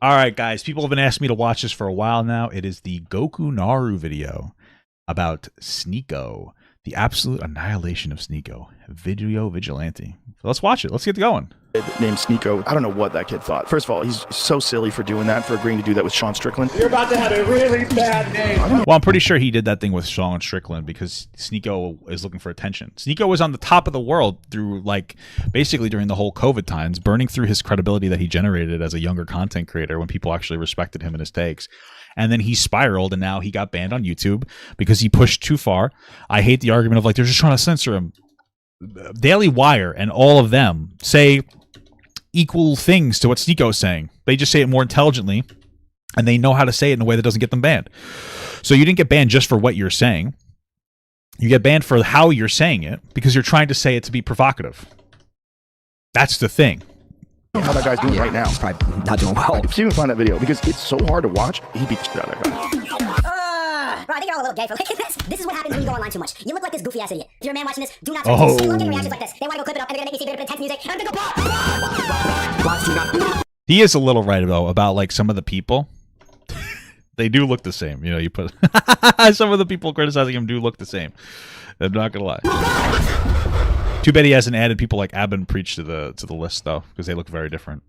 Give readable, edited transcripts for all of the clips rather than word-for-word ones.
All right, guys. People have been asking me to watch this for a while now. It is the Gokanaru video about Sneako, the absolute annihilation of Sneako, video vigilante. So let's watch it. Let's get going. Named Sneako. I don't know what that kid thought. First of all, he's so silly for doing that, for agreeing to do that with Sean Strickland. You're about to have a really bad name. Well, I'm pretty sure he did that thing with Sean Strickland because Sneako is looking for attention. Sneako was on the top of the world through, like, basically during the whole COVID times, burning through his credibility that he generated as a younger content creator when people actually respected him and his takes. And then he spiraled, and now he got banned on YouTube because he pushed too far. I hate the argument of, like, they're just trying to censor him. Daily Wire and all of them say equal things to what Sneako is saying. They just say it more intelligently, and they know how to say it in a way that doesn't get them banned. So you didn't get banned just for what you're saying. You get banned for how you're saying it because you're trying to say it to be provocative. That's the thing. How that guy's doing right now. He's probably not doing well. See if you can find that video, because it's so hard to watch. He beat the shit out of that guy. Bro, I think you're all a little gay for looking at this. This is what happens when you go online too much. You look like this goofy ass idiot. If you're a man watching this, do not turn Oh. look at reactions like this. They want to go clip it up and they're gonna make me see a bit of intense music. And I'm gonna go He is a little right, though, about, like, some of the people. They do look the same. You know, you put some of the people criticizing him do look the same. I'm not gonna lie. Too bad he hasn't added people like Abin Preach to the list, though, because they look very different.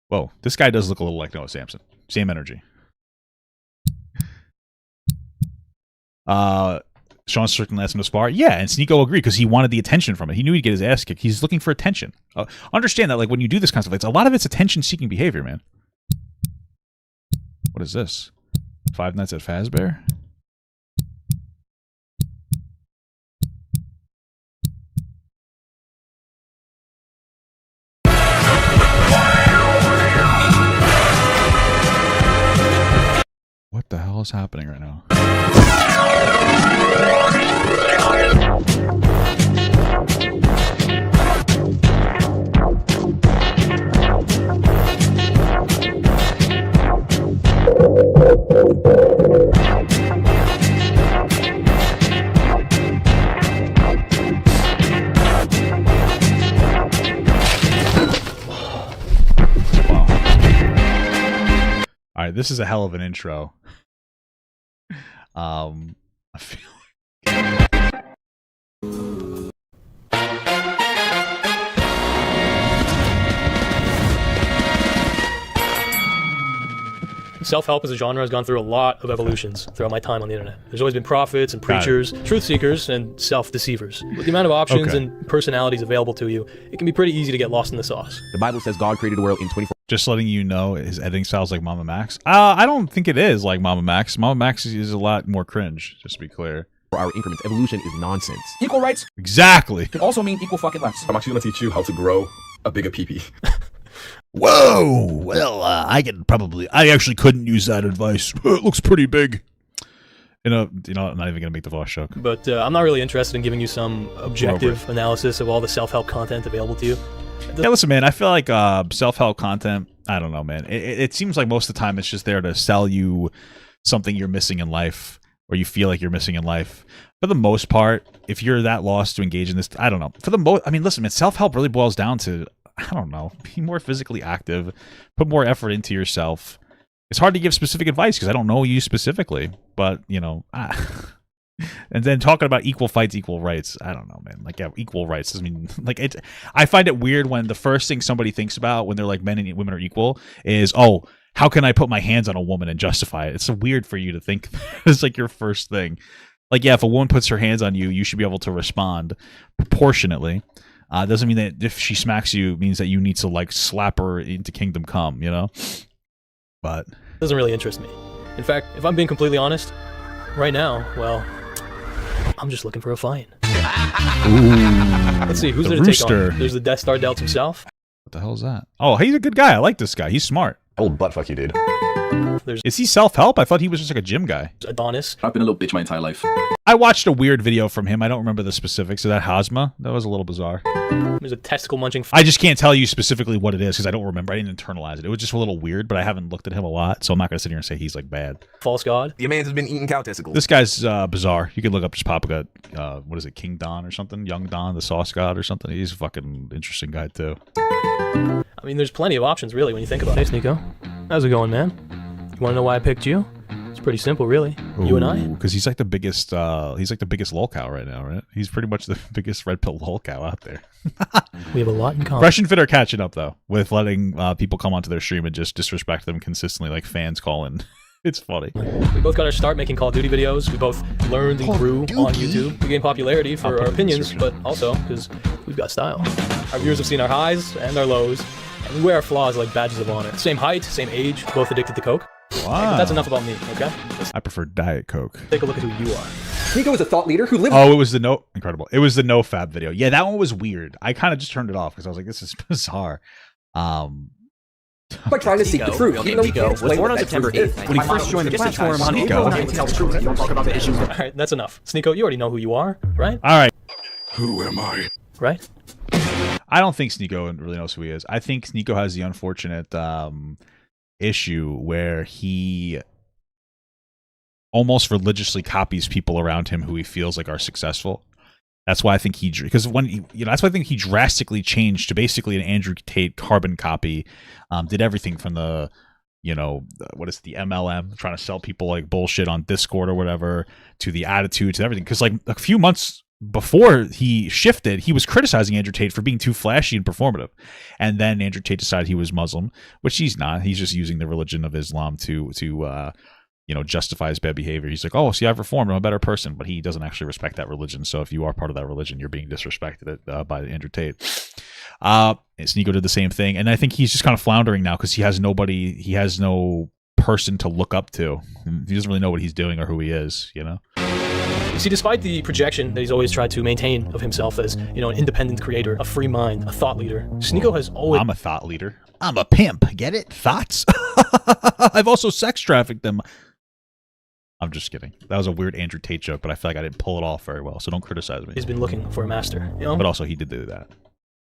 Whoa, this guy does look a little like Noah Samson. Same energy. Sean Strickland asked him to spar. Yeah, and Sneako agreed because he wanted the attention from it. He knew he'd get his ass kicked. He's looking for attention. Understand that, like, when you do this kind of stuff, a lot of it's attention-seeking behavior, man. What is this? Five Nights at Fazbear? What the hell is happening right now? All right, this is a hell of an intro. I feel Self-help as a genre has gone through a lot of evolutions throughout my time on the internet. There's always been prophets and preachers, truth seekers, and self-deceivers. With the amount of options and personalities available to you, it can be pretty easy to get lost in the sauce. The Bible says God created the world in 24. Just letting you know, his editing style is like Mama Max. I don't think it is like Mama Max. Mama Max is a lot more cringe, just to be clear. For our increments. Evolution is nonsense. Equal rights Exactly. can also mean equal fucking lefts. I'm actually going to teach you how to grow a bigger pee-pee. Whoa! Well, I actually couldn't use that advice. It looks pretty big. You know, I'm not even gonna make the voice joke. But I'm not really interested in giving you some objective analysis of all the self-help content available to you. Yeah, listen, man. I feel like self-help content. I don't know, man. It seems like most of the time it's just there to sell you something you're missing in life, or you feel like you're missing in life. For the most part, if you're that lost to engage in this, I don't know. For the most, I mean, listen, man. Self-help really boils down to, I don't know, be more physically active, put more effort into yourself. It's hard to give specific advice because I don't know you specifically, but, you know, and then talking about equal fights, equal rights. I don't know, man. Like, yeah, equal rights doesn't mean, like, I find it weird when the first thing somebody thinks about when they're like men and women are equal is, oh, how can I put my hands on a woman and justify it? It's so weird for you to think it's like your first thing. Like, yeah, if a woman puts her hands on you, you should be able to respond proportionately. Doesn't mean that if she smacks you, it means that you need to, like, slap her into kingdom come, you know? But It doesn't really interest me. In fact, if I'm being completely honest, right now, well, I'm just looking for a fight. Let's see, who's there to take on? There's the Death Star Delta himself. What the hell is that? Oh, he's a good guy. I like this guy. He's smart. I will butt fuck you, dude. Is he self-help? I thought he was just like a gym guy. Adonis. I've been a little bitch my entire life. I watched a weird video from him. I don't remember the specifics of that Hazma. That was a little bizarre. There's a testicle munching. I just can't tell you specifically what it is because I don't remember. I didn't internalize it. It was just a little weird, but I haven't looked at him a lot, so I'm not going to sit here and say he's like bad. False god. The man's has been eating cow testicles. This guy's bizarre. You could look up just Papa got, what is it, King Don or something? Young Don, the sauce god or something. He's a fucking interesting guy too. I mean, there's plenty of options, really, when you think about it. Hey, Sneako. How's it going, man? You want to know why I picked you? It's pretty simple, really. You and I. Because he's like the biggest lol cow right now, right? He's pretty much the biggest red pill lol cow out there. We have a lot in common. Fresh and Fit are catching up, though, with letting people come onto their stream and just disrespect them consistently, like fans call in. It's funny. We both got our start making Call of Duty videos. We both learned and grew on YouTube. We gained popularity for our opinions, but also because we've got style. Our viewers have seen our highs and our lows, and we wear our flaws like badges of honor. Same height, same age, both addicted to coke. Wow. But that's enough about me, okay? I prefer Diet Coke. Take a look at who you are. Sneako is a thought leader who lives. Oh, it was the incredible. It was the NoFap video. Yeah, that one was weird. I kind of just turned it off because I was like, this is bizarre. By trying to seek the truth. Even though he can't explain born on what that September truth is. 8th. When he first joined the platform on Sneako. April 9th, Tell the truth. You don't talk about the issues. All right, that's enough. Sneako, you already know who you are, right? All right. Who am I? Right? I don't think Sneako really knows who he is. I think Sneako has the unfortunate issue where he almost religiously copies people around him who he feels like are successful. That's why I think that's why I think he drastically changed to basically an Andrew Tate carbon copy. Did everything from the MLM, trying to sell people like bullshit on Discord or whatever, to the attitude, to everything. Because like a few months before he shifted, he was criticizing Andrew Tate for being too flashy and performative. And then Andrew Tate decided he was Muslim, which he's not. He's just using the religion of Islam to justify his bad behavior. He's like, oh, see, I've reformed. I'm a better person. But he doesn't actually respect that religion. So if you are part of that religion, you're being disrespected by Andrew Tate. And Sneako did the same thing. And I think he's just kind of floundering now because he has no person to look up to. He doesn't really know what he's doing or who he is, you know? You see, despite the projection that he's always tried to maintain of himself as, an independent creator, a free mind, a thought leader, Sneako has always... I'm a thought leader. I'm a pimp. Get it? Thoughts? I've also sex trafficked them. I'm just kidding. That was a weird Andrew Tate joke, but I feel like I didn't pull it off very well, so don't criticize me. He's been looking for a master, But also, he did do that.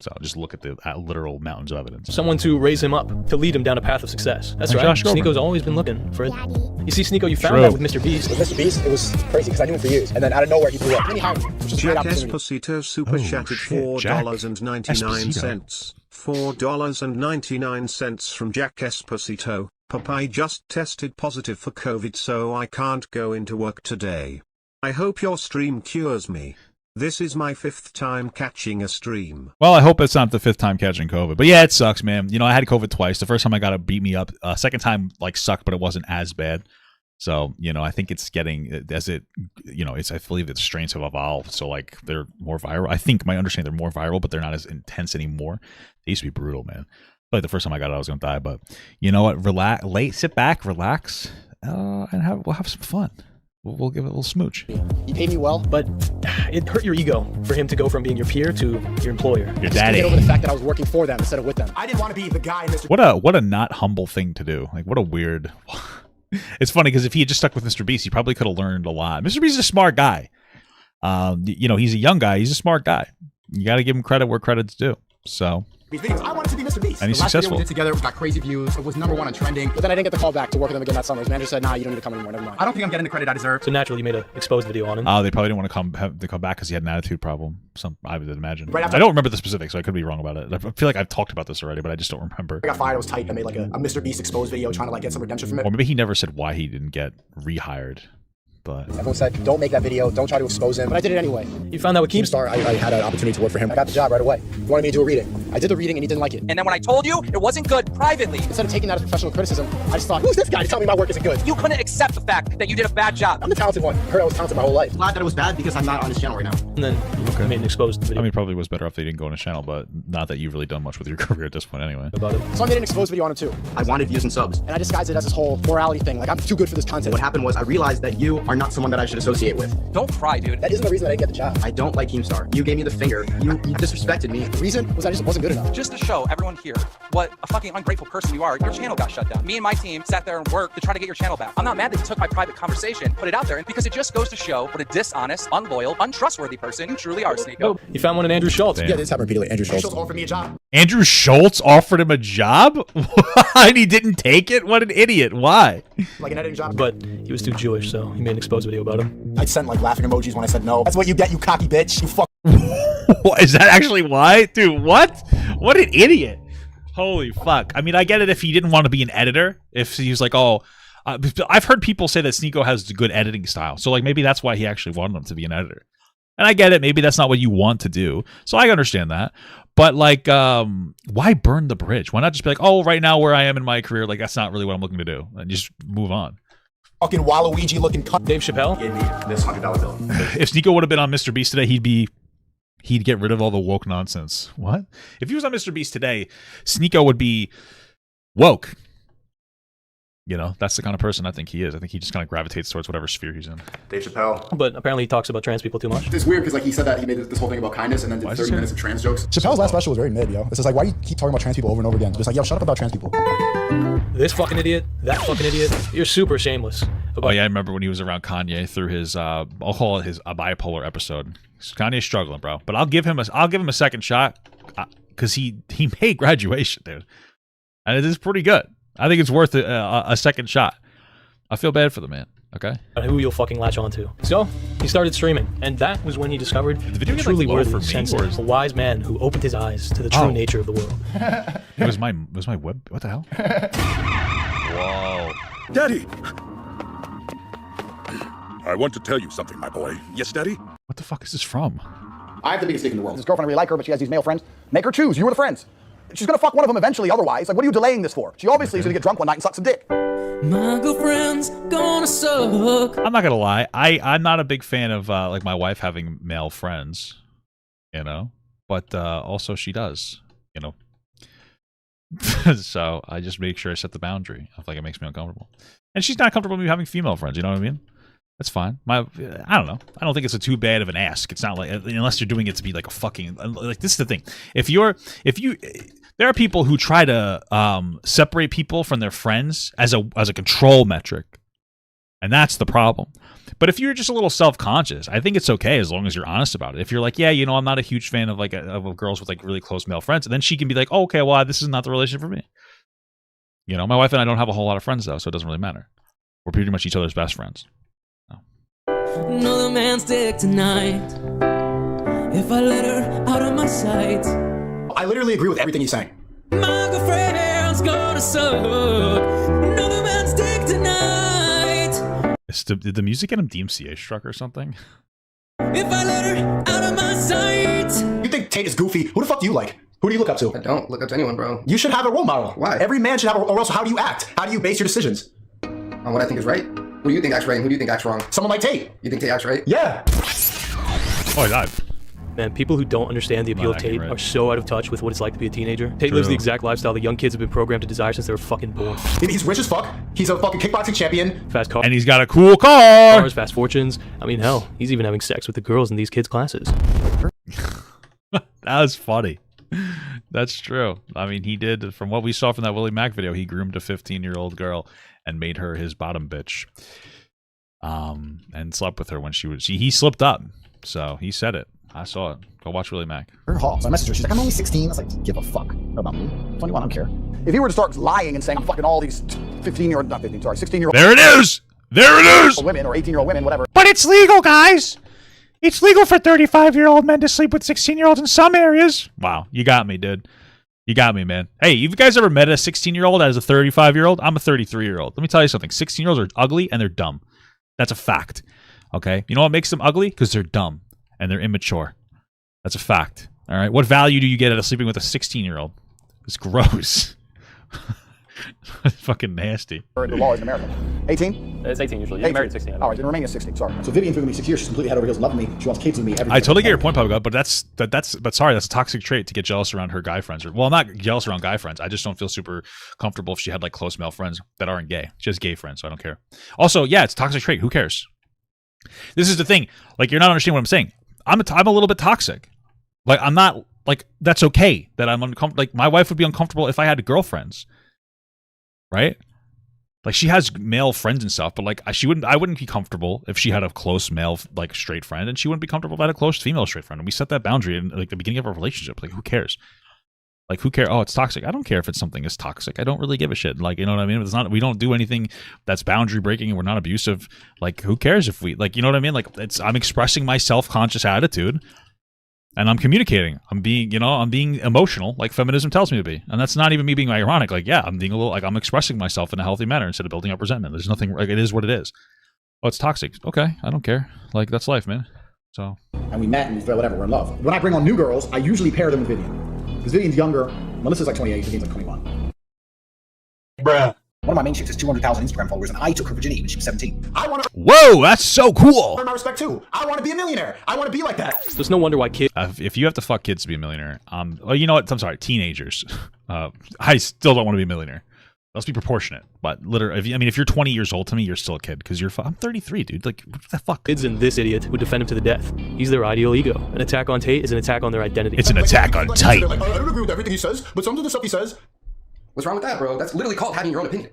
So just look at the literal mountains of evidence. Someone to raise him up, to lead him down a path of success. That's right. Sneako's always been looking for it. You see, Sneako, you found that with Mr. Beast. With Mr. Beast, it was crazy because I knew him for years, and then out of nowhere he blew up. And then he hired me, which was a great opportunity. Esposito super chatted $4.99. $4.99 from Jack Esposito. Popeye just tested positive for COVID, so I can't go into work today. I hope your stream cures me. This is my 5th time catching a stream. Well, I hope it's not the 5th time catching COVID. But yeah, it sucks, man. I had COVID twice. The first time I got it beat me up. Second time, sucked, but it wasn't as bad. So, I think it's getting, as it, I believe that the strains have evolved. So, they're more viral. I think my understanding they're more viral, but they're not as intense anymore. They used to be brutal, man. The first time I got it, I was going to die. But you know what? Sit back, relax, and we'll have some fun. We'll give it a little smooch. He paid me well, but it hurt your ego for him to go from being your peer to your employer. Your daddy. Get over the fact that I was working for them instead of with them. I didn't want to be the guy in this. What a not humble thing to do. What a weird. It's funny because if he had just stuck with Mr. Beast, he probably could have learned a lot. Mr. Beast is a smart guy. He's a young guy. He's a smart guy. You got to give him credit where credit's due. So. I wanted to be Mr. Beast. And he's the last successful. video we did together, we got crazy views. It was #1 on trending. But then I didn't get the call back to work with them again that summer. His manager said, nah, you don't need to come anymore. Never mind. I don't think I'm getting the credit I deserve. So naturally, you made an exposed video on him. Oh, they probably didn't want to come back because he had an attitude problem. I would imagine. Right after I don't remember the specifics, so I could be wrong about it. I feel like I've talked about this already, but I just don't remember. I got fired. I was tight. I made a Mr. Beast exposed video trying to get some redemption from it. Or maybe he never said why he didn't get rehired. But everyone said, don't make that video, don't try to expose him. But I did it anyway. You found that with Keemstar. I had an opportunity to work for him. I got the job right away. He wanted me to do a reading. I did the reading and he didn't like it. And then when I told you it wasn't good privately, instead of taking that as professional criticism, I just thought, who's this guy to tell me my work isn't good? You couldn't accept the fact that you did a bad job. I'm the talented one. I heard I was talented my whole life. Glad that it was bad because I'm not on his channel right now. And then you made an exposed video. I mean, probably was better off they didn't go on his channel, but not that you've really done much with your career at this point anyway. About it. So I made an exposed video on him too. I wanted views and subs. And I disguised it as this whole morality thing. I'm too good for this content. What happened was I realized that you are not someone that I should associate with. Don't cry, dude. That isn't the reason I didn't get the job. I don't like Keemstar. You gave me the finger. You disrespected me. The reason was I just wasn't good enough. Just to show everyone here what a fucking ungrateful person you are, your channel got shut down. Me and my team sat there and worked to try to get your channel back. I'm not mad that you took my private conversation, put it out there, because it just goes to show what a dishonest, unloyal, untrustworthy person you truly are, Sneako. You found one in Andrew Schultz. Damn. Yeah, this happened repeatedly. Andrew Schultz offered me a job. Andrew Schultz offered him a job? And he didn't take it? What an idiot. Why? Like an editing job. But he was too Jewish, so he made an exposed video about him. I'd send laughing emojis when I said no. That's what you get, you cocky bitch. You fuck. Is that actually why? Dude, what? What an idiot. Holy fuck. I mean, I get it if he didn't want to be an editor. If he was like, oh, I've heard people say that Sneako has a good editing style. So, like, maybe that's why he actually wanted him to be an editor. And I get it. Maybe that's not what you want to do. So I understand that. But, like, why burn the bridge? Why not just be like, oh, right now where I am in my career, like, that's not really what I'm looking to do. And just move on. Fucking Waluigi looking cunt. Dave Chappelle Gave me this $100 bill. If Sneako would have been on Mr. Beast today, he'd get rid of all the woke nonsense. What? If he was on Mr. Beast today, Sneako would be woke. You know, that's the kind of person I think he is. I think he just kind of gravitates towards whatever sphere he's in. Dave Chappelle. but apparently he talks about trans people too much. It's weird because like he said that he made this whole thing about kindness and then did 30 minutes of trans jokes. Chappelle's last special was very mid, yo. It's just like, why you keep talking about trans people over and over again? Just like, yo, shut up about trans people. This fucking idiot, that fucking idiot, you're super shameless. Oh yeah, I remember when he was around Kanye through his I'll call it his bipolar episode. Kanye's struggling, bro, but I'll give him a second shot because he made Graduation, dude, and it is pretty good. I think it's worth a second shot. I feel bad for the man. Okay. Who you'll fucking latch onto. So he started streaming, and that was when he discovered the truly worthy, sensitive, a wise man who opened his eyes to the true nature of the world. It was my web. What the hell? Whoa. Daddy! I want to tell you something, my boy. Yes, Daddy? What the fuck is this from? I have the biggest dick in the world. This girlfriend, I really like her, but she has these male friends. Make her choose. You were the friends. She's gonna fuck one of them eventually otherwise. Like, what are you delaying this for? She obviously is gonna get drunk one night and suck some dick. My girlfriend's gonna suck. I'm not gonna lie. I'm not a big fan of like my wife having male friends, you know, but also she does, you know. So I just make sure I set the boundary. I feel like it makes me uncomfortable, and she's not comfortable with me having female friends. You know what I mean? That's fine. I don't know. I don't think it's too bad of an ask. It's not like, unless you're doing it to be like a fucking, like, this is the thing. There are people who try to separate people from their friends as a control metric, and that's the problem. But if you're just a little self-conscious, I think it's okay as long as you're honest about it. If you're like, yeah, you know, I'm not a huge fan of of girls with like really close male friends, and then she can be like, oh, okay, well, this is not the relationship for me. You know, my wife and I don't have a whole lot of friends though, so it doesn't really matter. We're pretty much each other's best friends. Another man's dick tonight. If I let her out of my sight. I literally agree with everything he's saying. My girlfriend's gonna suck. Another man's dick tonight. Did the music get him DMCA struck or something? If I let her out of my sight. You think Tate is goofy? Who the fuck do you like? Who do you look up to? I don't look up to anyone, bro. You should have a role model. Why? Every man should have or else how do you act? How do you base your decisions? On what I think is right? Who do you think acts right and who do you think acts wrong? Someone like Tate. You think Tate acts right? Yeah. Oh, he died. Man, people who don't understand the appeal of Tate are so out of touch with what it's like to be a teenager. Tate lives the exact lifestyle that young kids have been programmed to desire since they were fucking born. He's rich as fuck. He's a fucking kickboxing champion. Fast cars. And he's got a cool car. Fast fortunes. I mean, hell, he's even having sex with the girls in these kids' classes. That was funny. That's true. I mean, he did, from what we saw from that Willie Mack video, he groomed a 15-year-old girl and made her his bottom bitch. And slept with her when he slipped up. So he said it. I saw it. Go watch Willie Mack. Her hall. So I messaged her. She's like, I'm only 16. I was like, give a fuck about me. 21, I don't care. If he were to start lying and saying, I'm fucking all these 16-year-old. There it is! There it is! Women or 18-year-old women, whatever. But it's legal, guys! It's legal for 35-year-old men to sleep with 16-year-olds in some areas. Wow, you got me, dude. You got me, man. Hey, you guys ever met a 16-year-old as a 35-year-old? I'm a 33-year-old. Let me tell you something. 16-year-olds are ugly and they're dumb. That's a fact. Okay? You know what makes them ugly? Because they're dumb and they're immature. That's a fact. All right? What value do you get out of sleeping with a 16-year-old? It's gross. It's fucking nasty. The law is in America. 18? It's 18 usually. You're married at 16. All right, then Romania 16. Sorry. So Vivian's been with me 6 years. She's completely head over heels in love with me. She wants kids with me. I totally get your point, Pablo, but but sorry, that's a toxic trait to get jealous around her guy friends. Well, I'm not jealous around guy friends. I just don't feel super comfortable if she had like close male friends that aren't gay. She has gay friends, so I don't care. Also, yeah, it's a toxic trait. Who cares? This is the thing. Like, you're not understanding what I'm saying. I'm a little bit toxic. Like, I'm not, like, that's okay that I'm uncomfortable. Like, my wife would be uncomfortable if I had girlfriends. Right? Like, she has male friends and stuff, but like I wouldn't be comfortable if she had a close male like straight friend, and she wouldn't be comfortable if I had a close female straight friend. And we set that boundary in like the beginning of our relationship. Like, who cares? Like, who cares? Oh, it's toxic. I don't care if it's something is toxic. I don't really give a shit. Like, you know what I mean? It's not. We don't do anything that's boundary breaking, and we're not abusive. Like, who cares if we like? You know what I mean? Like, I'm expressing my self-conscious attitude. And I'm communicating. I'm being emotional, like feminism tells me to be. And that's not even me being ironic. Like, yeah, I'm being a little, like, I'm expressing myself in a healthy manner instead of building up resentment. There's nothing, like, it is what it is. Oh, it's toxic. Okay, I don't care. Like, that's life, man. So. And we met and whatever, we're in love. When I bring on new girls, I usually pair them with Vivian. Because Vivian's younger. Melissa's like 28, Vivian's like 21. Bruh. One of my main chicks has 200,000 Instagram followers, and I took her virginity when she was 17. I want to. Whoa, that's so cool. Earn my respect too. I want to be a millionaire. I want to be like that. So it's no wonder why kids. If you have to fuck kids to be a millionaire, well, you know what? I'm sorry, teenagers. I still don't want to be a millionaire. Let's be proportionate. But literally, if you're 20 years old to me, you're still a kid because I'm 33, dude. Like, what the fuck? Kids and this idiot would defend him to the death. He's their ideal ego. An attack on Tate is an attack on their identity. It's an attack on Tate. I don't agree with everything he says, but some of the stuff he says. What's wrong with that, bro? That's literally called having your own opinion.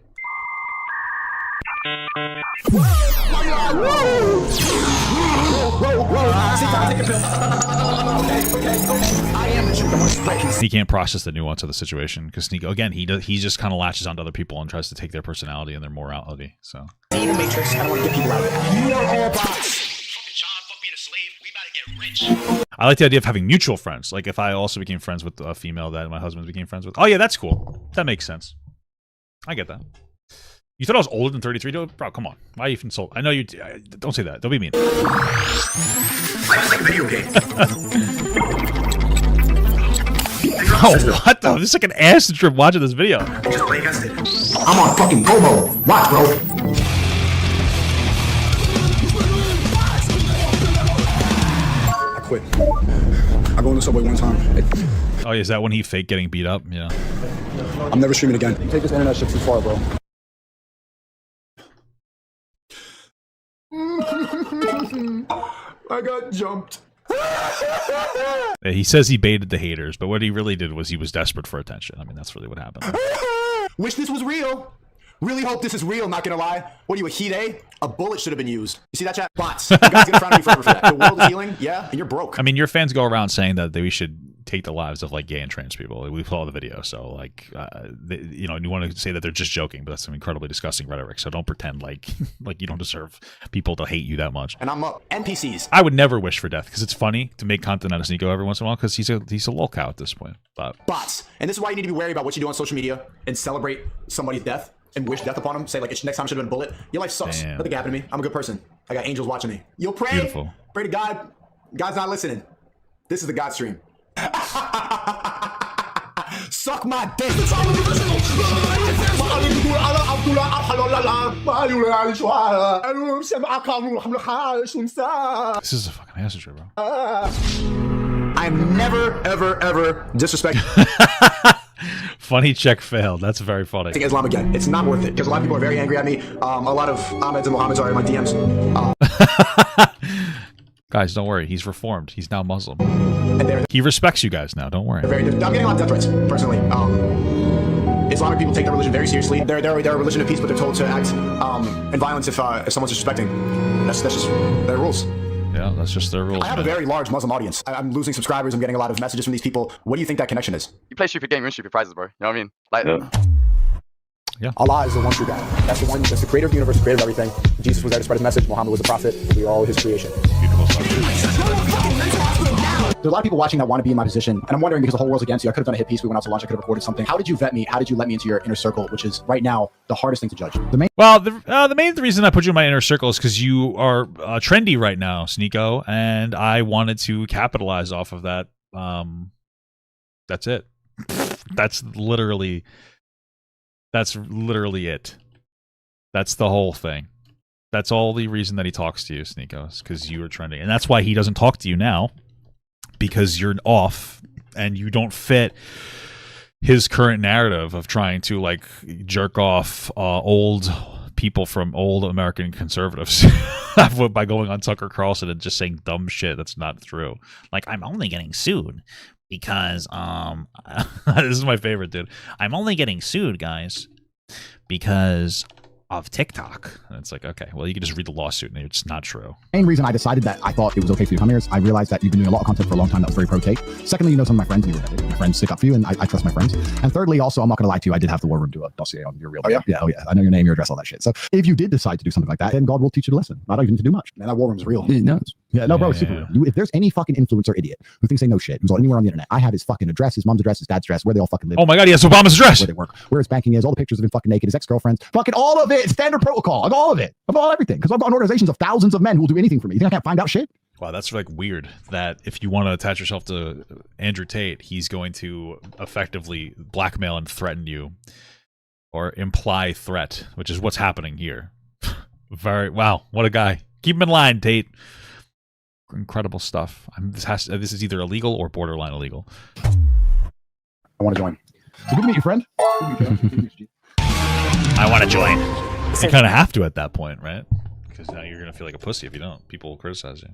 He can't process the nuance of the situation because Sneako, again, he just kind of latches onto other people and tries to take their personality and their morality. So See the Matrix. I don't want to get people out of it. You are all bots. I like the idea of having mutual friends. Like if I also became friends with a female that my husband became friends with. Oh yeah, that's cool. That makes sense. I get that. You thought I was older than 33? Bro, come on. Why are you insult? I know you. Don't say that. Don't be mean. I just like a video game. Oh, what the? This is like an acid trip watching this video. Just play against it. I'm on fucking Bobo. Watch, bro. I quit. I go on the subway one time. Oh, is that when he faked getting beat up? Yeah. I'm never streaming again. Take this internet shit too far, bro. I got jumped. He says he baited the haters, but what he really did was he was desperate for attention. I mean, that's really what happened. Wish this was real. Really hope this is real, not gonna lie. What are you, a heat A? A bullet should have been used. You see that, chat? Bots. You guys gonna frown at me forever for that. The world is healing, yeah, and you're broke. I mean, your fans go around saying that we should take the lives of like gay and trans people. We follow the video, so like, you want to say that they're just joking, but that's some incredibly disgusting rhetoric. So don't pretend like you don't deserve people to hate you that much. And I'm up. NPCs. I would never wish for death because it's funny to make content out of Sneako every once in a while because he's a lolcow at this point. But bots, and this is why you need to be wary about what you do on social media and celebrate somebody's death and wish death upon them. Say like, next time should have been a bullet. Your life sucks. Damn. Nothing happened to me. I'm a good person. I got angels watching me. You'll pray. Beautiful. Pray to God. God's not listening. This is the God stream. Suck my dick. This is a fucking acid trip, bro. I'm never, ever disrespect. Funny check failed. That's very funny. Islam again. It's not worth it because a lot of people are very angry at me. A lot of Ahmeds and Mohammeds are in my DMs. Guys, don't worry. He's reformed. He's now Muslim. He respects you guys now. Don't worry. I'm getting a lot of death threats, personally. Islamic people take their religion very seriously. They're a religion of peace, but they're told to act in violence if someone's disrespecting. That's just their rules. Yeah, that's just their rules. I have a very large Muslim audience. I'm losing subscribers. I'm getting a lot of messages from these people. What do you think that connection is? You play stupid game, you win stupid prizes, bro. You know what I mean? Like, yeah. Allah is the one true God. That's the one. That's the creator of the universe, creator of everything. Jesus was there to spread his message. Muhammad was a prophet. We are all his creation. Beautiful stuff. There's a lot of people watching that want to be in my position, and I'm wondering because the whole world's against you. I could have done a hit piece. We went out to lunch. I could have recorded something. How did you vet me? How did you let me into your inner circle, which is right now the hardest thing to judge? The main reason I put you in my inner circle is because you are trendy right now, Sneako, and I wanted to capitalize off of that. That's it. That's literally it. That's the whole thing. That's all the reason that he talks to you, Sneako, is because you are trending, and that's why he doesn't talk to you now. Because you're off and you don't fit his current narrative of trying to like jerk off old people from old American conservatives by going on Tucker Carlson and just saying dumb shit that's not true. Like, I'm only getting sued because this is my favorite, dude. I'm only getting sued, guys, because of TikTok. And it's like, okay, well, you can just read the lawsuit and it's not true. Main reason I decided that I thought it was okay for you to come here is I realized that you've been doing a lot of content for a long time that was very pro-Tate. Secondly, you know some of my friends, and my friends stick up for you, and I trust my friends. And thirdly, also, I'm not going to lie to you, I did have the War Room do a dossier on your real life. Yeah, oh yeah. I know your name, your address, all that shit. So if you did decide to do something like that, then God will teach you to listen. I don't even need to do much. Man, that War Room's real. No, Yeah, no, bro, it's super real. If there's any fucking influencer idiot who thinks they know shit, who's anywhere on the internet, I have his fucking address, his mom's address, his dad's address, where they all fucking live. Oh my god, he has Obama's address. Where they work, where his banking is, all the pictures of him fucking naked, his ex-girlfriends, fucking all of it, standard protocol, of all of it, of all everything. Because I've got organizations of thousands of men who will do anything for me. You think I can't find out shit? Wow, that's like weird that if you want to attach yourself to Andrew Tate, he's going to effectively blackmail and threaten you or imply threat, which is what's happening here. Wow, what a guy. Keep him in line, Tate. Incredible stuff. This is either illegal or borderline illegal. I want to join. So good to meet your friend. I want to join. You kind of have to at that point, right? Because now you're going to feel like a pussy if you don't. People will criticize you.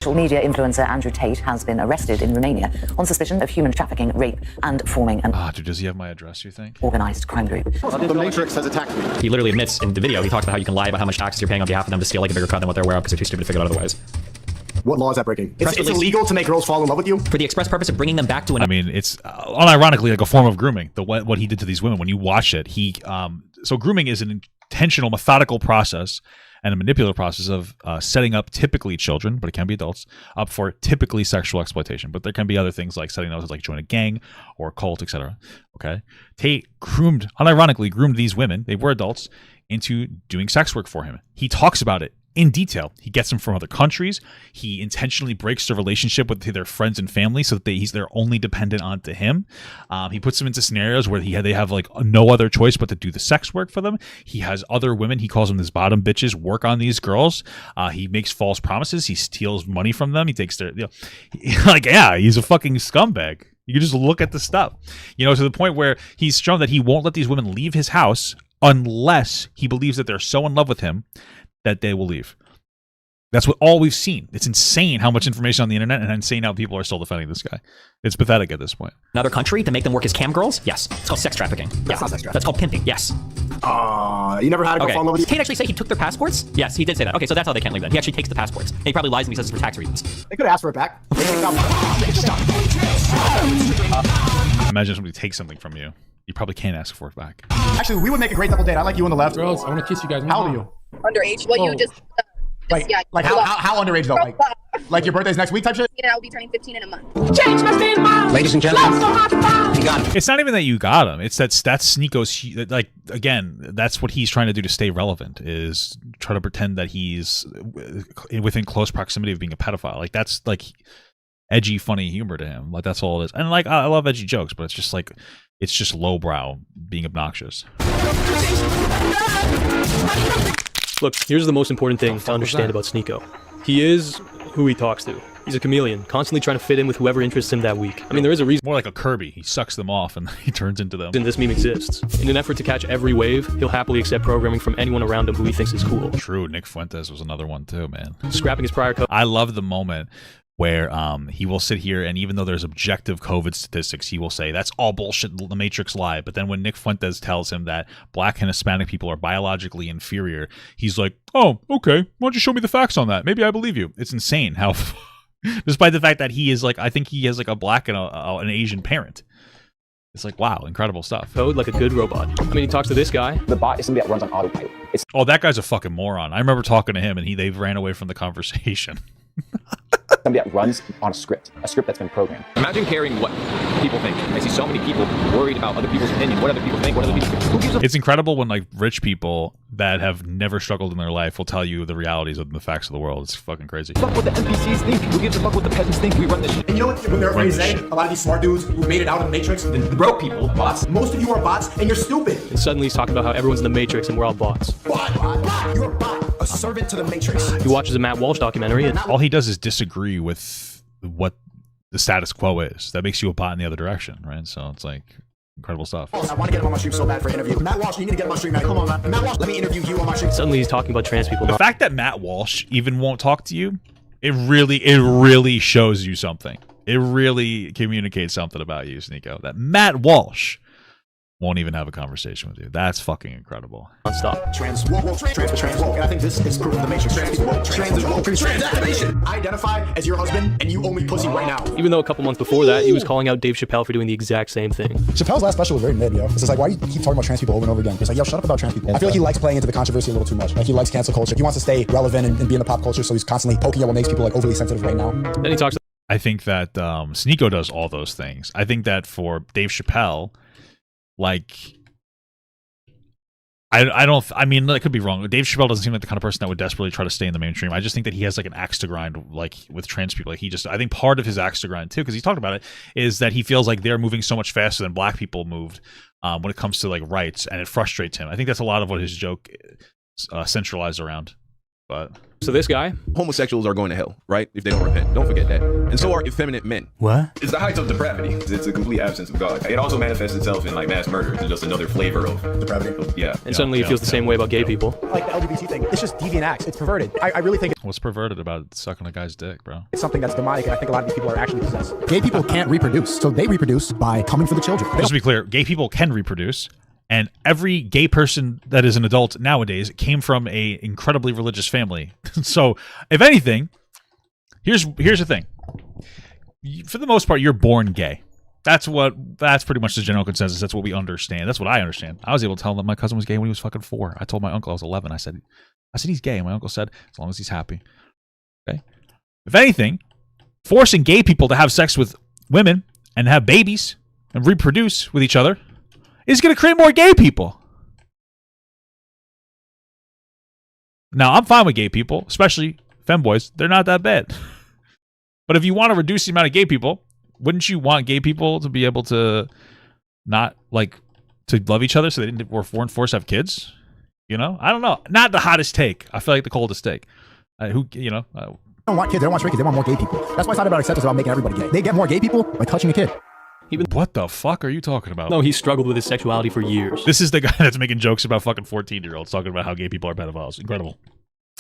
Social media influencer Andrew Tate has been arrested in Romania on suspicion of human trafficking, rape, and forming an dude, does he have my address, you think? organized crime group. The Matrix has attacked me. He literally admits in the video, he talks about how you can lie about how much taxes you're paying on behalf of them to steal like a bigger cut than what they're aware of because they're too stupid to figure it out otherwise. What law is that breaking? It's illegal to make girls fall in love with you? For the express purpose of bringing them back to an... I mean, it's unironically like a form of grooming. What he did to these women, when you watch it, so grooming is an intentional, methodical process and a manipulative process of setting up typically children, but it can be adults, up for typically sexual exploitation. But there can be other things like setting those like join a gang or a cult, etc. Okay, Tate unironically groomed these women, they were adults, into doing sex work for him. He talks about it in detail. He gets them from other countries. He intentionally breaks the relationship with their friends and family so that they're only dependent on to him. He puts them into scenarios where they have like no other choice but to do the sex work for them. He has other women, he calls them his bottom bitches, work on these girls. He makes false promises. He steals money from them. He takes their, he's a fucking scumbag. You can just look at the stuff, to the point where he's shown that he won't let these women leave his house unless he believes that they're so in love with him that they will leave. That's all we've seen. It's insane how much information on the internet and insane how people are still defending this guy. It's pathetic at this point. Another country to make them work as cam girls? Yes. It's called sex trafficking. That's not sex trafficking. That's called pimping. Yes. You never had a girl fall in love with you? Did he actually say he took their passports? Yes, he did say that. Okay, so that's how they can't leave then. He actually takes the passports. And he probably lies and he says it's for tax reasons. They could have asked for it back. Imagine somebody takes something from you. You probably can't ask for it back. Actually, we would make a great double date. I like you on the left. Girls, I want to kiss you guys. How old are you? Underage. Well, you just yeah. Like how underage though? Like your birthday's next week type shit? Yeah, I'll be turning 15 in a month. Change my state of mind. Ladies and gentlemen, you got him. It's not even that you got him. It's that's Sneako's, like, again, that's what he's trying to do to stay relevant, is try to pretend that he's within close proximity of being a pedophile. Like, that's like edgy, funny humor to him. Like, that's all it is. And like, I love edgy jokes, but it's just like, it's just lowbrow being obnoxious. Look, here's the most important thing to understand about Sneako. He is who he talks to. He's a chameleon, constantly trying to fit in with whoever interests him that week. I mean, there is a reason. More like a Kirby. He sucks them off and he turns into them. And this meme exists. In an effort to catch every wave, he'll happily accept programming from anyone around him who he thinks is cool. True. Nick Fuentes was another one too, man. Scrapping his prior code. I love the moment where he will sit here, and even though there's objective COVID statistics, he will say, that's all bullshit, the Matrix lie. But then when Nick Fuentes tells him that Black and Hispanic people are biologically inferior, he's like, oh, okay, why don't you show me the facts on that? Maybe I believe you. It's insane how, despite the fact that he is like, I think he has like a Black and an Asian parent. It's like, wow, incredible stuff. Code like a good robot. I mean, he talks to this guy. The bot is somebody that runs on autopilot. Oh, that guy's a fucking moron. I remember talking to him, and they ran away from the conversation. Somebody that runs on a script that's been programmed. Imagine caring what people think. I see so many people worried about other people's opinion, what other people think, what other people think. Who gives a... It's incredible when like rich people that have never struggled in their life will tell you the realities of the facts of the world. It's fucking crazy. Fuck what the NPCs think. Who gives a fuck what the peasants think? We run this shit. And you know what? When they're saying, a lot of these smart dudes who made it out of the Matrix, the broke people, bots. Most of you are bots, and you're stupid. And suddenly he's talking about how everyone's in the Matrix and we're all bots. Bot. You're a bot. A servant to the Matrix. He watches a Matt Walsh documentary, and all he does is disagree with what the status quo is. That makes you a bot in the other direction, right? So it's like incredible stuff. I want to get him on my stream so bad for an interview. Matt Walsh, you need to get him on my stream, man. Come on, man. Matt Walsh, let me interview you on my stream. Suddenly he's talking about trans people. The fact that Matt Walsh even won't talk to you, it really shows you something. It really communicates something about you, Sneako. That Matt Walsh won't even have a conversation with you. That's fucking incredible. Stop. Trans woke. And I think this is proof of the matrix. Trans identify as your husband, and you owe me pussy right now. Even though a couple months before that, he was calling out Dave Chappelle for doing the exact same thing. Chappelle's last special was very mid, yo. It's just like, why do you keep talking about trans people over and over again? It's like, yo, shut up about trans people. I feel like he likes playing into the controversy a little too much. Like, he likes cancel culture. He wants to stay relevant and be in the pop culture, so he's constantly poking at what makes people like overly sensitive right now. Then he talks. I think that Sneako does all those things. I think that for Dave Chappelle, like, I mean, I could be wrong. Dave Chappelle doesn't seem like the kind of person that would desperately try to stay in the mainstream. I just think that he has like an axe to grind, like with trans people. Like I think part of his axe to grind too, because he talked about it, is that he feels like they're moving so much faster than black people moved when it comes to like rights, and it frustrates him. I think that's a lot of what his joke centralized around. But so this guy, homosexuals are going to hell, right? If they don't repent. Don't forget that. And so are effeminate men. What? It's the height of depravity. It's a complete absence of God. It also manifests itself in like mass murder. It's just another flavor of depravity. Yeah. And suddenly he feels the same way about gay people. Like the LGBT thing, it's just deviant acts. It's perverted. I really think what's perverted about sucking a guy's dick, bro? It's something that's demonic, and I think a lot of these people are actually possessed. Gay people can't reproduce, so they reproduce by coming for the children. Just to be clear, gay people can reproduce. And every gay person that is an adult nowadays came from a incredibly religious family. So, if anything, here's the thing. For the most part, you're born gay. That's pretty much the general consensus. That's what we understand. That's what I understand. I was able to tell that my cousin was gay when he was fucking 4. I told my uncle I was 11. I said he's gay, and my uncle said as long as he's happy. Okay. If anything, forcing gay people to have sex with women and have babies and reproduce with each other is going to create more gay people. Now, I'm fine with gay people, especially femboys. They're not that bad. But if you want to reduce the amount of gay people, wouldn't you want gay people to be able to not, like, to love each other so they weren't forced to have kids? You know? I don't know. Not the hottest take. I feel like the coldest take. They don't want kids. They don't want straight kids. They want more gay people. That's why I thought about acceptance about making everybody gay. They get more gay people by touching a kid. What the fuck are you talking about? No, he struggled with his sexuality for years. This is the guy that's making jokes about fucking 14-year-olds talking about how gay people are pedophiles. Incredible.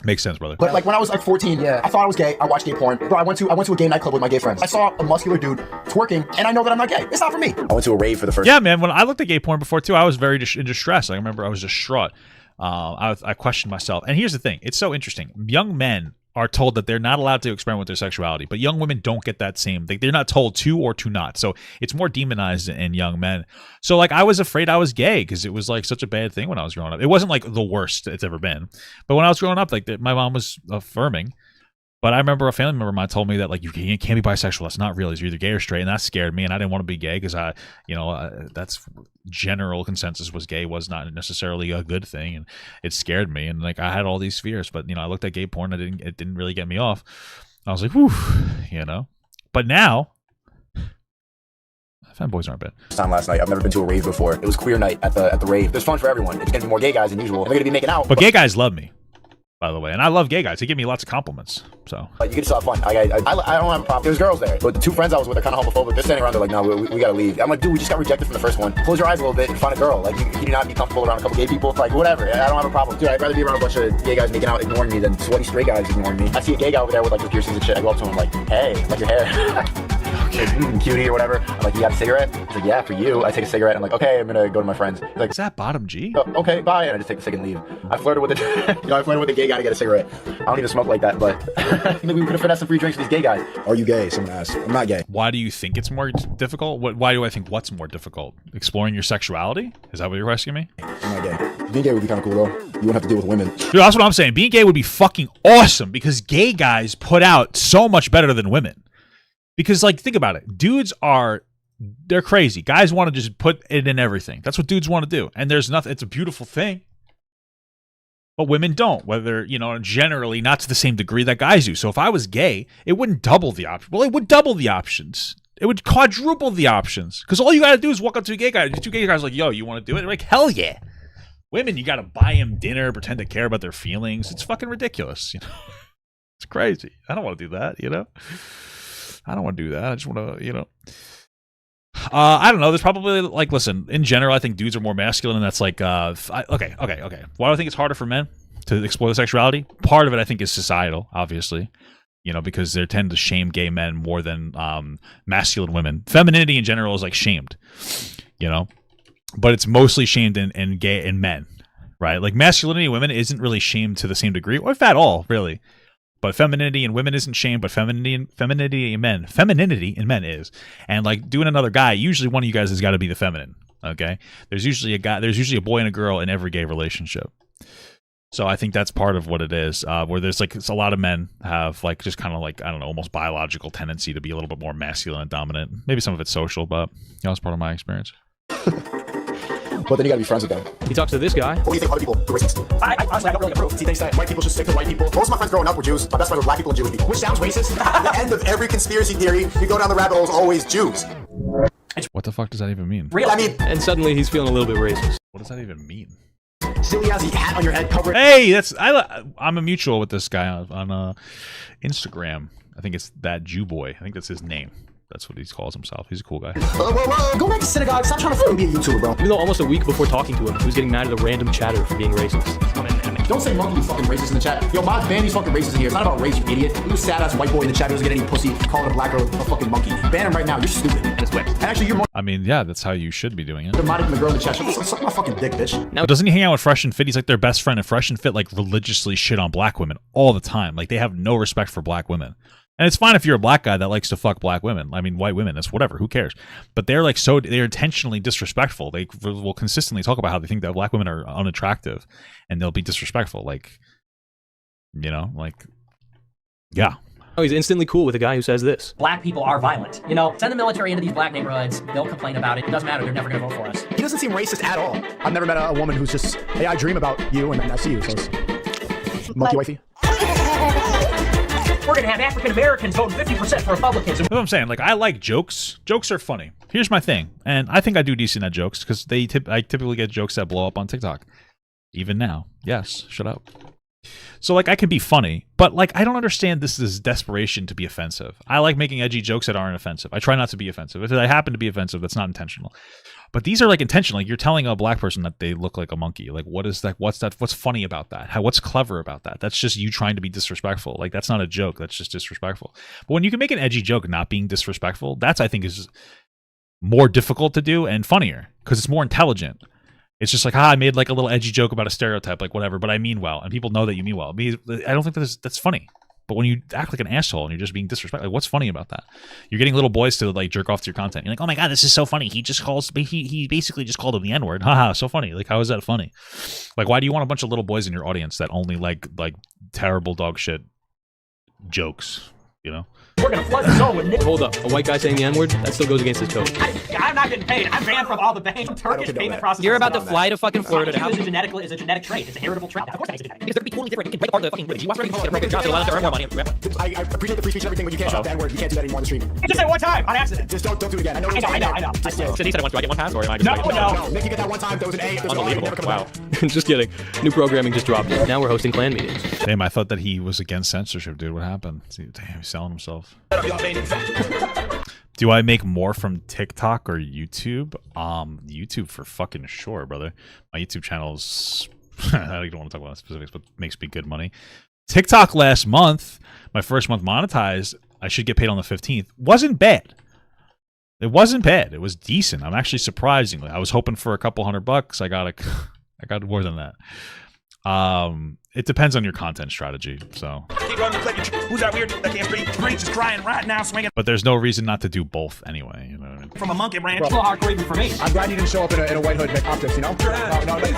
Makes sense, brother. But like when I was like 14, I thought I was gay. I watched gay porn. Bro, I went to a gay nightclub with my gay friends. I saw a muscular dude twerking, and I know that I'm not gay. It's not for me. I went to a rave for the first. Yeah, man. When I looked at gay porn before too, I was very in distress. I remember I was distraught. I questioned myself. And here's the thing: it's so interesting. Young men are told that they're not allowed to experiment with their sexuality, but young women don't get that same thing. They're not told to or to not. So it's more demonized in young men. So like I was afraid I was gay because it was like such a bad thing when I was growing up. It wasn't like the worst it's ever been, but when I was growing up, like my mom was affirming. But I remember a family member of mine told me that like you can't be bisexual. That's not real. You're either gay or straight, and that scared me. And I didn't want to be gay because that's general consensus was gay was not necessarily a good thing, and it scared me. And like I had all these fears, but I looked at gay porn. It didn't really get me off. I was like, whew, But now, fanboys aren't bad. Time last night. I've never been to a rave before. It was queer night at the rave. There's fun for everyone. It's gonna be more gay guys than usual. They're gonna be making out. But gay guys love me, by the way, and I love gay guys. They give me lots of compliments. So you can just have fun. I don't have a problem. There's girls there, but the 2 friends I was with are kind of homophobic. They're standing around there like, no, we gotta leave. I'm like, dude, we just got rejected from the first one. Close your eyes a little bit and find a girl. Like you do not be comfortable around a couple gay people. Like whatever. I don't have a problem. Dude, I'd rather be around a bunch of gay guys making out, ignoring me than sweaty straight guys ignoring me. I see a gay guy over there with like his piercings and shit. I go up to him like, hey, like your hair. Like, cutie or whatever. I'm like, you got a cigarette? He's like, yeah, for you. I take a cigarette. I'm like, okay, I'm gonna go to my friends. He's like, is that bottom G? Oh, okay, bye. And I just take the cig and leave. I flirted with a gay guy to get a cigarette. I don't even smoke like that, but maybe we could have finessed some free drinks with these gay guys. Are you gay? Someone asked. I'm not gay. Why do you think it's more difficult? Why do I think what's more difficult? Exploring your sexuality? Is that what you're asking me? I'm not gay. Being gay would be kind of cool though. You wouldn't have to deal with women. Dude, that's what I'm saying. Being gay would be fucking awesome because gay guys put out so much better than women. Because, like, think about it. They're crazy. Guys want to just put it in everything. That's what dudes want to do. And there's nothing, it's a beautiful thing. But women don't, whether, generally not to the same degree that guys do. So if I was gay, it wouldn't double the options. Well, it would double the options. It would quadruple the options. Because all you got to do is walk up to a gay guy. 2 gay guys are like, yo, you want to do it? They're like, hell yeah. Women, you got to buy them dinner, pretend to care about their feelings. It's fucking ridiculous. It's crazy. I don't want to do that, I don't want to do that. I just want to, I don't know. There's probably, like, listen, in general, I think dudes are more masculine, and that's like, okay. Why do I think it's harder for men to explore the sexuality? Part of it, I think, is societal, obviously, because they tend to shame gay men more than masculine women. Femininity in general is, like, shamed, but it's mostly shamed in gay and men, right? Like masculinity in women isn't really shamed to the same degree, or if at all, really. But femininity in women isn't shamed, but femininity in men is. And like doing another guy, usually one of you guys has got to be the feminine. Okay, there's usually a boy and a girl in every gay relationship. So I think that's part of what it is, where there's like a lot of men have like just kind of like, I don't know, almost biological tendency to be a little bit more masculine and dominant. Maybe some of it's social, but that was part of my experience. But then you gotta be friends with them. He talks to this guy. What do you think other people are racist? I honestly, I don't really approve. He thinks that white people should stick to white people. Most of my friends growing up were Jews. My best friends were black people and Jewish people. Which sounds racist. The end of every conspiracy theory, you go down the rabbit hole, is always Jews. What the fuck does that even mean? Real, I mean... And suddenly he's feeling a little bit racist. What does that even mean? Silly has the hat on your head covered. Hey, I'm a mutual with this guy on Instagram. I think it's that Jew boy. I think that's his name. That's what he calls himself. He's a cool guy. Whoa. Go back to synagogue. Stop trying to fucking be a YouTuber, bro. Even though almost a week before talking to him, he was getting mad at a random chatter for being racist. Don't say monkey, you fucking racist in the chat. Yo, Mod, ban these fucking racists in here. It's not about race, you idiot. You sad-ass white boy in the chat who doesn't get any pussy calling a black girl a fucking monkey. Ban him right now. You're stupid. And it's wet. And actually, you're more... I mean, yeah, that's how you should be doing it. You're modding from the girl in the chat. Suck my fucking dick, bitch. Now, doesn't he hang out with Fresh and Fit? He's like their best friend, and Fresh and Fit like religiously shit on black women all the time. Like they have no respect for black women. And it's fine if you're a black guy that likes to fuck black women. I mean, white women, it's whatever. Who cares? But they're like they're intentionally disrespectful. They will consistently talk about how they think that black women are unattractive, and they'll be disrespectful. Like, you know, like, yeah. Oh, he's instantly cool with a guy who says this. Black people are violent. You know, send the military into these black neighborhoods. They'll complain about it. It doesn't matter. They're never going to vote for us. He doesn't seem racist at all. I've never met a woman who's just, hey, I dream about you and then I see you. So it's monkey wifey. We're going to have African Americans voting 50% for Republicans. That's what I'm saying. Like, I like jokes. Jokes are funny. Here's my thing. And I think I do decent at jokes because I typically get jokes that blow up on TikTok. Even now. Yes. Shut up. So, like, I can be funny, but, like, I don't understand this desperation to be offensive. I like making edgy jokes that aren't offensive. I try not to be offensive. If I happen to be offensive, that's not intentional. But these are, like, intentional. Like, you're telling a black person that they look like a monkey. Like, what is that? What's funny about that? What's clever about that? That's just you trying to be disrespectful. Like, that's not a joke. That's just disrespectful. But when you can make an edgy joke not being disrespectful, that's, I think, is more difficult to do and funnier because it's more intelligent. It's just like, I made like a little edgy joke about a stereotype, like whatever, but I mean well, and people know that you mean well. I don't think that's funny. But when you act like an asshole and you're just being disrespectful, like, what's funny about that? You're getting little boys to like jerk off to your content. You're like, oh my god, this is so funny. He basically just called him the N-word. Haha, so funny. Like, how is that funny? Like, why do you want a bunch of little boys in your audience that only like terrible dog shit jokes? You know? We're going to flood the zone with niggas. Hold up. A white guy saying the N-word? That still goes against his code. I'm not getting paid. I'm banned from all the banks. Turkish payment process. You're about to fly to fucking Florida. It's a genetic trait. It's a heritable trait. Of course it makes it genetic. Because they're be totally different. You can break apart the fucking religion. You watch get a broken job, allow them to earn more money. I appreciate the free speech and everything, but you can't shout the N-word. You can't do that anymore on the stream. I just said one time on accident. Just don't do it again. I know. So he said it once. Do I get one pass or am I just No. Nick, you get that one time. There was an A. Unbelievable. Wow. Just kidding. New programming just dropped. Now we're hosting clan meetings. Damn, I thought that he was against censorship, dude. What happened? Damn, he's selling himself. Do I make more from TikTok or YouTube? YouTube for fucking sure, brother. My YouTube channel's I don't want to talk about specifics, but makes me good money. TikTok last month, my first month monetized, I should get paid on the 15th. Wasn't bad. It wasn't bad. It was decent. I'm actually surprisingly. I was hoping for a couple $100. I got more than that. It depends on your content strategy. So, who's that weird dude that can't breathe? Breach is crying right now, swinging. But there's no reason not to do both anyway. You know what I mean? From a monkey ranch. It's a little hardcore even for me. I'm glad you didn't show up in a white hood make optics. You know? No. Do you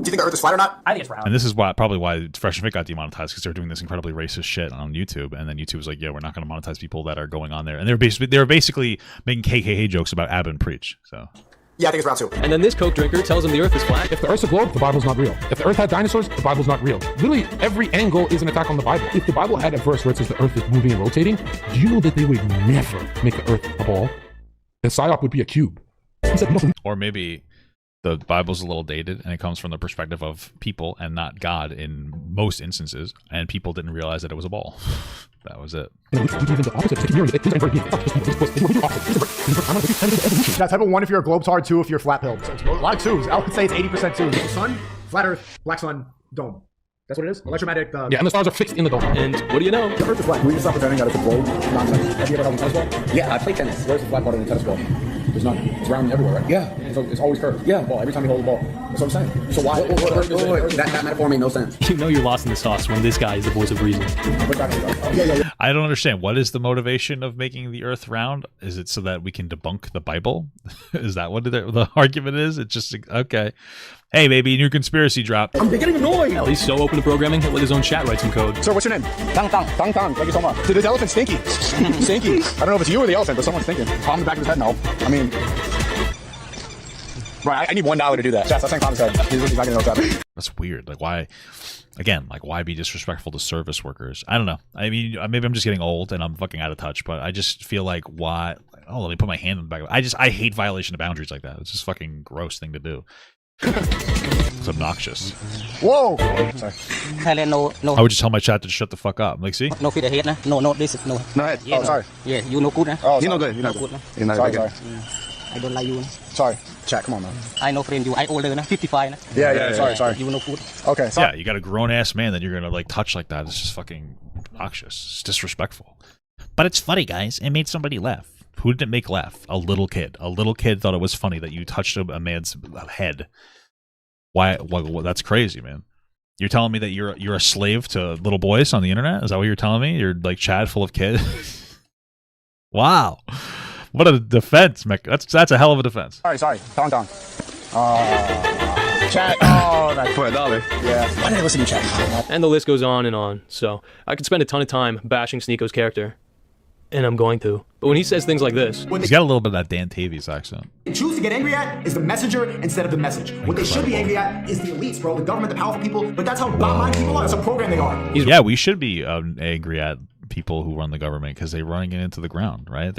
think the Earth is flat or not? I think it's round. And this is probably why Fresh and Fit got demonetized, because they're doing this incredibly racist shit on YouTube, and then YouTube was like, "Yeah, we're not going to monetize people that are going on there." And they were basically making KKK jokes about Ab and Preach. So. Yeah, I think it's round 2. And then this Coke drinker tells him the Earth is flat. If the Earth's a globe, the Bible's not real. If the Earth had dinosaurs, the Bible's not real. Literally, every angle is an attack on the Bible. If the Bible had a verse where it says the Earth is moving and rotating, do you know that they would never make the Earth a ball? The psyop would be a cube. Or maybe the Bible's a little dated, and it comes from the perspective of people and not God in most instances, and people didn't realize that it was a ball. That was it. Yeah, type of 1 if you're a globetard, 2 if you're flat pilled. So it's a lot of 2s. I would say it's 80% 2s. Sun, flat Earth, black sun, dome. That's what it is? Electromagnetic. Yeah, and the stars are fixed in the dome. And what do you know? The Earth is flat. Will you stop pretending that it's a globe? Nonsense. Have you ever held a tennis ball? Yeah, I play tennis. Where's the flat part of the tennis ball? There's none. It's round everywhere, right? Yeah. It's always curved. Yeah. Well, every time you hold the ball. That's what I'm saying. So why? That metaphor made no sense. You know you're lost in the sauce when this guy is the voice of reason. I don't understand. What is the motivation of making the earth round? Is it so that we can debunk the Bible? Is that what the argument is? It's just, okay. Hey, baby, new conspiracy drop. I'm getting annoyed. Hell, he's so open to programming, he'll let his own chat write some code. Sir, what's your name? Tang. Thank you so much. Dude, this elephant's stinky. Stinky. I don't know if it's you or the elephant, but someone's thinking. Palm the back of his head, no. I mean... Right, I need $1 to do that. That's Tom's head. He's not gonna know what's happening. That's weird. Like, why? Again, like, why be disrespectful to service workers? I don't know. I mean, maybe I'm just getting old and I'm fucking out of touch, but I just feel like, why? Oh, let me put my hand in the back of it. I hate violation of boundaries like that. It's just a fucking gross thing to do. It's obnoxious. Whoa! Sorry. I would just tell my chat to shut the fuck up. Like, see? No feed ahead, nah. No, this is no. No head. Yeah, oh, sorry. Yeah, you no good, nah. Oh, you're no good. You're not good. You're not good. I don't like you. Sorry. Chat, come on, man. I know friend you. I older, nah. 55, nah. Yeah. Sorry. You no good. Okay, sorry. Yeah, you got a grown-ass man that you're gonna, like, touch like that. It's just fucking obnoxious. It's disrespectful. But it's funny, guys. It made somebody laugh. Who did it make laugh? A little kid. A little kid thought it was funny that you touched a man's head. Why? That's crazy, man. You're telling me that you're a slave to little boys on the internet? Is that what you're telling me? You're like Chad full of kids? Wow. What a defense, Mick. That's a hell of a defense. Sorry. Tang. Chat. Oh, that's for $1. Yeah. Why did I listen to chat? And the list goes on and on. So I could spend a ton of time bashing Sneako's character. And I'm going to. But when he says things like this... He's got a little bit of that Dan Tavies accent. They choose to get angry at is the messenger instead of the message. What they should be angry at is the elites, bro. The government, the powerful people. But that's how bottom-line people are. That's a program they are. Yeah, we should be angry at people who run the government because they're running it into the ground, right?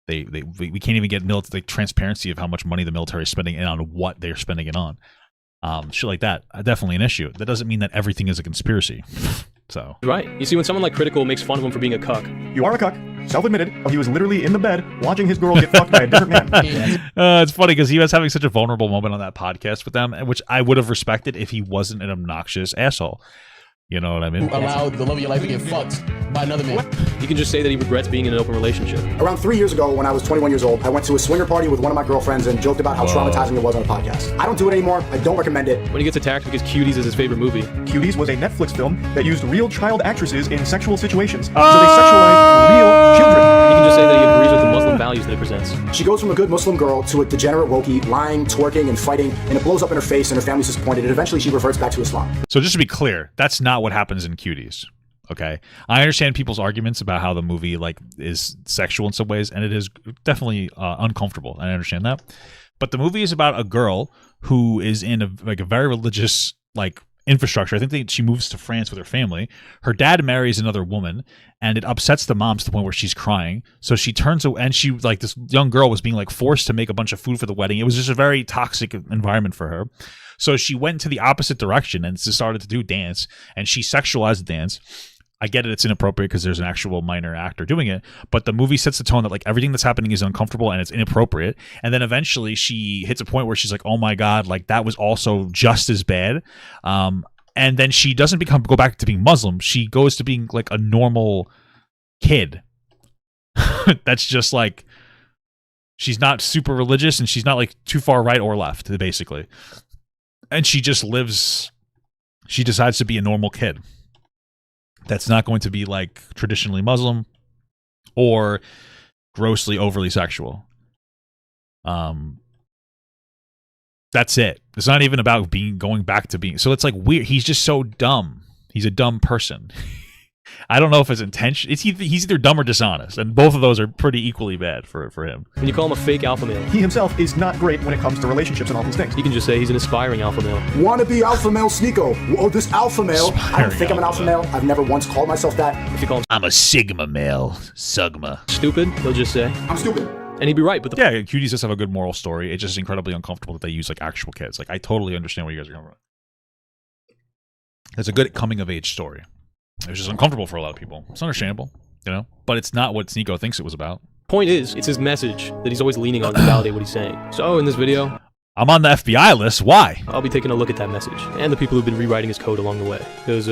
We can't even get the transparency of how much money the military is spending and on what they're spending it on. Shit like that. Definitely an issue. That doesn't mean that everything is a conspiracy. So right. You see, when someone like Critical makes fun of him for being a cuck. You are a cuck. Self-admitted. He was literally in the bed watching his girl get fucked by a different man. It's funny because he was having such a vulnerable moment on that podcast with them, which I would have respected if he wasn't an obnoxious asshole. You know what I mean? Allow the love of your life to get fucked by another man. You can just say that he regrets being in an open relationship. Around 3 years ago, when I was 21 years old, I went to a swinger party with one of my girlfriends and joked about how traumatizing it was on a podcast. I don't do it anymore. I don't recommend it. When he gets attacked because Cuties is his favorite movie. Cuties was a Netflix film that used real child actresses in sexual situations. So they sexualized real children. You can just say that he agrees with the Muslim values that it presents. She goes from a good Muslim girl to a degenerate wokey, lying, twerking, and fighting, and it blows up in her face and her family's disappointed, and eventually she reverts back to Islam. So just to be clear, that's not what happens in Cuties. Okay, I understand people's arguments about how the movie is sexual in some ways, and it is definitely uncomfortable. I understand that, but the movie is about a girl who is in a very religious infrastructure. I think she moves to France with her family. Her dad marries another woman, and it upsets the mom to the point where she's crying. So she turns away, and this young girl was being forced to make a bunch of food for the wedding. It was just a very toxic environment for her. So she went to the opposite direction and started to do dance, and she sexualized the dance. I get it, it's inappropriate because there's an actual minor actor doing it, but the movie sets the tone that everything that's happening is uncomfortable and it's inappropriate. And then eventually she hits a point where she's like, oh my God, that was also just as bad. And then she doesn't go back to being Muslim. She goes to being a normal kid. That's just she's not super religious and she's not too far right or left, basically. And she just she decides to be a normal kid. That's not going to be traditionally Muslim or grossly overly sexual. That's it. It's not even about going back to being. So it's weird. He's just so dumb. He's a dumb person. I don't know if it's intention. He's either dumb or dishonest, and both of those are pretty equally bad for him. When you call him a fake alpha male, he himself is not great when it comes to relationships and all these things. You can just say he's an aspiring alpha male. Wanna be alpha male Sneako? Oh, this alpha male. I don't think I'm an alpha male. I've never once called myself that. If you call him, I'm a sigma male. Sugma. Stupid, he'll just say, I'm stupid. And he'd be right. But yeah, Cuties does have a good moral story. It's just incredibly uncomfortable that they use actual kids. I totally understand where you guys are coming from. It's a good coming of age story. It's just uncomfortable for a lot of people. It's understandable, but it's not what Sneako thinks it was about. Point is, it's his message that he's always leaning on to validate what he's saying. So in this video, I'm on the FBI list. Why? I'll be taking a look at that message and the people who've been rewriting his code along the way. Because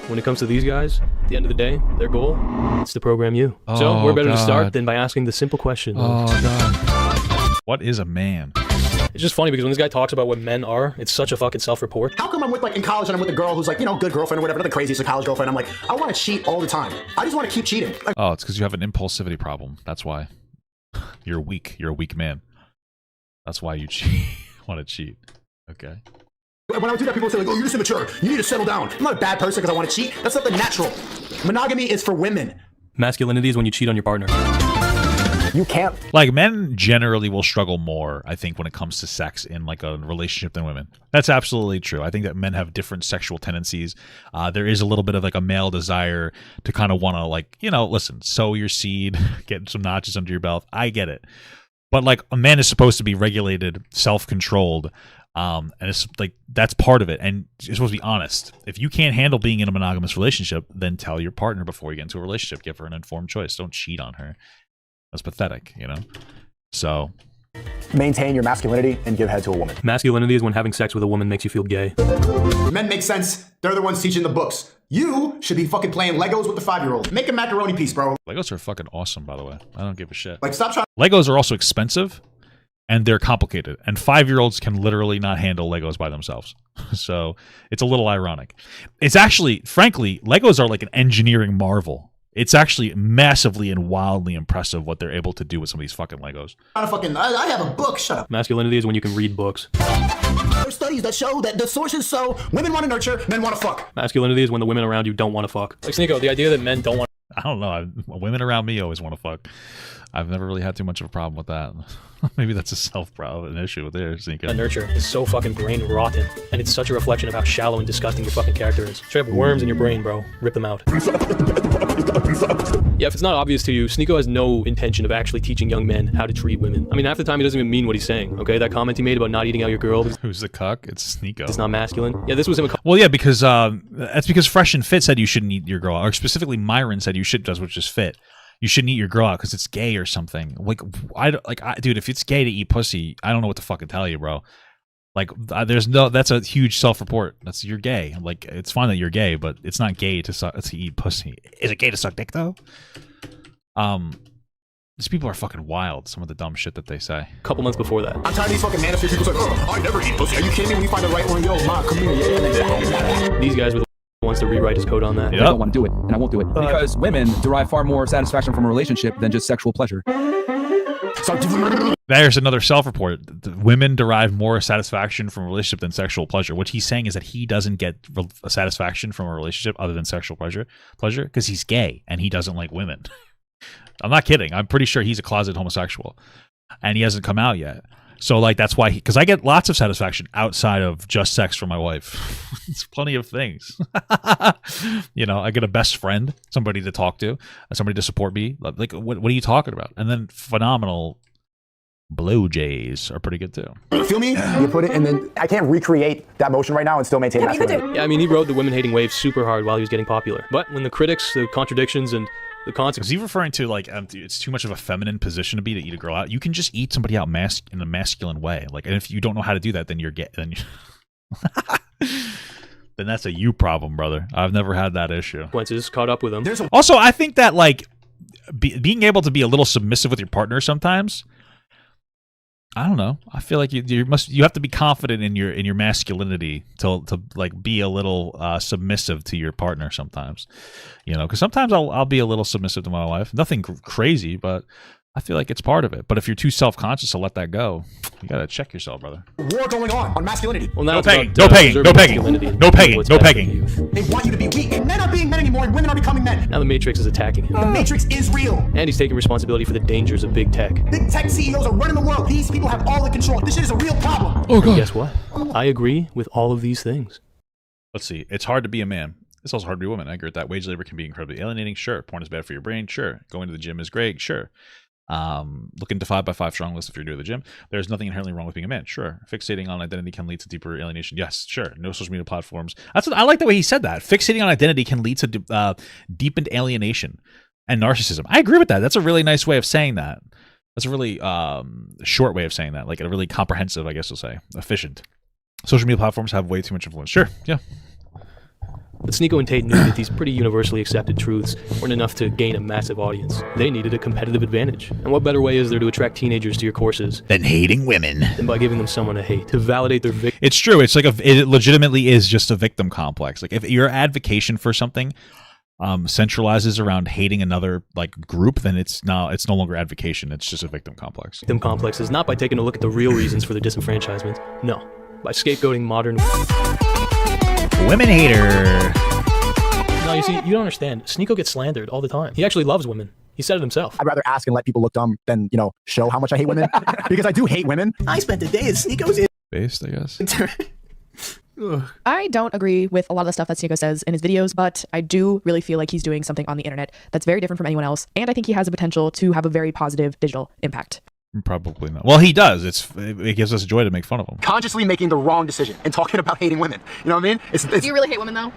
when it comes to these guys, at the end of the day, their goal is to program you. So we're better to start than by asking the simple question. Oh God. What is a man? It's just funny because when this guy talks about what men are, it's such a fucking self-report. How come I'm with, like, in college and I'm with a girl who's like, you know, good girlfriend or whatever, not the craziest college girlfriend. I'm like, I want to cheat all the time. I just want to keep cheating. Like, oh, it's because you have an impulsivity problem. That's why. You're weak. You're a weak man. That's why you want to cheat. Okay. when I would do that, people would say, like, oh, you're just immature. You need to settle down. I'm not a bad person because I want to cheat. That's something natural. Monogamy is for women. Masculinity is when you cheat on your partner. You can't. Like, men generally will struggle more, I think, when it comes to sex in like a relationship than women. That's absolutely true. I think that men have different sexual tendencies. There is a little bit of like a male desire to kind of want to, like, you know, listen, sow your seed, get some notches under your belt. I get it. But like, a man is supposed to be regulated, self-controlled, and it's like, that's part of it. And you're supposed to be honest. If you can't handle being in a monogamous relationship, then tell your partner before you get into a relationship. Give her an informed choice. Don't cheat on her. That's pathetic, you know? So maintain your masculinity and give head to a woman. Masculinity is when having sex with a woman makes you feel gay. Men make sense. They're the ones teaching the books. You should be fucking playing Legos with the 5-year-old. Make a macaroni piece, bro. Legos are fucking awesome, by the way. I don't give a shit. Like, stop trying. Legos are also expensive, and they're complicated. And 5-year-olds can literally not handle Legos by themselves. So it's a little ironic. It's actually, frankly, Legos are like an engineering marvel. It's actually massively and wildly impressive what they're able to do with some of these fucking Legos. I have a book. Shut up. Masculinity is when you can read books. There's studies that show that the sources show women want to nurture, men want to fuck. Masculinity is when the women around you don't want to fuck. Like, Sneako, the idea that men don't want. I don't know. Women around me always want to fuck. I've never really had too much of a problem with that. Maybe that's an issue with there, Sneako. Nurture is so fucking brain rotten, and it's such a reflection of how shallow and disgusting your fucking character is. Straight up worms in your brain, bro. Rip them out. Yeah, if it's not obvious to you, Sneako has no intention of actually teaching young men how to treat women. I mean, half the time he doesn't even mean what he's saying, okay? That comment he made about not eating out your girl. Who's the cuck? It's Sneako. It's not masculine. Yeah, this was him. Well, yeah, because that's because Fresh and Fit said you shouldn't eat your girl out. Or specifically Myron said you should, does which is fit. You shouldn't eat your girl out because it's gay or something. Dude, if it's gay to eat pussy, I don't know what to fucking tell you, bro. Like, that's a huge self-report. You're gay. Like, it's fine that you're gay, but it's not gay to eat pussy. Is it gay to suck dick though? These people are fucking wild. Some of the dumb shit that they say. A couple months before that. I'm tired of these fucking manosphere people like, oh, I never eat pussy. Are you kidding me? When you find the right one, yo, ma, come here. These guys were the ones to rewrite his code on that. Yep. I don't want to do it, and I won't do it. Because women derive far more satisfaction from a relationship than just sexual pleasure. There's another self-report. Women derive more satisfaction from a relationship than sexual pleasure. What he's saying is that he doesn't get a satisfaction from a relationship other than sexual pleasure because he's gay and he doesn't like women. I'm not kidding. I'm pretty sure he's a closet homosexual and he hasn't come out yet. So, like, that's why because I get lots of satisfaction outside of just sex from my wife. It's plenty of things. You know, I get a best friend, somebody to talk to, somebody to support me. Like, what are you talking about? And then phenomenal blowjays are pretty good too. Feel me? You put it, and then I can't recreate that motion right now and still maintain masculinity. Yeah, I mean, he rode the women-hating wave super hard while he was getting popular. But when the critics, the contradictions, and the consequences. Is he referring to, like, it's too much of a feminine position to be to eat a girl out? You can just eat somebody out in a masculine way. Like, and if you don't know how to do that, then you're gay. Then that's a you problem, brother. I've never had that issue. Consequences caught up with him. Also, I think that, like, being able to be a little submissive with your partner sometimes. I don't know. I feel like you have to be confident in your masculinity to like be a little submissive to your partner sometimes, you know. Because sometimes I'll be a little submissive to my wife. Nothing crazy, but I feel like it's part of it. But if you're too self-conscious to let that go, you gotta check yourself, brother. War going on masculinity. Well, now no pegging. They want you to be weak. Men are being men anymore, and women are becoming men. Now the Matrix is attacking him. The Matrix is real. And he's taking responsibility for the dangers of big tech. Big tech CEOs are running the world. These people have all the control. This shit is a real problem. Oh, God. And guess what? I agree with all of these things. Let's see. It's hard to be a man. It's also hard to be a woman. I agree with that. Wage labor can be incredibly alienating. Sure. Porn is bad for your brain. Sure. Going to the gym is great. Sure. Looking to 5x5 strong list if you're doing the gym. There's nothing inherently wrong with being a man. Sure. Fixating on identity can lead to deeper alienation. Yes, sure. No social media platforms. I like the way he said that. Fixating on identity can lead to deepened alienation and narcissism. I agree with that. That's a really nice way of saying that. That's a really short way of saying that. Like a really comprehensive, I guess you'll say. Efficient. Social media platforms have way too much influence. Sure. Yeah. But Sneako and Tate knew that these pretty universally accepted truths weren't enough to gain a massive audience. They needed a competitive advantage. And what better way is there to attract teenagers to your courses than hating women? Than by giving them someone to hate, to validate their victim. It's true. It's like it legitimately is just a victim complex. Like if your advocation for something centralizes around hating another like group, then it's no longer advocation. It's just a victim complex. Victim complex is not by taking a look at the real reasons for their disenfranchisement. No, by scapegoating modern women hater. No, you see, you don't understand. Sneako gets slandered all the time. He actually loves women. He said it himself. I'd rather ask and let people look dumb than, you know, show how much I hate women. Because I do hate women. I spent a day at Sneako's based, I guess. I don't agree with a lot of the stuff that Sneako says in his videos, but I do really feel like he's doing something on the internet that's very different from anyone else, and I think he has the potential to have a very positive digital impact. Probably not. Well, he does. It gives us joy to make fun of him. Consciously making the wrong decision and talking about hating women. You know what I mean? Do you really hate women though?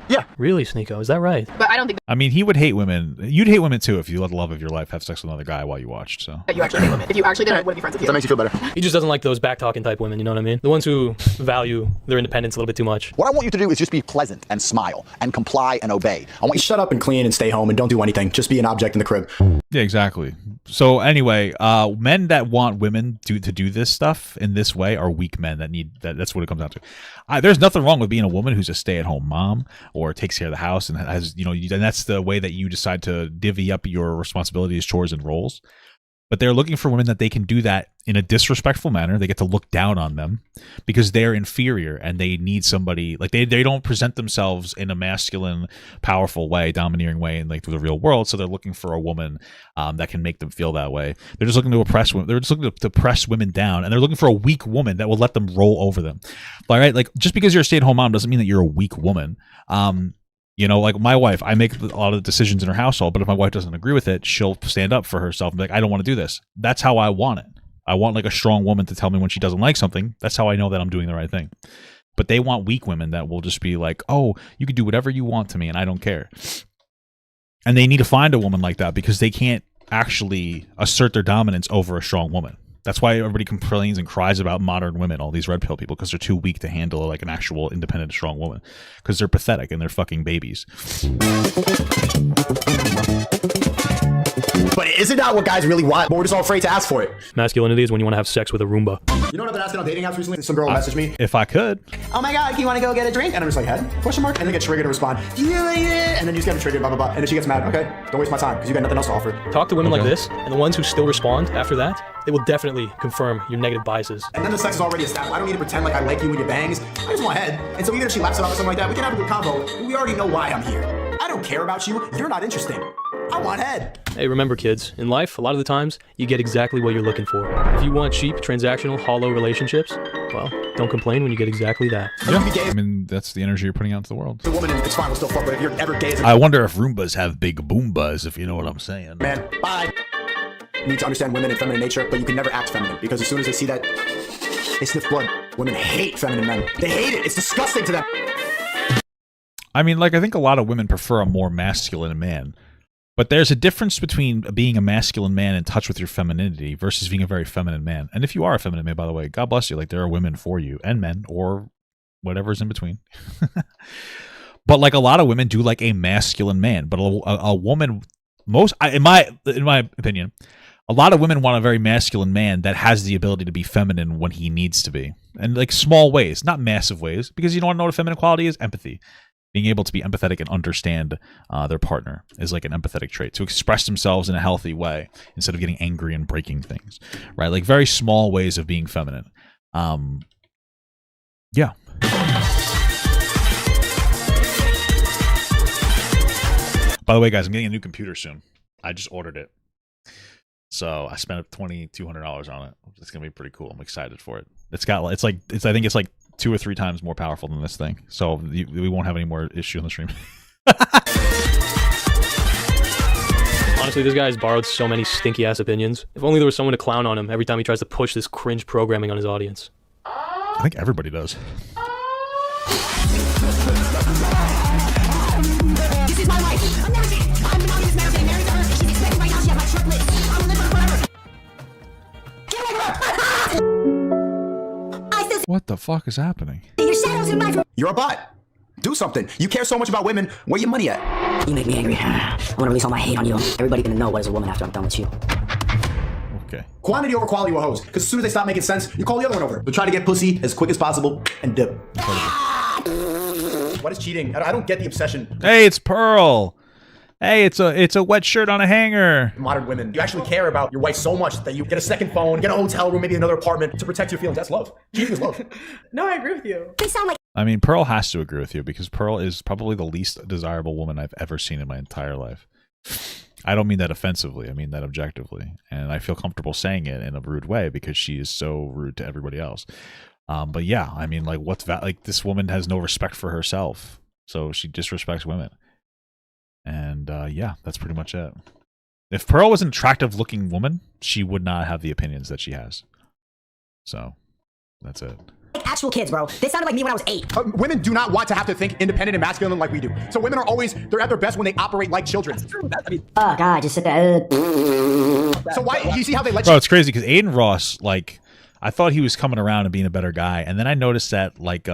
Yeah. Really, Sneako? Is that right? But I don't think I mean, he would hate women. You'd hate women too if you let the love of your life have sex with another guy while you watched. So that you actually hate women. If you actually did, I wouldn't be friends with you. That makes you feel better. He just doesn't like those back-talking type women, you know what I mean? The ones who value their independence a little bit too much. What I want you to do is just be pleasant and smile and comply and obey. I want you to shut up and clean and stay home and don't do anything. Just be an object in the crib. Yeah, exactly. So anyway, men that want women to do this stuff in this way are weak men that need that. That's what it comes down to. There's nothing wrong with being a woman who's a stay-at-home mom or takes care of the house and has, you know, and that's the way that you decide to divvy up your responsibilities, chores, and roles. But they're looking for women that they can do that in a disrespectful manner. They get to look down on them because they're inferior and they need somebody like they don't present themselves in a masculine, powerful way, domineering way in like the real world. So they're looking for a woman that can make them feel that way. They're just looking to oppress women. They're just looking to press women down, and they're looking for a weak woman that will let them roll over them. All right, like just because you're a stay-at-home mom doesn't mean that you're a weak woman. You know, like my wife, I make a lot of the decisions in her household, but if my wife doesn't agree with it, she'll stand up for herself and be like, I don't want to do this. That's how I want it. I want like a strong woman to tell me when she doesn't like something. That's how I know that I'm doing the right thing. But they want weak women that will just be like, oh, you can do whatever you want to me and I don't care. And they need to find a woman like that because they can't actually assert their dominance over a strong woman. That's why everybody complains and cries about modern women, all these red pill people, because they're too weak to handle like an actual independent, strong woman. Because they're pathetic and they're fucking babies. But isn't that what guys really want? But we're just all afraid to ask for it. Masculinity is when you want to have sex with a Roomba. You know what I've been asking on dating apps recently? Some girl messaged me. If I could. Oh my god, you want to go get a drink? And I'm just like, head? Question mark? And then get triggered to respond. Do you like it? And then you just get triggered, blah, blah, blah. And then she gets mad. Okay, don't waste my time because you got nothing else to offer. Talk to women like this, and the ones who still respond after that, they will definitely confirm your negative biases. And then the sex is already established. I don't need to pretend like I like you with your bangs. I just want head. And so even if she laughs about something like that, we can have a good convo. We already know why I'm here. I don't care about you. You're not interesting. I want head. Hey, remember kids, in life, a lot of the times, you get exactly what you're looking for. If you want cheap, transactional, hollow relationships, well, don't complain when you get exactly that. Yeah. I mean, that's the energy you're putting out into the world. The woman, it's fine, we'll still fuck, but if you're ever gay... I wonder if Roombas have big boombas, if you know what I'm saying. Man, bye. You need to understand women and feminine nature, but you can never act feminine, because as soon as they see that, they sniff blood. Women hate feminine men. They hate it. It's disgusting to them. I mean, like, I think a lot of women prefer a more masculine man. But there's a difference between being a masculine man in touch with your femininity versus being a very feminine man. And if you are a feminine man, by the way, God bless you. Like, there are women for you and men or whatever's in between. But like a lot of women do like a masculine man. But a woman, in my opinion, a lot of women want a very masculine man that has the ability to be feminine when he needs to be. And like small ways, not massive ways. Because you don't want to know what a feminine quality is? Empathy. Being able to be empathetic and understand their partner is like an empathetic trait. To express themselves in a healthy way instead of getting angry and breaking things, right? Like very small ways of being feminine. Yeah. By the way, guys, I'm getting a new computer soon. I just ordered it. So I spent $2,200 on it. It's gonna be pretty cool. I'm excited for it. I think it's like 2 or 3 times more powerful than this thing. So we won't have any more issue on the stream. Honestly, this guy has borrowed so many stinky ass opinions. If only there was someone to clown on him every time he tries to push this cringe programming on his audience. I think everybody does. This is my wife. I'm never saying I'm monogamous, married, married to her. She's expecting right now. She has my triplets. I will live with her forever. Get away from her! What the fuck is happening? You're a bot. Do something. You care so much about women. Where your money at? You make me angry. I want to release all my hate on you. Everybody gonna know what is a woman after I'm done with you. Okay. Quantity over quality with hoes. Because as soon as they stop making sense, you call the other one over. But try to get pussy as quick as possible and dip. What is cheating? I don't get the obsession. Hey, it's Pearl. Hey, it's a wet shirt on a hanger. Modern women, you actually care about your wife so much that you get a second phone, get a hotel room, maybe another apartment to protect your feelings. That's love. Cheating is love. No, I agree with you. They sound like I mean, Pearl has to agree with you because Pearl is probably the least desirable woman I've ever seen in my entire life. I don't mean that offensively. I mean that objectively. And I feel comfortable saying it in a rude way because she is so rude to everybody else. But yeah, I mean, like, like this woman has no respect for herself. So she disrespects women. And yeah, that's pretty much it. If Pearl was an attractive looking woman, she would not have the opinions that she has. So that's it. Actual kids, bro. They sounded like me when I was 8. Women do not want to have to think independent and masculine like we do. So women are always, they're at their best when they operate like children. Oh, God, just sit there. So why, you see how they let Bro, it's crazy because Aiden Ross, like, I thought he was coming around and being a better guy. And then I noticed that, like,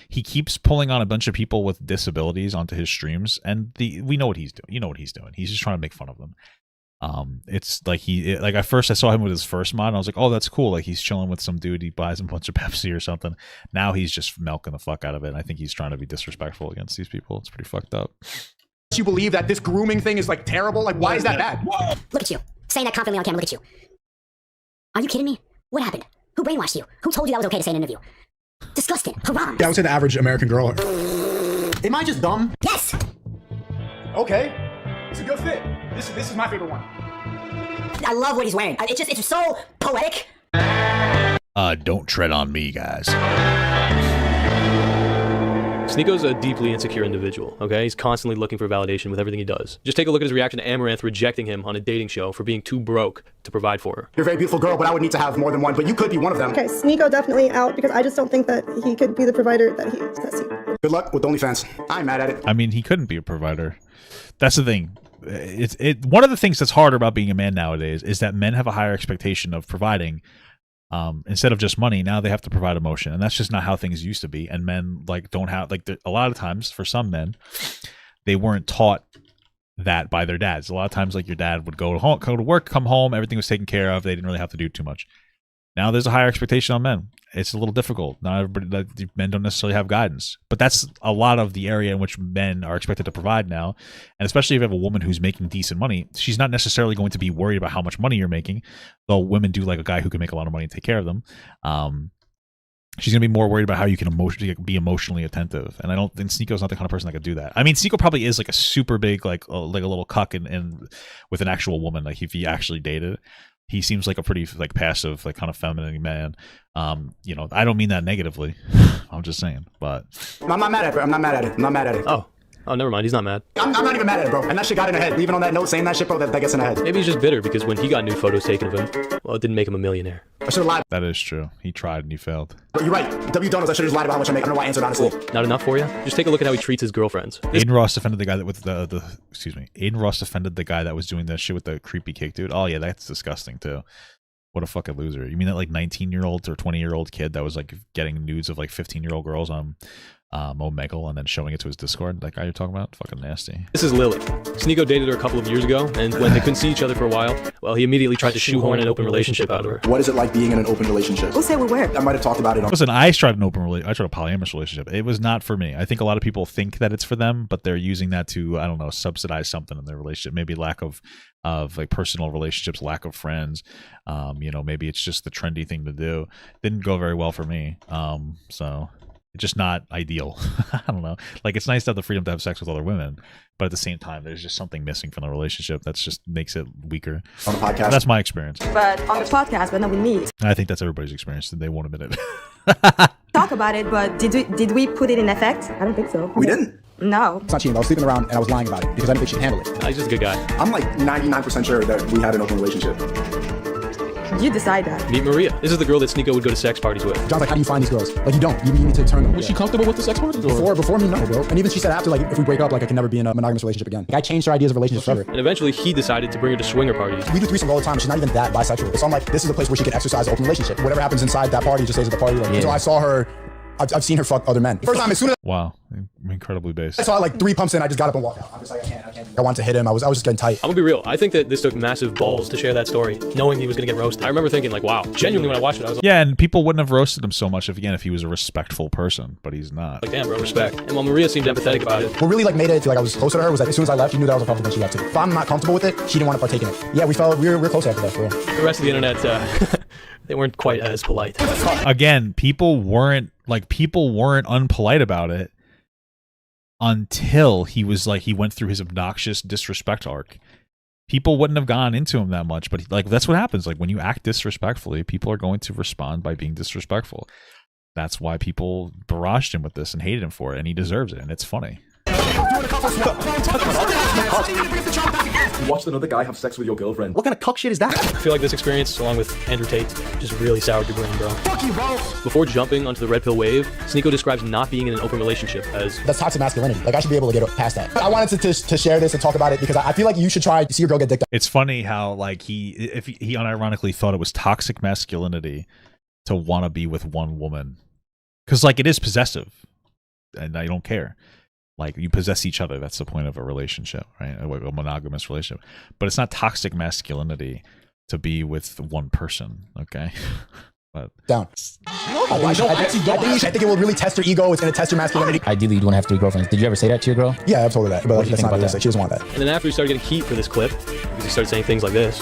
he keeps pulling on a bunch of people with disabilities onto his streams. And we know what he's doing. You know what he's doing. He's just trying to make fun of them. It's like like at first I saw him with his first mod and I was like, oh, that's cool. Like he's chilling with some dude, he buys him a bunch of Pepsi or something. Now he's just milking the fuck out of it. And I think he's trying to be disrespectful against these people. It's pretty fucked up. you believe that this grooming thing is like terrible? Like, why is that bad? Look at you, saying that confidently on camera. Look at you. Are you kidding me? What happened? Who brainwashed you? Who told you that was okay to say in an interview? Disgusting. Haram. Yeah, I would say the average American girl. Am I just dumb? Yes. Okay, it's a good fit. This is my favorite one. I love what he's wearing. It's so poetic. Don't tread on me, guys. Sneako's a deeply insecure individual, okay? He's constantly looking for validation with everything he does. Just take a look at his reaction to Amaranth rejecting him on a dating show for being too broke to provide for her. You're a very beautiful girl, but I would need to have more than one, but you could be one of them. Okay, Sneako definitely out because I just don't think that he could be the provider that he is. Good luck with OnlyFans. I'm mad at it. I mean, he couldn't be a provider. That's the thing. One of the things that's harder about being a man nowadays is that men have a higher expectation of providing. Instead of just money, now they have to provide emotion, and that's just not how things used to be. And men don't have a lot of times for some men, they weren't taught that by their dads. A lot of times, like, your dad would go to work, come home, everything was taken care of. They didn't really have to do too much. Now there's a higher expectation on men. It's a little difficult. Not everybody, men don't necessarily have guidance, but that's a lot of the area in which men are expected to provide now. And especially if you have a woman who's making decent money, she's not necessarily going to be worried about how much money you're making, though women do like a guy who can make a lot of money and take care of them. She's going to be more worried about how you can be emotionally attentive. And I don't think Sneako's not the kind of person that could do that. I mean, Sneako probably is like a super big, like a little cuck and with an actual woman. Like if he actually dated, he seems like a pretty passive, kind of feminine man. I don't mean that negatively. I'm just saying, but I'm not mad at it, bro. I'm not mad at it. Oh, never mind. He's not mad. I'm not even mad at it, bro. And that shit got in her head. Leaving on that note, saying that shit, bro, that gets in her head. Maybe he's just bitter because when he got new photos taken of him, well, it didn't make him a millionaire. I should have lied. That is true. He tried and he failed. But you're right. W. Donuts, I should have just lied about how much I make. I don't know why I answered honestly. Not enough for you? Just take a look at how he treats his girlfriends. Aiden Ross defended the guy that with Aiden Ross defended the guy that was doing that shit with the creepy cake dude. Oh yeah, that's disgusting too. What a fucking loser. You mean that 19-year-old or 20-year-old kid that was getting nudes of 15-year-old girls on Omegle and then showing it to his Discord? That guy you're talking about? Fucking nasty. This is Lily. Sneako dated her a couple of years ago, and when they couldn't see each other for a while, well, he immediately tried to shoehorn an open relationship out of her. What is it like being in an open relationship? We'll say we're weird. I might have talked about it. Listen, I tried a polyamorous relationship. It was not for me. I think a lot of people think that it's for them, but they're using that to, I don't know, subsidize something in their relationship. Maybe lack of personal relationships, lack of friends. Maybe it's just the trendy thing to do. Didn't go very well for me. So it's just not ideal. I don't know. It's nice to have the freedom to have sex with other women, but at the same time, there's just something missing from the relationship that just makes it weaker. On the podcast. That's my experience. But on the podcast, but then we meet. I think that's everybody's experience, and they won't admit it. Talk about it, but did we put it in effect? I don't think so. We didn't. No. It's not cheating. I was sleeping around and I was lying about it because I didn't think she'd handle it. He's just a good guy. I'm 99% sure that we had an open relationship. You decide that. Meet Maria. This is the girl that Sneako would go to sex parties with. John's like, how do you find these girls? You don't. You need to turn them. Was she comfortable with the sex parties? Before me, no, bro. And even she said after, if we break up, I can never be in a monogamous relationship again. I changed her ideas of relationships forever. And eventually, he decided to bring her to swinger parties. We do threesomes all the time. She's not even that bisexual. So I'm like, this is a place where she can exercise open relationship. Whatever happens inside that party just stays at the party. So I saw her I've seen her fuck other men. First time, as soon as Wow, incredibly based. I saw like 3 pumps in, I just got up and walked out. I'm just like, I can't. I wanted to hit him. I was just getting tight. I'm gonna be real. I think that this took massive balls to share that story, knowing he was gonna get roasted. I remember thinking like, wow, genuinely when I watched it, I was like, yeah, and people wouldn't have roasted him so much if he was a respectful person, but he's not. like, damn, bro, respect. And while Maria seemed empathetic about it, What really like made it to like I was closer to her was like as soon as I left, she knew that I was uncomfortable when she left too. If I'm not comfortable with it, she didn't want to partake in it. Yeah, we were closer after that for real. the rest of the internet, they weren't quite as polite. Again, people weren't unpolite about it until he went through his obnoxious disrespect arc. People wouldn't have gone into him that much, but like that's what happens. Like when you act disrespectfully, people are going to respond by being disrespectful. That's why people barraged him with this and hated him for it, and he deserves it, and it's funny. You watched another guy have sex with your girlfriend. What kind of cuck shit is that? I feel like this experience, along with Andrew Tate, just really soured your brain, bro. Fuck you, bro. Before jumping onto the red pill wave, Sneako describes not being in an open relationship as That's toxic masculinity. Like I should be able to get past that. I wanted to share this and talk about it because I feel like you should try to see your girl get dicked up. It's funny how like he unironically thought it was toxic masculinity to want to be with one woman, because like it is possessive, and I don't care. Like you possess each other. That's the point of a relationship, right? A monogamous relationship. But it's not toxic masculinity to be with one person. Okay. But down. I think it will really test your ego. It's going to test your masculinity. Ideally, you'd want to have 3 girlfriends. Did you ever say that to your girl? Yeah, I've told her that. But What do you that's think not about realistic. She doesn't want that. And then after he started getting heat for this clip, because he started saying things like this.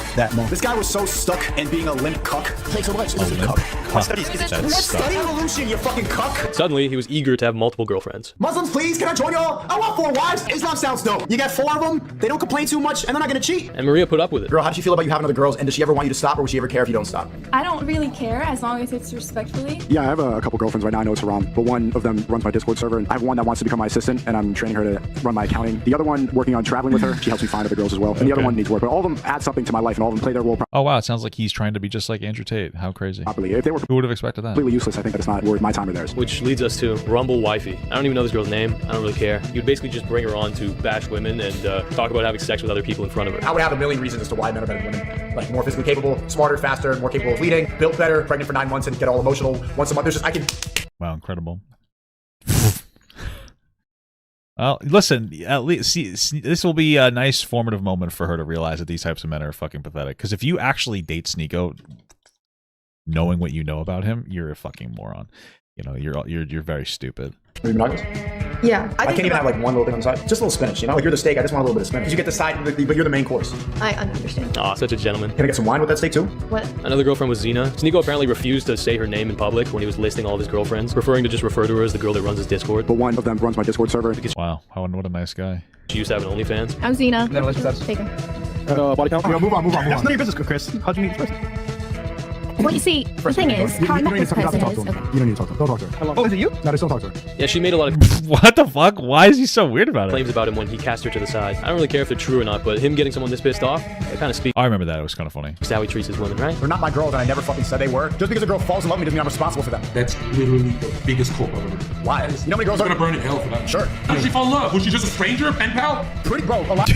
This guy was so stuck in being a limp cuck. Thanks so much. That's Study evolution, you fucking cuck. Suddenly, he was eager to have multiple girlfriends. Muslims, please, can I join y'all? I want 4 wives. Islam sounds dope. You got 4 of them. They don't complain too much, and they're not gonna cheat. And Maria put up with it. Girl, how does she feel about you having other girls? And does she ever want you to stop, or would she ever care if you don't stop? I don't really care as long as it's respectfully. Yeah, I have a couple girlfriends right now. I know it's haram, but one of them runs my Discord server, and I have one that wants to become my assistant, and I'm training her to run my accounting. The other one working on traveling with her. She helps me find other girls as well. And the other one needs work, but all of them add something to my life, and all of them play their role oh wow, it sounds like he's trying to be just like Andrew Tate. How crazy. properly. If they were Who would have expected that? completely useless, I think that it's not worth my time or theirs. Which leads us to Rumble Wifey. I don't even know this girl's name. I don't really care. You'd basically just bring her on to bash women and talk about having sex with other people in front of her. I would have a million reasons as to why men are better than women. Like more physically capable, smarter, faster, more capable of leading, built better, pregnant for 9 months and get all emotional once a month. There's just, I can... Wow, incredible. Well, listen, at least see, this will be a nice formative moment for her to realize that these types of men are fucking pathetic. Because if you actually date Sneako, knowing what you know about him, you're a fucking moron. You know, you're very stupid. Are you monogamous? Yeah. I can't even have like one little thing on the side. Just a little spinach, you know? Like you're the steak, I just want a little bit of spinach. Because you get the side, but you're the main course. I understand. Aw, such a gentleman. Can I get some wine with that steak too? What? Another girlfriend was Xena. Sneako apparently refused to say her name in public when he was listing all of his girlfriends, preferring to just refer to her as the girl that runs his Discord. But one of them runs my Discord server. Wow, what a nice guy. She used to have an OnlyFans. I'm Xena. No, let's just Take her. Body count? Move on. It's none of your business, Chris. How'd you meet first? Well, you see, the thing is, how I met this person is... You don't need to talk to him. Don't talk to her. Oh, is it you? No, just don't talk to her. Yeah, she made a lot of What the fuck? Why is he so weird about it? claims about him when he cast her to the side. I don't really care if they're true or not, but him getting someone this pissed off, it kind of speaks I remember that. It was kind of funny. to how he treats his women, right? They're not my girls and I never fucking said they were. Just because a girl falls in love with me doesn't mean I'm responsible for them. That's literally the biggest culprit I've ever heard. Why? You know how many girls I'm are... gonna burn in hell for that. Sure. How did she fall in love? Was she just a stranger, a pen pal? Pretty, bro, a lot...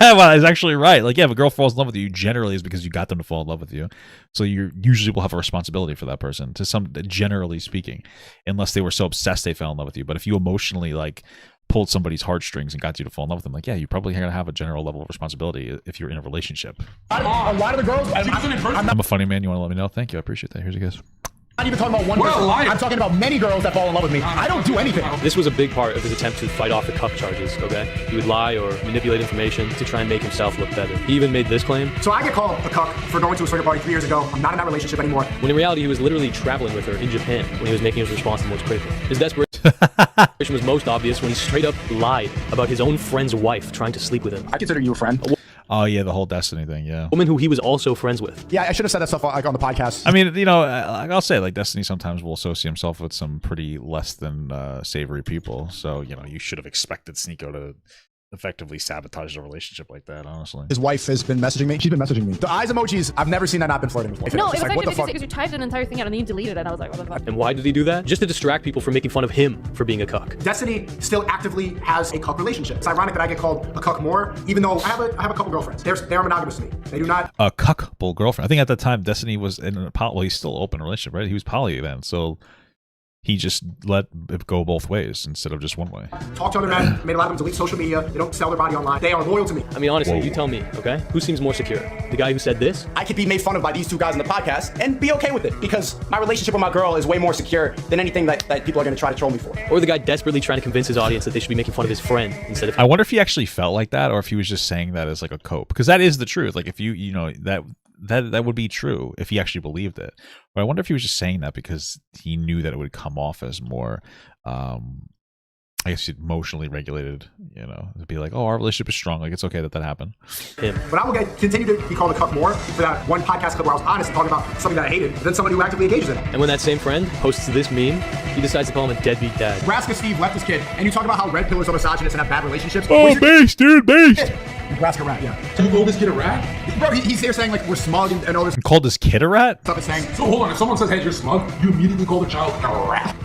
Well, he's actually right. Like, yeah, if a girl falls in love with you, generally is because you got them to fall in love with you. So you usually will have a responsibility for that person, generally speaking, unless they were so obsessed they fell in love with you. But if you emotionally like pulled somebody's heartstrings and got you to fall in love with them, like, yeah, you probably gonna have a general level of responsibility if you're in a relationship. A lot of the girls... I'm a funny man. You want to let me know? Thank you. I appreciate that. Here's you guys. I'm not even talking about one girl. I'm talking about many girls that fall in love with me. I don't do anything. This was a big part of his attempt to fight off the cuck charges, okay? He would lie or manipulate information to try and make himself look better. He even made this claim. So I get called a cuck for going to a swinger party 3 years ago. I'm not in that relationship anymore. When in reality, he was literally traveling with her in Japan when he was making his response the most critical. His desperation was most obvious when he straight up lied about his own friend's wife trying to sleep with him. I consider you a friend. Oh yeah, the whole Destiny thing, yeah. A woman who he was also friends with. Yeah, I should have said that stuff like on the podcast. I mean, you know, I'll say like Destiny sometimes will associate himself with some pretty less than savory people. So, you know, you should have expected Sneako to effectively sabotage the relationship like that, honestly. His wife has been messaging me. She's been messaging me. The eyes emojis, I've never seen that not been flirting before. No, it was like, actually what the fuck? because you typed an entire thing out and then you deleted it, and I was like, what the fuck? And why did he do that? Just to distract people from making fun of him for being a cuck. Destiny still actively has a cuck relationship. It's ironic that I get called a cuck more, even though I have a couple girlfriends. They're monogamous to me. They do not... A cuckable girlfriend. I think at the time Destiny was in a poly, well, he's still open relationship, right? He was poly then, so he just let it go both ways instead of just one way. Talk to other men, made a lot of them delete social media. They don't sell their body online. They are loyal to me. I mean, honestly, you tell me, okay? Who seems more secure? The guy who said this? I could be made fun of by these two guys on the podcast and be okay with it because my relationship with my girl is way more secure than anything that people are going to try to troll me for. Or the guy desperately trying to convince his audience that they should be making fun of his friend instead of... I wonder if he actually felt like that or if he was just saying that as like a cope. Because that is the truth. Like if you know, that would be true if he actually believed it. But I wonder if he was just saying that because he knew that it would come off as more, I guess, emotionally regulated. You know, it'd be like, oh, our relationship is strong. Like it's okay that happened. But I will continue to be called a cuck more for that one podcast clip where I was honest and talking about something that I hated than somebody who actively engages in it. And when that same friend posts this meme, he decides to call him a deadbeat dad. Nebraska Steve left his kid, and you talk about how red pillars are misogynist and have bad relationships. Oh, based, dude, based. Nebraska rat, yeah. So you call this kid a rat? Bro, he's there saying like we're smug and all this. You called this kid a rat? Stuff is saying. So hold on, if someone says, hey, you're smug, you immediately call the child a rat.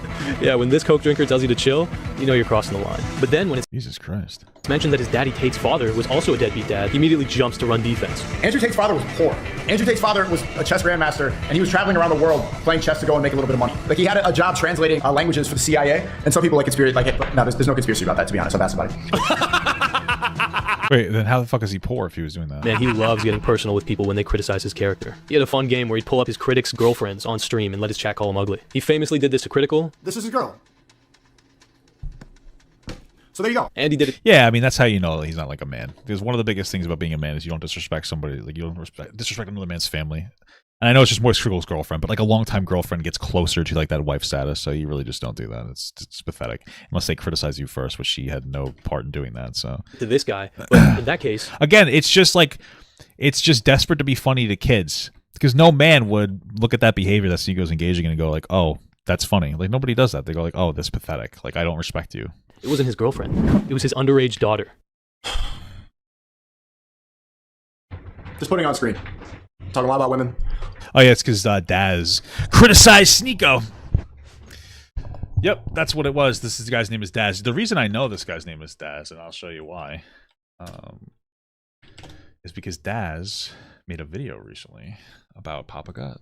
Yeah, when this Coke drinker tells you to chill, you know you're crossing the line. But then when it's Jesus Christ, it's mentioned that his daddy Tate's father was also a deadbeat dad, he immediately jumps to run defense. Andrew Tate's father was poor. Andrew Tate's father was a chess grandmaster, and he was traveling around the world playing chess to go and make a little bit of money. Like he had a job translating languages for the CIA, and some people like conspiracy, like, no, there's no conspiracy about that, to be honest. I've asked somebody. Wait, then how the fuck is he poor if he was doing that? Man, he loves getting personal with people when they criticize his character. He had a fun game where he'd pull up his critics' girlfriends on stream and let his chat call him ugly. He famously did this to Critical. This is his girl. So there you go. And he did it. Yeah, I mean that's how you know he's not like a man. Because one of the biggest things about being a man is you don't disrespect somebody, like you don't disrespect another man's family. And I know it's just Moist Criggle's girlfriend, but like a longtime girlfriend gets closer to like that wife status, so you really just don't do that. It's pathetic unless they criticize you first, which she had no part in doing that. So to this guy, but in that case, again, it's just desperate to be funny to kids because no man would look at that behavior that Sneako's engaging in and go like, oh, that's funny. Like nobody does that. They go like, oh, that's pathetic. Like I don't respect you. It wasn't his girlfriend. It was his underage daughter. Just putting on screen. Talking a lot about women. Oh yeah, it's because Daz criticized Sneako. Yep, that's what it was. This guy's name is Daz. The reason I know this guy's name is Daz, and I'll show you why, is because Daz made a video recently about Papa Gut.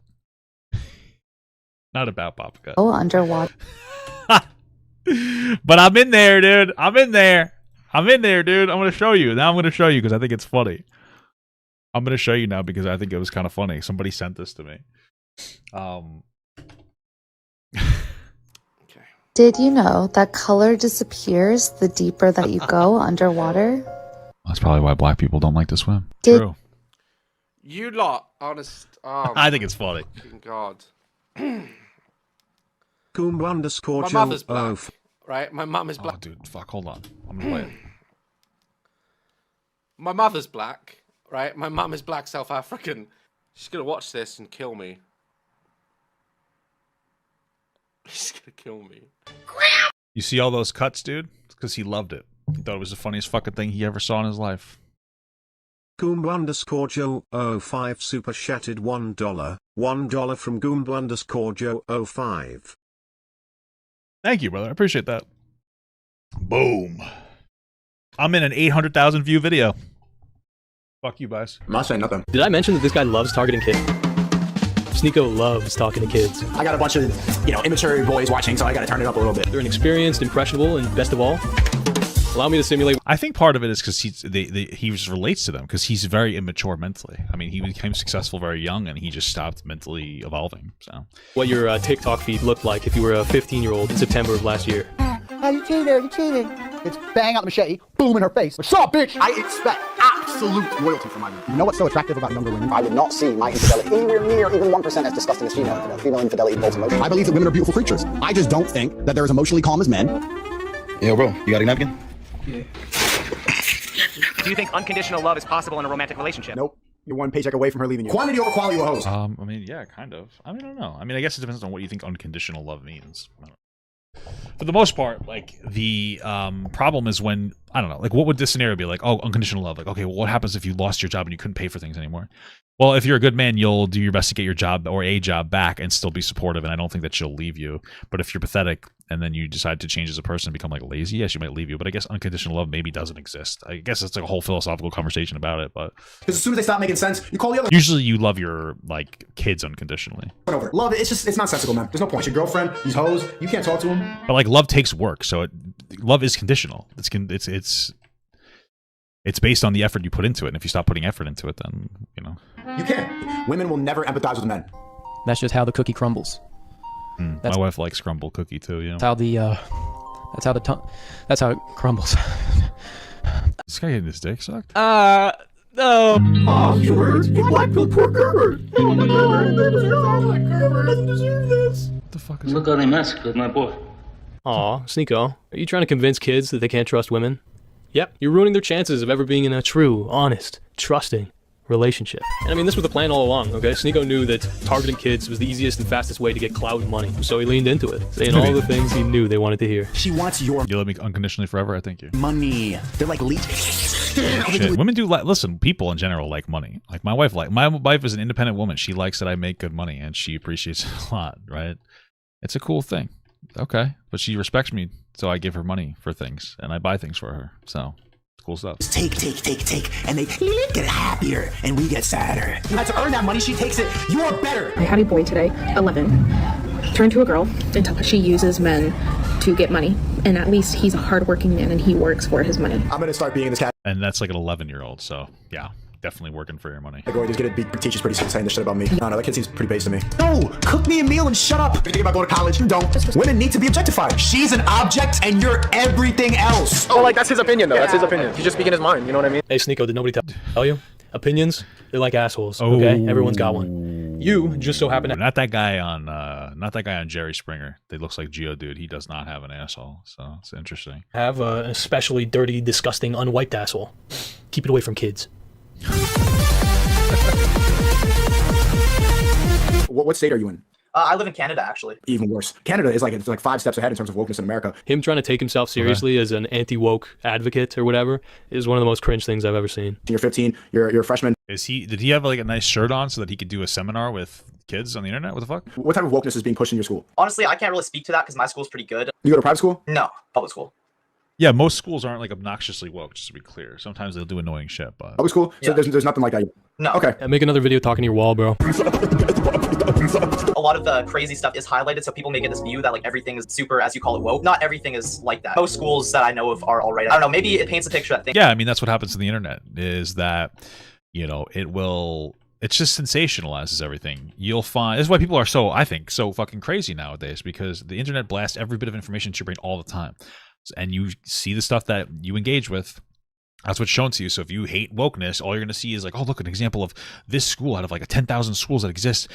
Not about Papa Gut. Oh, underwater. But I'm in there, dude. I'm in there, dude. I'm going to show you. Now I'm going to show you because I think it's funny. I'm going to show you now because I think it was kind of funny. Somebody sent this to me. Did you know that color disappears the deeper that you go underwater? That's probably why black people don't like to swim. True. You lot, honest. Oh, I think it's funny. God. Goomba_Joe. My mother's black, right? My mum is black. Oh, dude, fuck, hold on. I'm gonna play it. My mother's black, right? My mum is black South African. She's gonna watch this and kill me. She's gonna kill me. You see all those cuts, dude? It's because he loved it. He thought it was the funniest fucking thing he ever saw in his life. Goomba_Joe05 super chatted $1. $1 from Goomba_Joe05. Thank you, brother. I appreciate that. Boom. I'm in an 800,000 view video. Fuck you, guys. I'm not saying nothing. Did I mention that this guy loves targeting kids? Sneako loves talking to kids. I got a bunch of, immature boys watching, so I got to turn it up a little bit. They're inexperienced, impressionable, and best of all, allow me to simulate. I think part of it is because he just relates to them because he's very immature mentally. I mean, he became successful very young, and he just stopped mentally evolving. So, what your TikTok feed looked like if you were a 15-year-old in September of last year. You cheated. It's bang out the machete, boom in her face. What's up, bitch? I expect absolute loyalty from my women. You know what's so attractive about younger women? I would not see my infidelity anywhere near even 1% as disgusting as female infidelity. Female infidelity involves emotion. I believe that women are beautiful creatures. I just don't think that they're as emotionally calm as men. Yo, bro, you got a napkin? Yeah. Do you think unconditional love is possible in a romantic relationship? Nope. You're one paycheck away from her leaving you. Quantity over quality, host. I mean, yeah, kind of. I mean, I don't know. I mean, I guess it depends on what you think unconditional love means. For the most part, like the problem is when I don't know. Like, what would this scenario be like? Oh, unconditional love. Like, okay, well, what happens if you lost your job and you couldn't pay for things anymore? Well, if you're a good man, you'll do your best to get your job or a job back and still be supportive. And I don't think that she'll leave you. But if you're pathetic and then you decide to change as a person and become like lazy, yes, she might leave you. But I guess unconditional love maybe doesn't exist. I guess it's like a whole philosophical conversation about it. But because as soon as they stop making sense, you call the other. Usually you love your like kids unconditionally. Over. Love it. It's nonsensical, man. There's no point. Your girlfriend, these hoes, you can't talk to them. But like love takes work. So love is conditional. It's based on the effort you put into it. And if you stop putting effort into it, then, you know. You can't. Women will never empathize with men. That's just how the cookie crumbles. My wife likes crumble cookie too, you know. That's how it crumbles. This guy getting his dick sucked? No. Oh, you heard? You black pill poor Gerber. Oh my God, Gerber doesn't deserve this. What the fuck is Look at him mess with my boy. Aw, Sneako, are you trying to convince kids that they can't trust women? Yep, you're ruining their chances of ever being in a true, honest, trusting relationship. And I mean, this was the plan all along, okay? Sneako knew that targeting kids was the easiest and fastest way to get clout and money, so he leaned into it, saying all the things he knew they wanted to hear. She wants your You love me unconditionally forever? I thank you. money. They're like leeches. Shit. Women do listen, people in general like money. Like my wife is an independent woman. She likes that I make good money and she appreciates it a lot, right? It's a cool thing. Okay. But she respects me, so I give her money for things and I buy things for her. So it's cool stuff. Take, and they get happier, and we get sadder. You had to earn that money. She takes it. You're better. I had a boy today, 11, turn to a girl and tell her she uses men to get money, and at least he's a hardworking man and he works for his money. I'm gonna start being in this cat. And that's like an 11-year-old, so yeah, definitely working for your money. Like, these gonna be teachers pretty soon saying this shit about me. No, that kid seems pretty base to me. No, cook me a meal and shut up. If you think about going to college, you don't. Women need to be objectified. She's an object and you're everything else. Oh, like that's his opinion though. That's his opinion. He's just speaking his mind. You know what I mean? Hey, Sneako, did nobody tell you? Opinions? They're like assholes, okay? Everyone's got one. You just so happen to... Not that guy on Jerry Springer. That looks like Geodude. He does not have an asshole, so it's interesting. Have an especially dirty, disgusting, unwiped asshole. Keep it away from kids. What state are you in? I live in Canada, actually. Even worse. Canada is it's like 5 steps ahead in terms of wokeness in America. Him trying to take himself seriously as an anti-woke advocate or whatever is one of the most cringe things I've ever seen. You're 15. You're a freshman. Did he have like a nice shirt on so that he could do a seminar with kids on the internet? What the fuck? What type of wokeness is being pushed in your school? Honestly, I can't really speak to that because my school's pretty good. You go to private school? No, public school. Yeah, most schools aren't like obnoxiously woke, just to be clear. Sometimes they'll do annoying shit, but... Public school? So there's nothing like that? No. Okay. Yeah, make another video talking to your wall, bro. A lot of the crazy stuff is highlighted, so people may get this view that like everything is super, as you call it, woke. Not everything is like that. Most schools that I know of are all right. I don't know, maybe it paints a picture that things... Yeah, I mean, that's what happens to the internet, is that, it just sensationalizes everything. You'll find... This is why people are so fucking crazy nowadays, because the internet blasts every bit of information to your brain all the time. And you see the stuff that you engage with, that's what's shown to you. So if you hate wokeness, all you're going to see is like, oh, look, an example of this school out of like 10,000 schools that exist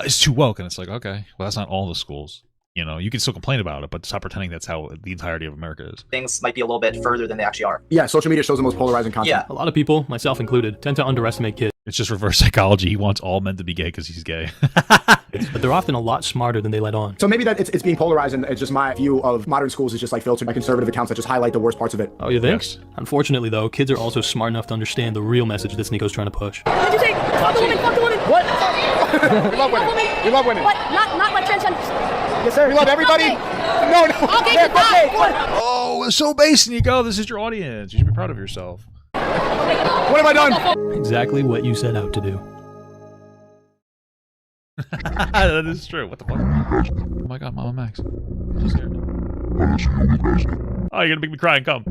is too woke. And it's like, okay, well, that's not all the schools. You can still complain about it, but stop pretending that's how the entirety of America is. Things might be a little bit further than they actually are. Yeah, social media shows the most polarizing content. Yeah. A lot of people, myself included, tend to underestimate kids. It's just reverse psychology. He wants all men to be gay because he's gay. But they're often a lot smarter than they let on. So maybe that it's being polarized, and it's just my view of modern schools is just like filtered by conservative accounts that just highlight the worst parts of it. Oh, you think? Yes. Unfortunately, though, kids are also smart enough to understand the real message that Sneako's trying to push. What did you say? Fuck the woman, fuck the woman. What? We love women. We love women. What? Not like transgenders. Yes, sir. We love everybody. No. Okay, goodbye. Oh, it's so base, Sneako. This is your audience. You should be proud of yourself. What have I done? Exactly what you set out to do. That is true. What the fuck? Oh my god, Mama Max. I'm so scared. Oh, you're gonna make me cry and come.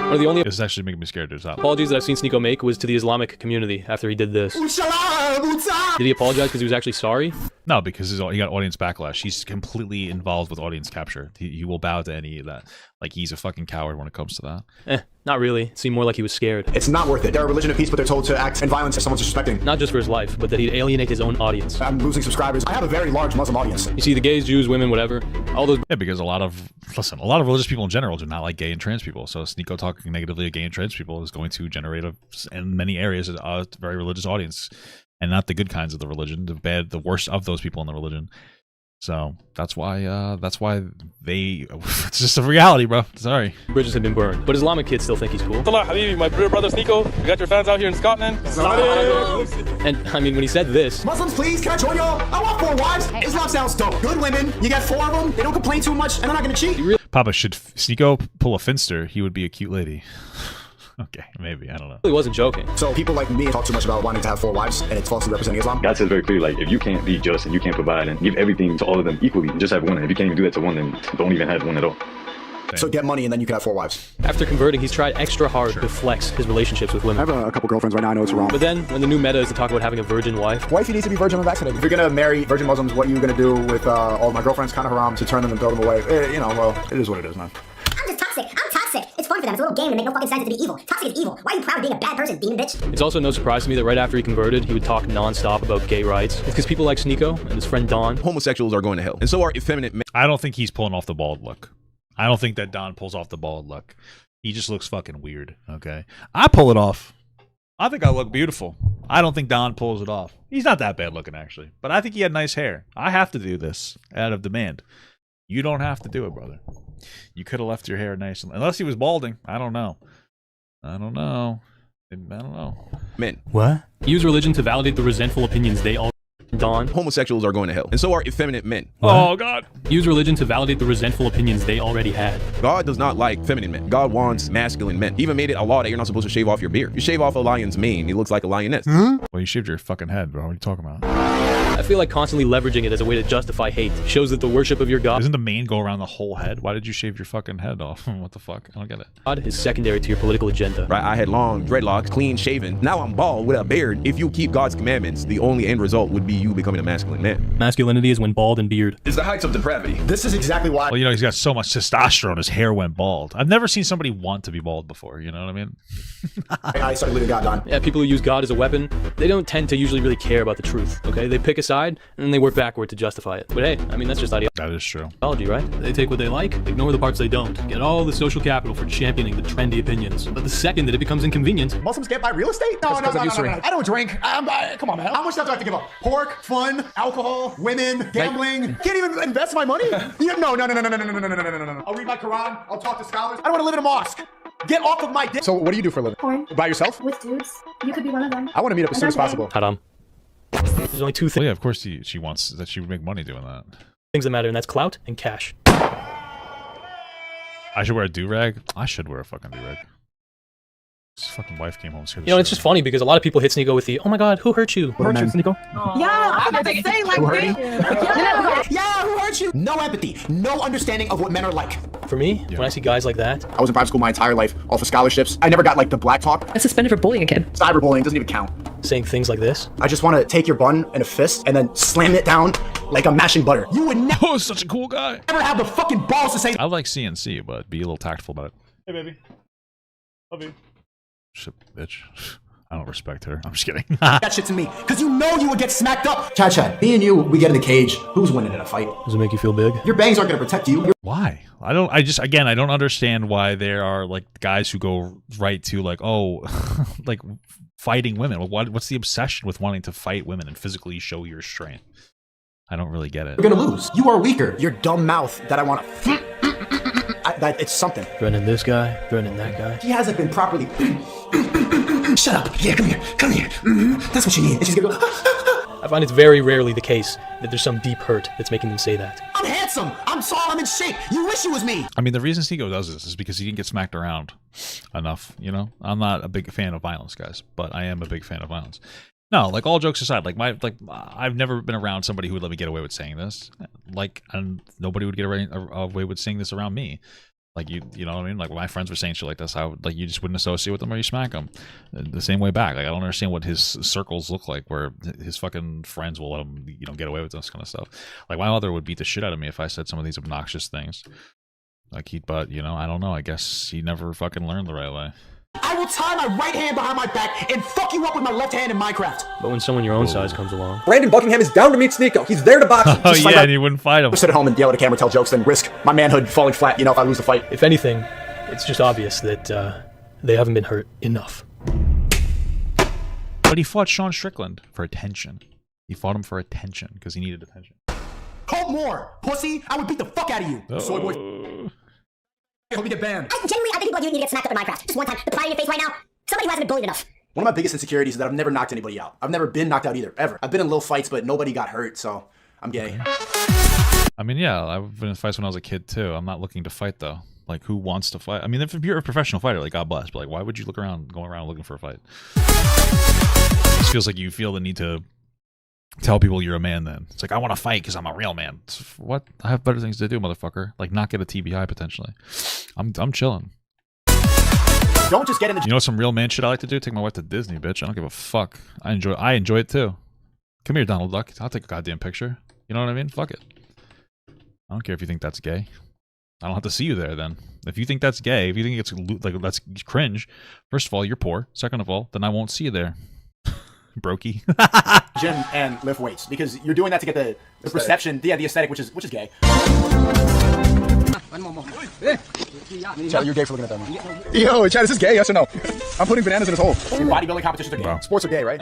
One of the only This is actually making me scared to stop. apologies that I've seen Sneako make was to the Islamic community after he did this. Did he apologize because he was actually sorry? No, because he got audience backlash. He's completely involved with audience capture. He will bow to any of that. Like, he's a fucking coward when it comes to that. Not really. It seemed more like he was scared. It's not worth it. They're a religion of peace, but they're told to act in violence if someone's disrespecting. Not just for his life, but that he'd alienate his own audience. I'm losing subscribers. I have a very large Muslim audience. You see, the gays, Jews, women, whatever, all those... Yeah, because a lot of religious people in general do not like gay and trans people. So Sneako talking negatively of gay and trans people is going to generate, in many areas, a very religious audience. And not the good kinds of the religion, the worst of those people in the religion. So that's why they. It's just a reality, bro. Sorry. Bridges have been burned, but Islamic kids still think he's cool. Habibi, my brother Sneako. You got your fans out here in Scotland. And I mean, when he said this, Muslims, please, can I join y'all? I want 4 wives. Islam sounds dope. Good women. You got 4 of them. They don't complain too much, and they're not gonna cheat. Papa, should Sneako pull a finster, he would be a cute lady. Okay, maybe, I don't know. He wasn't joking. So people like me talk too much about wanting to have 4 wives, and it's falsely representing Islam. God says very clearly, like, if you can't be just and you can't provide and give everything to all of them equally, just have one. And if you can't even do that to one, then don't even have one at all. So get money and then you can have 4 wives. After converting, he's tried extra hard to flex his relationships with women. I have a couple girlfriends right now. I know it's wrong. But then, when the new meta is to talk about having a virgin wife, Wifey needs to be virgin or vaccinated. If you're gonna marry virgin Muslims, what are you gonna do with all my girlfriends? Kind of haram to turn them and throw them away. You know, well, it is what it is, man. I'm just toxic. I'm toxic. It's fun for them. It's a little game to make no fucking sense to be evil. Toxic is evil. Why are you proud of being a bad person, demon bitch? it's also no surprise to me that right after he converted, he would talk non-stop about gay rights. It's because people like Sneako and his friend Don. Homosexuals are going to hell, and so are effeminate men. I don't think he's pulling off the bald look. I don't think that Don pulls off the bald look. He just looks fucking weird, okay? I pull it off. I think I look beautiful. I don't think Don pulls it off. He's not that bad looking, actually. But I think he had nice hair. I have to do this out of demand. You don't have to do it, brother. You could have left your hair nice. Unless he was balding. I don't know. I don't know. Men. What? Use religion to validate the resentful opinions they all... Don. Homosexuals are going to hell, and so are effeminate men. Oh, God. Use religion to validate the resentful opinions they already had. God does not like feminine men. God wants masculine men. He even made it a law that you're not supposed to shave off your beard. You shave off a lion's mane, he looks like a lioness. Well, you shaved your fucking head, bro. What are you talking about? I feel like constantly leveraging it as a way to justify hate shows that the worship of your God... Doesn't the mane go around the whole head? Why did you shave your fucking head off? What the fuck? I don't get it. God is secondary to your political agenda. Right, I had long dreadlocks, clean shaven. Now I'm bald with a beard. If you keep God's commandments, the only end result would be you becoming a masculine man. Masculinity is when bald and beard. It's the heights of depravity. This is exactly why. Well, you know, he's got so much testosterone, his hair went bald. I've never seen somebody want to be bald before, you know what I mean? I started believing God, Don. Yeah, people who use God as a weapon, they don't tend to usually really care about the truth, okay? They pick a side, and then they work backward to justify it. But hey, I mean, that's just ideology. That is true. Right? They take what they like, ignore the parts they don't, get all the social capital for championing the trendy opinions. But the second that it becomes inconvenient... Muslims can't buy real estate? No. I don't drink. Come on, man. How much stuff do I have to give up? Pork, fun, alcohol, women, gambling. Can't even invest my money? Yeah, no. I'll read my Quran. I'll talk to scholars. I don't want to live in a mosque. Get off of my dick. So what do you do for a living? Porn. By yourself? With dudes. You could be one of them. I want to meet up as soon as possible. Haram. There's only 2 things. Well, yeah, of course she wants that she would make money doing that. Things that matter, and that's clout and cash. I should wear a do-rag? I should wear a fucking do-rag. His fucking wife came home scared. You know, it's just funny because a lot of people hit Sneako with the, oh my god, who hurt you? Who hurt you, Sneako? Yeah, I'm about to say like this. Yeah, who hurt you? No empathy, no understanding of what men are like. For me, when I see guys like that... I was in private school my entire life, all for scholarships. I never got like the black talk. I suspended for bullying a kid. Cyberbullying doesn't even count. Saying things like this. I just want to take your bun in a fist and then slam it down like I'm mashing butter. You would never... Oh, such a cool guy. Never have the fucking balls to say... I like CNC, but be a little tactful about it. Hey, baby. Love you. Shit, bitch. I don't respect her. I'm just kidding. That shit to me, because you know you would get smacked up. Chad, me and you, we get in the cage. Who's winning in a fight? Does it make you feel big? Your bangs aren't going to protect you. Why? I don't understand why there are like guys who go right to like, oh, like fighting women. What's the obsession with wanting to fight women and physically show your strength? I don't really get it. You're going to lose. You are weaker. Your dumb mouth that I want to... it's something. Threatening this guy, threatening that guy. She hasn't been properly... Shut up. Yeah, come here. That's what she needs. And she's gonna go... I find it's very rarely the case that there's some deep hurt that's making them say that. I'm handsome. I'm tall. I'm in shape. You wish you was me. I mean, the reason Sneako does this is because he didn't get smacked around enough, you know? I'm not a big fan of violence, guys, but I am a big fan of violence. No, like all jokes aside, like I've never been around somebody who would let me get away with saying this. Like, and nobody would get away with saying this around me. Like, you know what I mean? Like, when my friends were saying shit like this, I would, like, you just wouldn't associate with them or you smack them. The same way back. Like, I don't understand what his circles look like where his fucking friends will let him, you know, get away with this kind of stuff. Like, my mother would beat the shit out of me if I said some of these obnoxious things. Like, but, you know, I don't know. I guess he never fucking learned the right way. I will tie my right hand behind my back and fuck you up with my left hand in Minecraft. But when someone your own size comes along... Brandon Buckingham is down to meet Sneako. He's there to box. Oh, yeah, and he wouldn't fight him. I'll sit at home and yell at a camera, tell jokes, then risk my manhood falling flat, you know, if I lose the fight. If anything, it's just obvious that they haven't been hurt enough. But he fought Sean Strickland for attention. He fought him for attention because he needed attention. Call What more? Pussy? I would beat the fuck out of you. Soy boy. I hope you get banned. Genuinely, I think people like you need to get smacked up in Minecraft. Just one time. The pride in your face right now. Somebody who hasn't been bullied enough. One of my biggest insecurities is that I've never knocked anybody out. I've never been knocked out either, ever. I've been in little fights, but nobody got hurt, so I'm gay. I mean, yeah, I've been in fights when I was a kid too. I'm not looking to fight though. Like, who wants to fight? I mean, if you're a professional fighter, like, God bless, but like, why would you going around looking for a fight? It just feels like you feel the need to tell people you're a man. Then it's like, I want to fight because I'm a real man. What? I have better things to do, motherfucker. Like, not get a TBI potentially. I'm chilling. Don't just get in the. You know some real man shit I like to do? Take my wife to Disney, bitch. I don't give a fuck. I enjoy it too. Come here, Donald Duck. I'll take a goddamn picture. You know what I mean? Fuck it. I don't care if you think that's gay. I don't have to see you there then. If you think that's gay, if you think it's like that's cringe, first of all, you're poor. Second of all, then I won't see you there. Brokey. Gym and lift weights because you're doing that to get the perception, the aesthetic, which is gay. Chad, you're gay for looking at that, man. Yo, Chad, is this gay? Yes or no? I'm putting bananas in his hole. Bodybuilding competitions are gay. Wow. Sports are gay, right?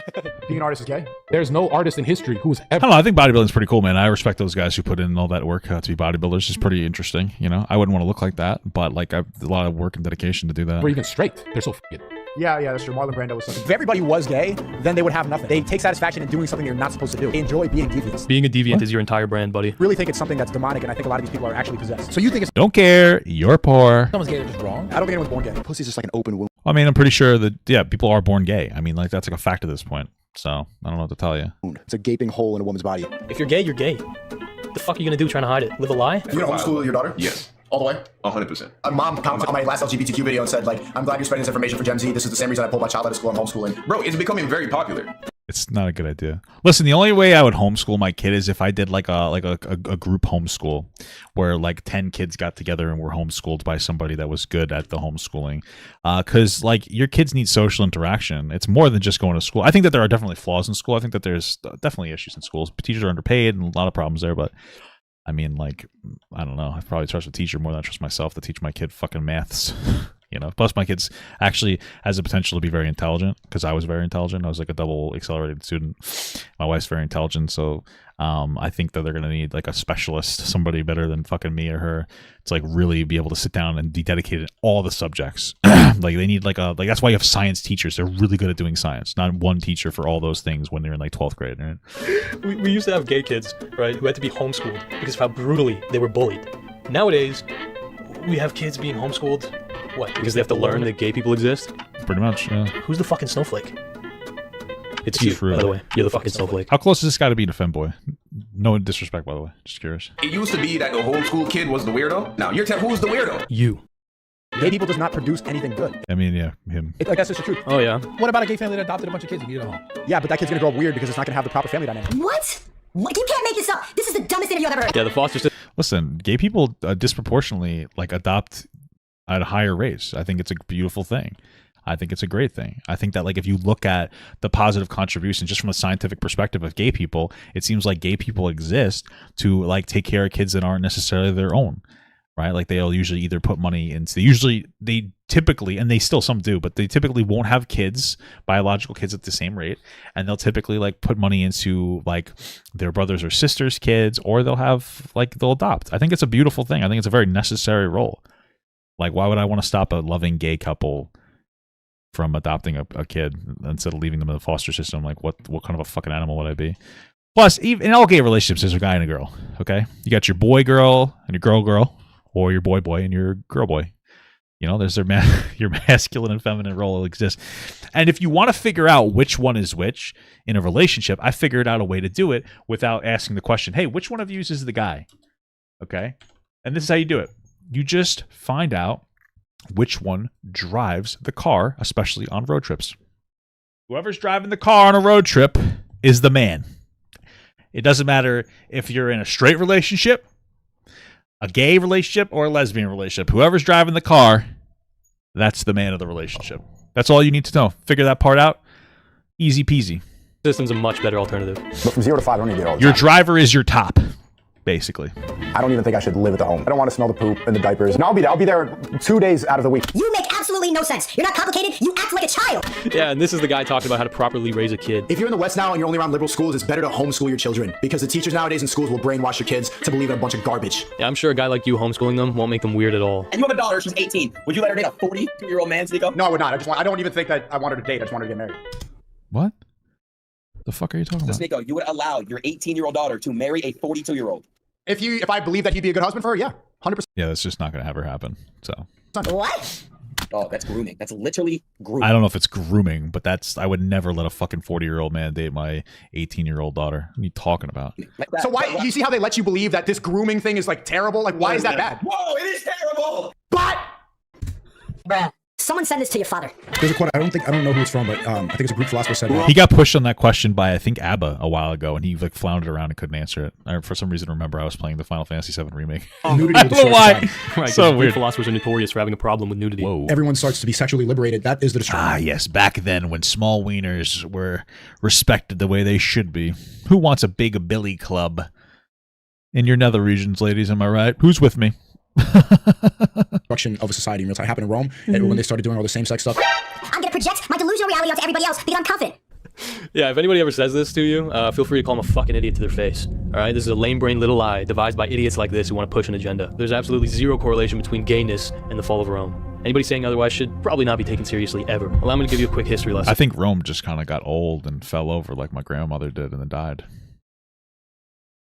Being an artist is gay. There's no artist in history who's ever. I don't know. I think bodybuilding's pretty cool, man. I respect those guys who put in all that work to be bodybuilders. It's pretty interesting. You know, I wouldn't want to look like that, but like a lot of work and dedication to do that. Or even straight. They're so f***ing. Yeah, that's true. Marlon Brando was something. If everybody was gay, then they would have nothing. They take satisfaction in doing something they're not supposed to do. They enjoy being deviant. Being a deviant is your entire brand, buddy. I really think it's something that's demonic, and I think a lot of these people are actually possessed. So you think it's... Don't care. You're poor. Someone's gay, they're just wrong. I don't think anyone's born gay. Pussy's just like an open wound. I mean, I'm pretty sure that, yeah, people are born gay. I mean, like, that's like a fact at this point. So, I don't know what to tell you. It's a gaping hole in a woman's body. If you're gay, you're gay. What the fuck are you gonna do trying to hide it? Live a lie? You gonna homeschool your daughter? Yes. All the way? 100%. My mom commented on my last LGBTQ video and said, like, I'm glad you're spreading this information for Gen Z. This is the same reason I pulled my child out of school. I'm homeschooling. Bro, it's becoming very popular. It's not a good idea. Listen, the only way I would homeschool my kid is if I did like a group homeschool where like 10 kids got together and were homeschooled by somebody that was good at the homeschooling. Because like your kids need social interaction. It's more than just going to school. I think that there are definitely flaws in school. I think that there's definitely issues in schools. Teachers are underpaid and a lot of problems there, but I mean, like, I don't know. I probably trust a teacher more than I trust myself to teach my kid fucking maths. You know, plus my kid's actually has the potential to be very intelligent because I was very intelligent. I was like a double accelerated student. My wife's very intelligent, so I think that they're gonna need like a specialist, somebody better than fucking me or her, to like really be able to sit down and be dedicated in all the subjects. Like they need like that's why you have science teachers. They're really good at doing science. Not one teacher for all those things when they're in like 12th grade. Right? We used to have gay kids, right, who had to be homeschooled because of how brutally they were bullied. Nowadays, we have kids being homeschooled. What? Because they have to learn that gay people exist? Pretty much, yeah. Who's the fucking snowflake? It's you, by the way. You're the fucking snowflake. How close is this guy to being a femboy? No disrespect, by the way. Just curious. It used to be that the homeschool kid was the weirdo. Now you're telling who's the weirdo? You. Gay people does not produce anything good. I mean, yeah, him. Like, that's just the truth. Oh, yeah. What about a gay family that adopted a bunch of kids and you don't? Yeah, but that kid's gonna grow up weird because it's not gonna have the proper family dynamic. What? You can't make this up. This is the dumbest interview I've ever heard. Yeah, the foster system. Listen, gay people disproportionately like adopt at a higher rates. I think it's a beautiful thing. I think it's a great thing. I think that like if you look at the positive contribution just from a scientific perspective of gay people, it seems like gay people exist to like take care of kids that aren't necessarily their own, right? Like they'll usually either put money into, they typically, and they still some do, but they typically won't have kids, biological kids at the same rate. And they'll typically like put money into like their brothers or sisters' kids, or they'll adopt. I think it's a beautiful thing. I think it's a very necessary role. Like, why would I want to stop a loving gay couple from adopting a kid instead of leaving them in the foster system? Like, what kind of a fucking animal would I be? Plus, even in all gay relationships, there's a guy and a girl, okay? You got your boy-girl and your girl, or your boy-boy and your girl-boy. You know, there's your masculine and feminine role exists. And if you want to figure out which one is which in a relationship, I figured out a way to do it without asking the question, hey, which one of you is the guy? Okay? And this is how you do it. You just find out which one drives the car, especially on road trips. Whoever's driving the car on a road trip is the man. It doesn't matter if you're in a straight relationship, a gay relationship, or a lesbian relationship. Whoever's driving the car, that's the man of the relationship. That's all you need to know. Figure that part out. Easy peasy. System's a much better alternative. But from 0 to 5, I don't need to get all the Your time. driver is your top, basically. I don't even think I should live at the home. I don't want to smell the poop and the diapers. And I'll be there 2 days out of the week. You make absolutely no sense. You're not complicated. You act like a child. Yeah, and this is the guy talking about how to properly raise a kid. If you're in the West now and you're only around liberal schools, it's better to homeschool your children because the teachers nowadays in schools will brainwash your kids to believe in a bunch of garbage. Yeah, I'm sure a guy like you homeschooling them won't make them weird at all. And you have a daughter, she's 18. Would you let her date a 42-year-old man, Sneako? No, I would not. I don't even think that I want her to date. I just want her to get married. What? The fuck are you talking about? So Sneako, you would allow your 18-year-old daughter to marry a 42-year-old? If I believe that he'd be a good husband for her, yeah, 100%. Yeah, that's just not going to ever happen. So. What? Oh, that's grooming. That's literally grooming. I don't know if it's grooming, but I would never let a fucking 40-year-old man date my 18-year-old daughter. What are you talking about? So why, you see how they let you believe that this grooming thing is like terrible? Like, why is that bad? Whoa, it is terrible! But! Bruh. Someone send this to your father. There's a quote, I don't know who it's from, but I think it's a Greek philosopher said that. He got pushed on that question by, I think, ABBA a while ago, and he like floundered around and couldn't answer it. I, for some reason, remember I was playing the Final Fantasy VII remake. I don't know why. Right, So weird. Philosophers are notorious for having a problem with nudity. Whoa. Everyone starts to be sexually liberated. That is the destruction. Ah, yes. Back then, when small wieners were respected the way they should be. Who wants a big Billy club? In your nether regions, ladies, am I right? Who's with me? Destruction of a society in real time. It happened in Rome, and when they started doing all the same-sex stuff. I'm gonna project my delusional reality onto everybody else because I'm confident. Yeah, if anybody ever says this to you, feel free to call them a fucking idiot to their face. All right, this is a lame-brained little lie devised by idiots like this who want to push an agenda. There's absolutely zero correlation between gayness and the fall of Rome. Anybody saying otherwise should probably not be taken seriously ever. Allow me to give you a quick history lesson. I think Rome just kind of got old and fell over like my grandmother did and then died.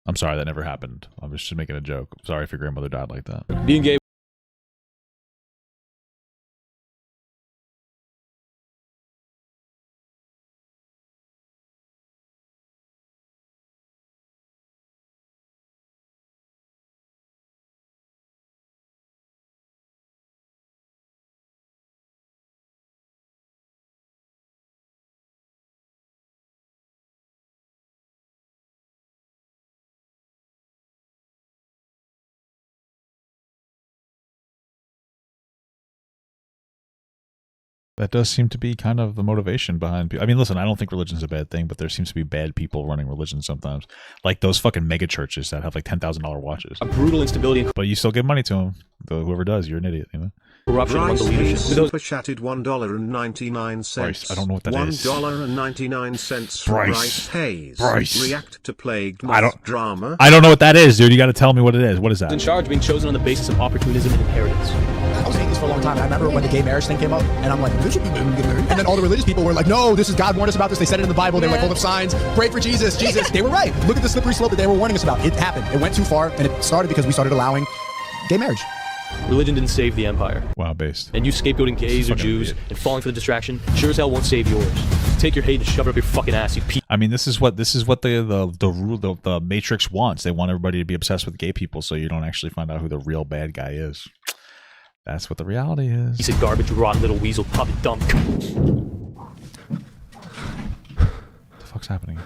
I'm sorry, that never happened. I was just making a joke. I'm sorry if your grandmother died like that. Being gay That does seem to be kind of the motivation behind people. I mean, listen, I don't think religion's a bad thing, but there seems to be bad people running religion sometimes. Like those fucking mega churches that have like $10,000 watches. A brutal instability. But you still give money to them. Whoever does, you're an idiot, you know? Corruption among the leadership. Super chatted $1.99. Bryce, I don't know what that is. $1.99 from Bryce Hayes. Bryce. React to plagued moth drama. I don't know what that is, dude. You got to tell me what it is. What is that? In charge, being chosen on the basis of opportunism and inheritance. I was saying this for a long time. I remember when the gay marriage thing came up, and I'm like, this should be get married. And then all the religious people were like, no, this is God warned us about this. They said it in the Bible. They were like, hold up signs, pray for Jesus, Jesus. They were right. Look at the slippery slope that they were warning us about. It happened. It went too far, and it started because we started allowing gay marriage. Religion didn't save the empire. Wow, based. And you scapegoating gays or Jews and falling for the distraction sure as hell won't save yours. Take your hate and shove it up your fucking ass, you piece. I mean, this is what the Matrix wants. They want everybody to be obsessed with gay people, so you don't actually find out who the real bad guy is. That's what the reality is. Piece of garbage, rotten little weasel, puppet dump. What the fuck's happening?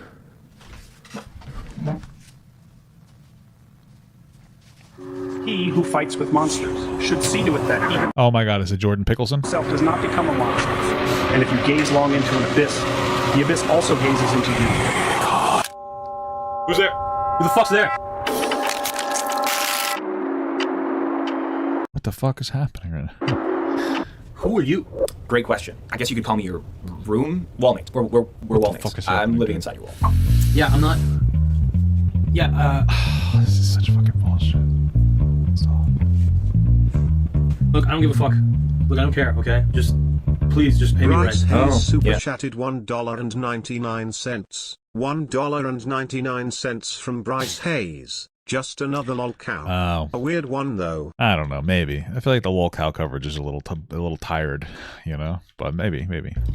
He who fights with monsters should see to it that he Oh my god, is it Jordan Pickleson? himself does not become a monster. And if you gaze long into an abyss, the abyss also gazes into you. Who's there? Who the fuck's there? What the fuck is happening right now? Who are you? Great question. I guess you could call me your room wallmate. We're wallmates. I'm living inside your wall. Yeah, I'm not. Yeah, this is such fucking bullshit. Look, I don't give a fuck. Look, I don't care, okay? Please, just pay me rent. Bryce Hayes super chatted $1.99. $1.99 from Bryce Hayes. Just another lol cow. Oh. A weird one though. I don't know, maybe. I feel like the lol cow coverage is a little tired, you know? But maybe.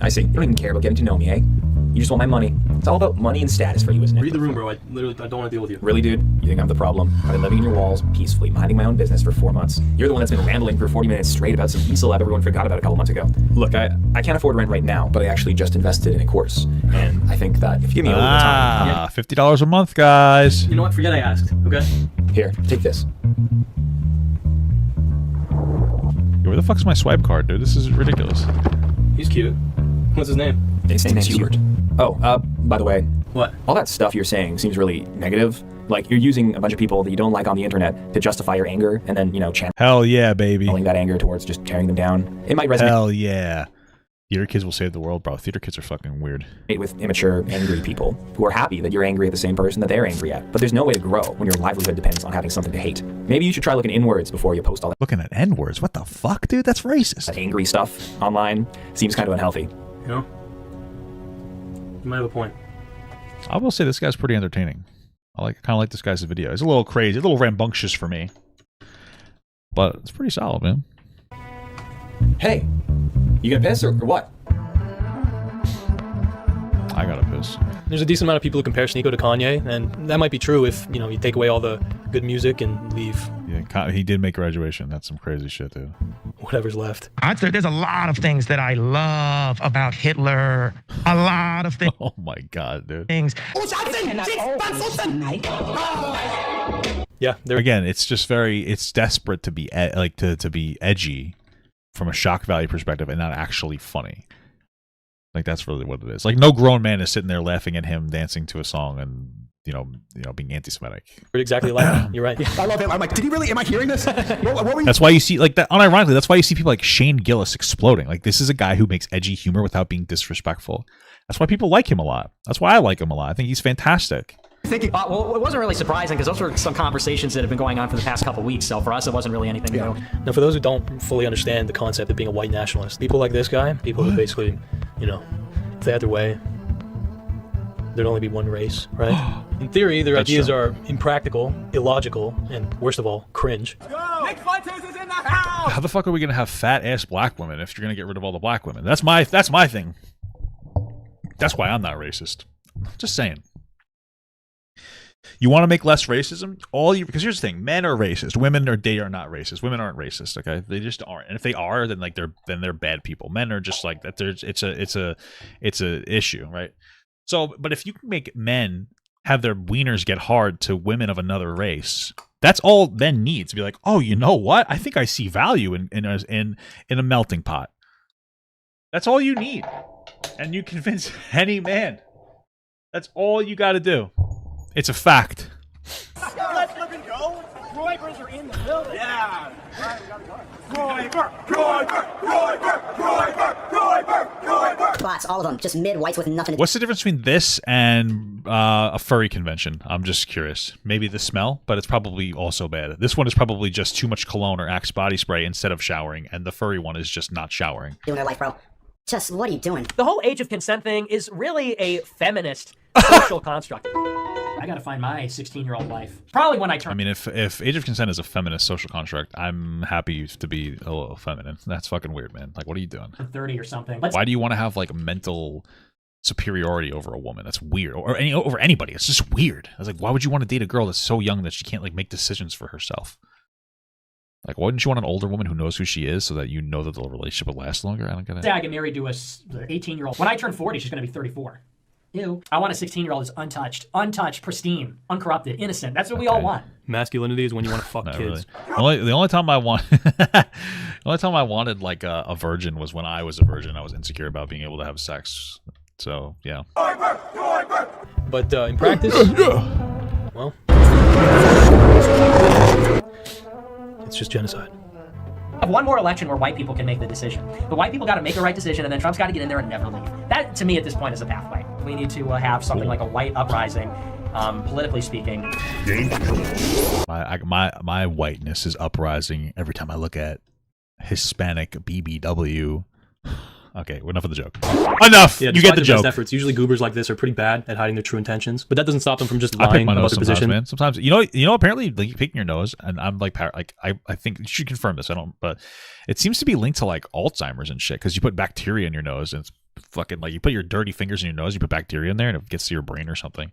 I see. You don't even care about getting to know me, eh? You just want my money. It's all about money and status for you, isn't it? Read the room, bro. I don't want to deal with you. Really, dude? You think I'm the problem? I've been living in your walls peacefully, minding my own business for 4 months. You're the one that's been rambling for 40 minutes straight about some e-celeb everyone forgot about a couple months ago. Look, I can't afford rent right now, but I actually just invested in a course. And I think that if you give me a little bit of time... $50 a month, guys. You know what? Forget I asked, okay? Here, take this. Where the fuck's my swipe card, dude? This is ridiculous. He's cute. What's his name? His name's Hubert. Oh, by the way. What? All that stuff you're saying seems really negative. Like, you're using a bunch of people that you don't like on the internet to justify your anger, and then, you know, hell yeah, baby, channeling that anger towards just tearing them down. It might resonate. Hell yeah. Theater kids will save the world, bro. Theater kids are fucking weird. With immature, angry people who are happy that you're angry at the same person that they're angry at. But there's no way to grow when your livelihood depends on having something to hate. Maybe you should try looking inwards before you post all that. Looking at N-words? What the fuck, dude? That's racist. That angry stuff online seems kind of unhealthy. You know? You might have a point. I will say this guy's pretty entertaining. I kind of like this guy's video. He's a little crazy, a little rambunctious for me. But it's pretty solid, man. Hey, you gonna piss or what? I gotta piss. There's a decent amount of people who compare Sneako to Kanye, and that might be true if, you know, you take away all the good music and leave He did make Graduation. That's some crazy shit, dude. whatever's left. I'd say there's a lot of things that I love about Hitler. A lot of things. Oh my god, dude. Yeah. Again, it's just it's desperate to be to be edgy from a shock value perspective and not actually funny. Like, that's really what it is. Like, no grown man is sitting there laughing at him dancing to a song and you know being anti-Semitic. Exactly like that. You're right. I love him. I'm like, did he really? Am I hearing this? What were you? That's why you see, like, that. Unironically, that's why you see people like Shane Gillis exploding. Like, this is a guy who makes edgy humor without being disrespectful. That's why people like him a lot. That's why I like him a lot. I think he's fantastic. Well, it wasn't really surprising because those were some conversations that have been going on for the past couple weeks. So for us, it wasn't really anything new. Now, for those who don't fully understand the concept of being a white nationalist, people like this guy, people who basically, you know, if they had their way, there'd only be one race, right? In theory, their ideas are impractical, illogical, and worst of all, cringe. How the fuck are we gonna have fat ass black women if you're gonna get rid of all the black women? That's my thing. That's why I'm not racist. Just saying. You want to make less racism? Because here's the thing: men are racist, women are not racist. Women aren't racist. Okay, they just aren't. And if they are, then they're bad people. Men are just like that. It's a issue, right? So, but if you can make men have their wieners get hard to women of another race, that's all men need to be like, oh, you know what? I think I see value in a melting pot. That's all you need, and you convince any man. That's all you got to do. It's a fact. Let's flip and go. Roybers are in the building. Yeah. Bots, all of them, just mid-whites with nothing to What's the difference between this and a furry convention? I'm just curious. Maybe the smell, but it's probably also bad. This one is probably just too much cologne or Axe body spray instead of showering, and the furry one is just not showering. doing their life, bro. Just, what are you doing? The whole age of consent thing is really a feminist social construct. I gotta find my 16-year-old life. Probably when I turn. I mean, if age of consent is a feminist social construct, I'm happy to be a little feminine. That's fucking weird, man. Like, what are you doing? 30 or something. Why do you want to have like a mental superiority over a woman? That's weird. Or over anybody. It's just weird. I was like, why would you want to date a girl that's so young that she can't like make decisions for herself? Like, wouldn't you want an older woman who knows who she is so that you know that the relationship will last longer? I don't get it. Say I get married to a 18-year-old. When I turn 40, she's gonna be 34. Ew. I want a 16-year-old who's untouched, pristine, uncorrupted, innocent. That's what we all want. Masculinity is when you want to fuck kids. Really. The only time I wanted like a virgin was when I was a virgin. I was insecure about being able to have sex. So yeah. But in practice, well, it's just genocide. Have one more election where white people can make the decision. The white people got to make a right decision, and then Trump's got to get in there and never leave. That, to me, at this point, is a pathway. We need to have something like a white uprising, politically speaking. My whiteness is uprising every time I look at Hispanic BBW. Okay, enough of the joke. Enough. Yeah, you get the joke. Best efforts. Usually, goobers like this are pretty bad at hiding their true intentions, but that doesn't stop them from just I lying pick my about nose their sometimes, position. man. Sometimes, you know, apparently, like picking your nose, and I'm like, I think you should confirm this. I don't, but it seems to be linked to like Alzheimer's and shit because you put bacteria in your nose and it's fucking like you put your dirty fingers in your nose, you put bacteria in there, and it gets to your brain or something.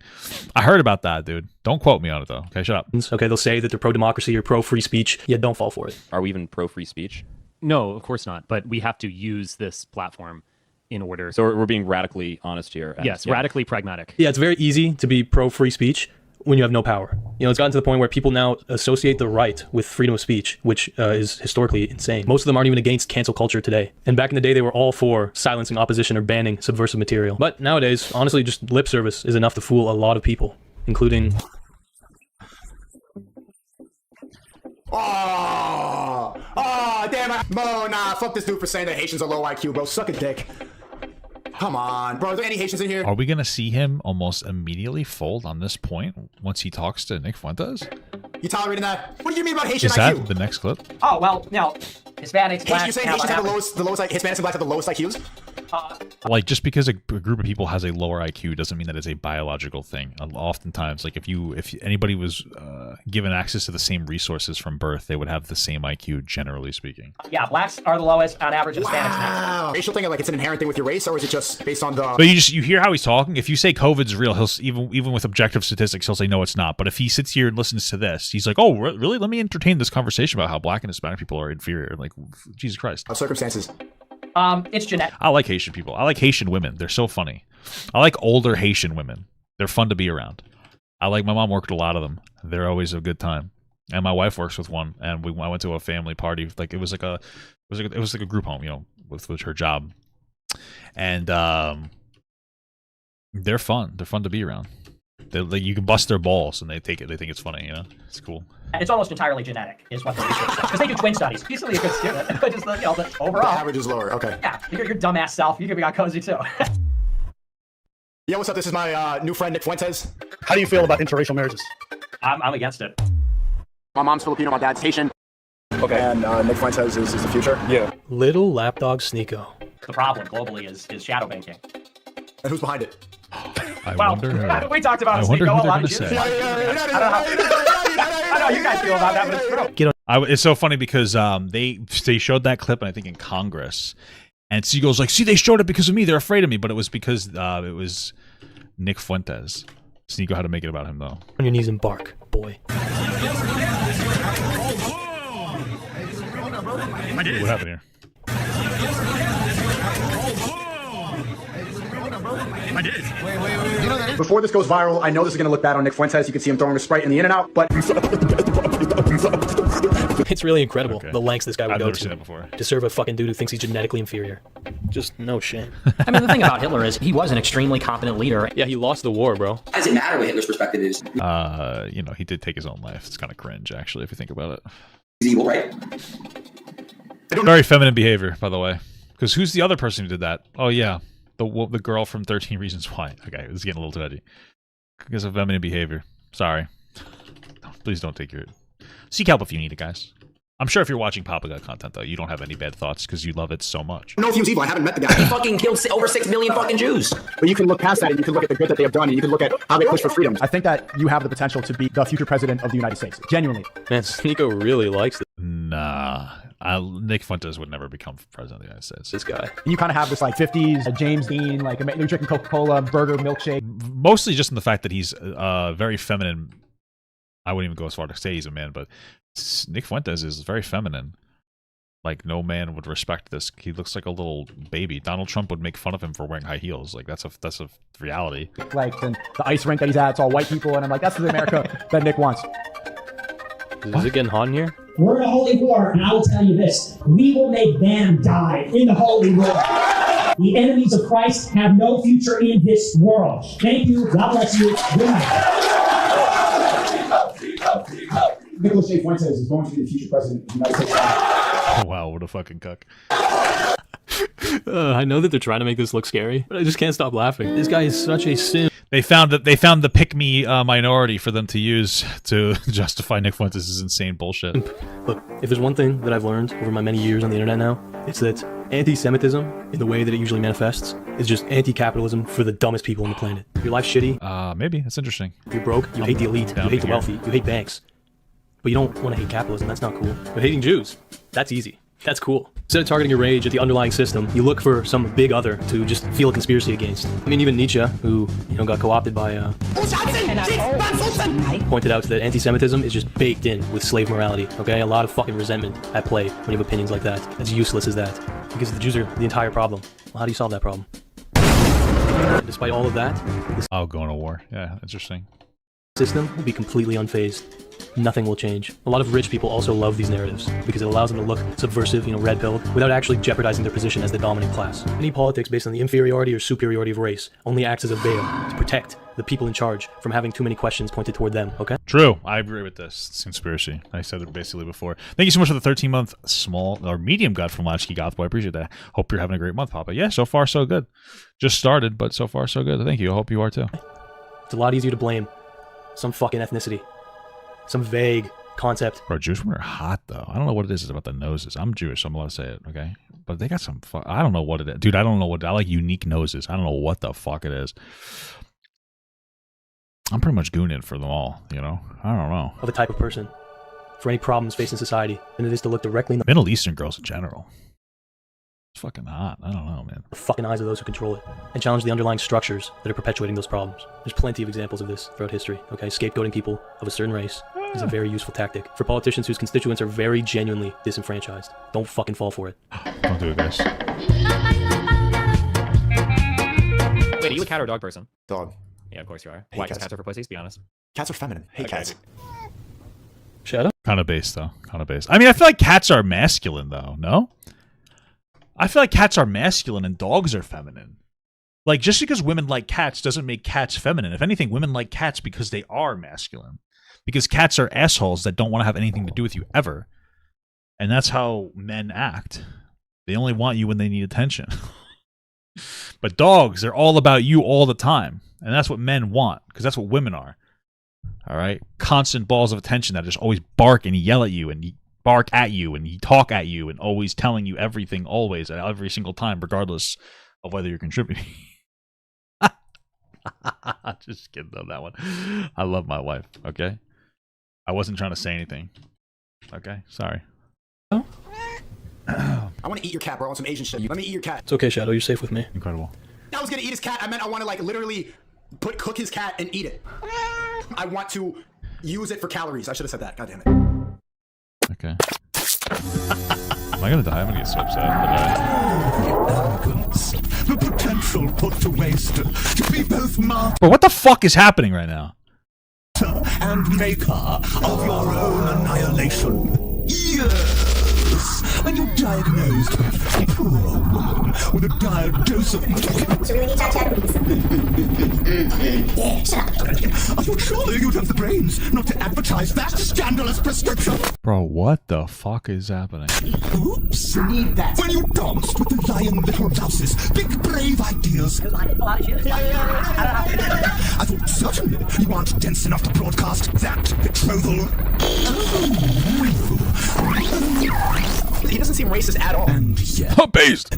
I heard about that, dude. Don't quote me on it though. Okay, shut up. Okay, they'll say that they're pro-democracy or pro-free speech. Yeah, don't fall for it. Are we even pro-free speech? No, of course not. But we have to use this platform in order. So we're being radically honest here. Yes, radically pragmatic. Yeah, it's very easy to be pro-free speech when you have no power. You know, it's gotten to the point where people now associate the right with freedom of speech, which is historically insane. Most of them aren't even against cancel culture today. And back in the day, they were all for silencing opposition or banning subversive material. But nowadays, honestly, just lip service is enough to fool a lot of people, including Oh, damn it. Mo, nah, fuck this dude for saying that Haitians are low IQ, bro. Suck a dick. Come on, bro. Are there any Haitians in here? Are we going to see him almost immediately fold on this point once he talks to Nick Fuentes? You tolerating that? What do you mean about Haitian Is IQ? that the next clip? Oh, well, no. Hispanics, blacks... You're saying Haitians have the lowest Hispanics and blacks have the lowest IQs? Like, just because a group of people has a lower IQ doesn't mean that it's a biological thing. Oftentimes, like, if anybody was given access to the same resources from birth, they would have the same IQ, generally speaking. Yeah, blacks are the lowest on average. Hispanics Wow. Racial thing, like it's an inherent thing with your race, or is it just based on the... But you hear how he's talking? If you say COVID's real, he'll even with objective statistics, he'll say, no, it's not. But if he sits here and listens to this, he's like, oh, really? Let me entertain this conversation about how black and Hispanic people are inferior. Like, Jesus Christ. Circumstances. It's genetic. I like Haitian people. I like Haitian women. They're so funny. I like older Haitian women. They're fun to be around. My mom worked with a lot of them. They're always a good time. And my wife works with one. And I went to a family party. Like it was like a group home, you know, with her job. And they're fun. They're fun to be around. You can bust their balls and they take it. They think it's funny. You know, it's cool. It's almost entirely genetic, is what the research says. Because they do twin studies. He's really a good student. But just, you know, but overall... The average is lower, okay. Yeah, your dumbass self, you could be on cozy too. Yo, what's up? This is my new friend, Nick Fuentes. How do you feel about interracial marriages? I'm against it. My mom's Filipino, my dad's Haitian. Okay. And Nick Fuentes is the future. Yeah. Little lapdog Sneako. The problem globally is shadow banking. And who's behind it? I wonder. We talked about I wonder Sneako who a they're lot. going to say. I know how you guys feel about that, but it's true. It's so funny because they showed that clip, and I think in Congress, and Seagull's like, see, they showed it because of me. They're afraid of me, but it was because it was Nick Fuentes. Sneako had to make it about him, though. On your knees and bark, boy. What happened here? Before this goes viral, I know this is going to look bad on Nick Fuentes. You can see him throwing a Sprite in the In-N-Out, but... It's really incredible the lengths this guy would go seen to it before. to serve a fucking dude who thinks he's genetically inferior. Just no shame. I mean, the thing about Hitler is he was an extremely competent leader. Yeah, he lost the war, bro. Does it matter what Hitler's perspective is? You know, he did take his own life. It's kind of cringe, actually, if you think about it. He's evil, right? Very feminine behavior, by the way. Because who's the other person who did that? Oh, yeah. The girl from 13 Reasons Why. Okay, this is getting a little too edgy. Because of feminine behavior. Sorry. Please don't take your... Seek help if you need it, guys. I'm sure if you're watching Papaga content, though, you don't have any bad thoughts because you love it so much. No, if he was evil, I haven't met the guy. He fucking killed over 6 million fucking Jews. But you can look past that and you can look at the good that they have done and you can look at how they push for freedom. I think that you have the potential to be the future president of the United States. Genuinely. Man, Sneako really likes it. Nah. Nick Fuentes would never become president of the United States. This guy. You kind of have this like 50s James Dean, like you're drinking Coca-Cola, burger, milkshake. Mostly just in the fact that he's very feminine. I wouldn't even go as far to say he's a man, but Nick Fuentes is very feminine. Like, no man would respect this. He looks like a little baby. Donald Trump would make fun of him for wearing high heels. Like, that's a reality. Like, and the ice rink that he's at, it's all white people, and I'm like, that's the America that Nick wants. Is it getting hot in here? We're in a holy war, and I will tell you this. We will make them die in the holy war. The enemies of Christ have no future in this world. Thank you. God bless you. Good night. Nicholas J. Fuentes is going to be the future president of the United States. Oh, wow, what a fucking cuck. I know that they're trying to make this look scary, but I just can't stop laughing. This guy is such a simp. They found the pick-me minority for them to use to justify Nick Fuentes' insane bullshit. Look, if there's one thing that I've learned over my many years on the internet now, it's that anti-Semitism, in the way that it usually manifests, is just anti-capitalism for the dumbest people on the planet. If your life's shitty, maybe that's interesting. If you're broke, you hate the elite, you hate the wealthy, you hate banks, but you don't want to hate capitalism. That's not cool. But hating Jews, that's easy. That's cool. Instead of targeting your rage at the underlying system, you look for some big other to just feel a conspiracy against. I mean, even Nietzsche, who got co-opted by pointed out that anti-Semitism is just baked in with slave morality. Okay, a lot of fucking resentment at play when you have opinions like that. As useless as that, because the Jews are the entire problem. Well, how do you solve that problem? And despite all of that, going to war. Yeah, interesting. System will be completely unfazed. nothing will change. A lot of rich people also love these narratives because it allows them to look subversive, red-pilled, without actually jeopardizing their position as the dominant class. Any politics based on the inferiority or superiority of race only acts as a veil to protect the people in charge from having too many questions pointed toward them, okay? True. I agree with this. It's conspiracy. I said it basically before. Thank you so much for the 13-month small or medium gut from Latchkey Goth Boy. I appreciate that. Hope you're having a great month, Papa. Yeah, so far so good. Just started, but so far so good. Thank you. I hope you are too. It's a lot easier to blame some fucking ethnicity, some vague concept. Bro, Jewish women are hot, though. I don't know what it is about the noses. I'm Jewish, so I'm allowed to say it, okay? But they got some I don't know what it is. Dude, I don't know what... I like unique noses. I don't know what the fuck it is. I'm pretty much gooning for them all, you know? I don't know. Of the type of person for any problems facing society than it is to look directly in the Middle Eastern girls in general. It's fucking hot. I don't know, man. The fucking eyes of those who control it and challenge the underlying structures that are perpetuating those problems. There's plenty of examples of this throughout history, okay? Scapegoating people of a certain race is a very used tactic for politicians whose constituents are very genuinely disenfranchised. Don't fucking fall for it. Don't do it, guys. Wait, are you a cat or dog person? Dog. Yeah, of course you are. Hey, Why? Because cats are for pussies, be honest. Cats are feminine. Hey, cats. Shadow? Kind of base, though. Kind of base. I mean, I feel like cats are masculine, though. No? I feel like cats are masculine and dogs are feminine. Like, just because women like cats doesn't make cats feminine. If anything, women like cats because they are masculine. Because cats are assholes that don't want to have anything to do with you ever. And that's how men act. They only want you when they need attention. But dogs, they're all about you all the time. And that's what men want, because that's what women are. All right? Constant balls of attention that just always bark and yell at you and bark at you and talk at you and always telling you everything always at every single time, regardless of whether you're contributing. Just kidding on that one. I love my wife, okay? I wasn't trying to say anything. Okay? Sorry. I want to eat your cat, bro. I want some Asian shit. Let me eat your cat. It's okay, Shadow. You're safe with me. Incredible. I was gonna eat his cat. I meant I want to like literally cook his cat and eat it. I want to use it for calories. I should have said that. God damn it. Okay. Am I gonna die? I'm gonna get so upset. The potential put to waste to be both martyr Bro, what the fuck is happening right now? and maker of your own annihilation. Yes, when you're diagnosed, poor woman, with a dire dose of... So we really need chat. Yeah, shut up. I thought surely you'd have the brains not to advertise that scandalous prescription. Bro, what the fuck is happening? Oops, need that. When you danced with the lying little louses, big brave ideas. I thought certainly you aren't dense enough to broadcast that betrothal. He doesn't seem racist at all. And yet, based.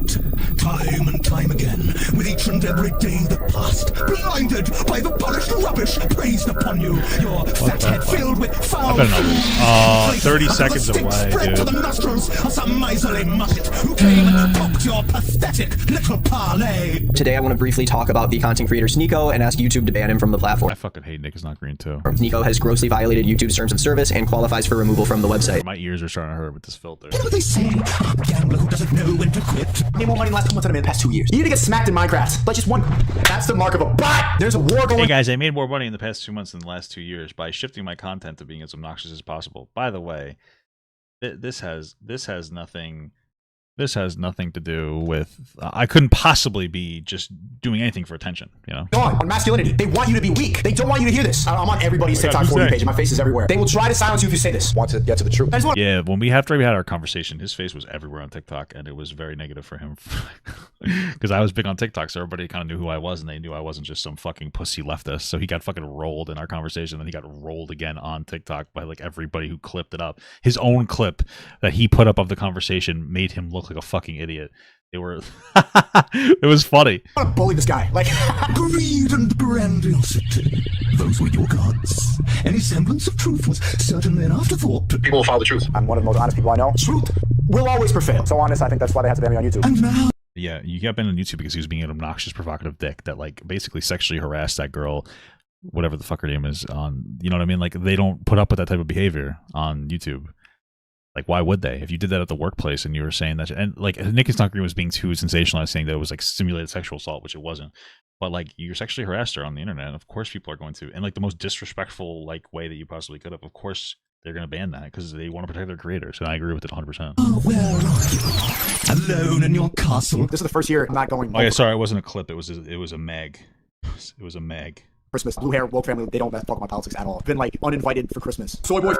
Time and time again, with each and every day that passed, blinded by the polished rubbish praised upon you, your fat head filled with foul... I better not lose. 30 seconds away, spread to the dude. nostrils of some miserly muppet who came and popped your pathetic little parlay. Today I want to briefly talk about the content creator Sneako and ask YouTube to ban him from the platform. I fucking hate Nick is not green too. Sneako has grossly violated YouTube's terms of service and qualifies for removal from the website. My ears are starting to hurt with this filter. You know what they say? A gambler who doesn't know when to quit. Made more money in the last 2 months than I made in the past 2 years. You need to get smacked in Minecraft. Like just one. That's the mark of a bot. There's a war going. Hey guys, I made more money in the past 2 months than the last 2 years by shifting my content to being as obnoxious as possible. By the way, this has nothing to do with. I couldn't possibly be just doing anything for attention, you know. Go on masculinity. They want you to be weak. They don't want you to hear this. I'm on everybody's TikTok For You page. My face is everywhere. They will try to silence you if you say this. Want to get to the truth. Yeah, when we had our conversation, his face was everywhere on TikTok, and it was very negative for him because I was big on TikTok, so everybody kind of knew who I was, and they knew I wasn't just some fucking pussy leftist. So he got fucking rolled in our conversation, and he got rolled again on TikTok by like everybody who clipped it up. His own clip that he put up of the conversation made him look like a fucking idiot. They were it was funny. I want to bully this guy. Like greed and grandiosity. Those were your gods. Any semblance of truth was certainly an afterthought. People will follow the truth. I'm one of the most honest people I know. Truth will always prevail. So honest, I think that's why they have to ban me on YouTube. And now yeah, you got banned on YouTube because he was being an obnoxious, provocative dick that like basically sexually harassed that girl, whatever the fuck her name is, on, you know what I mean? Like they don't put up with that type of behavior on YouTube. Like, why would they? If you did that at the workplace and you were saying that, and like Nick is not agreeing was being too sensationalized, saying that it was like simulated sexual assault, which it wasn't. But like, you're sexually harassed her on the internet. Of course, people are going to, and like the most disrespectful like way that you possibly could have. Of course, they're going to ban that because they want to protect their creators. And I agree with it 100%. Oh, where are you? Alone in your castle. This is the first year I'm not going. Oh yeah, sorry, it wasn't a clip. It was a mag. It was a mag. Christmas, blue hair, woke family. They don't talk about politics at all. Been like uninvited for Christmas. Soy boy,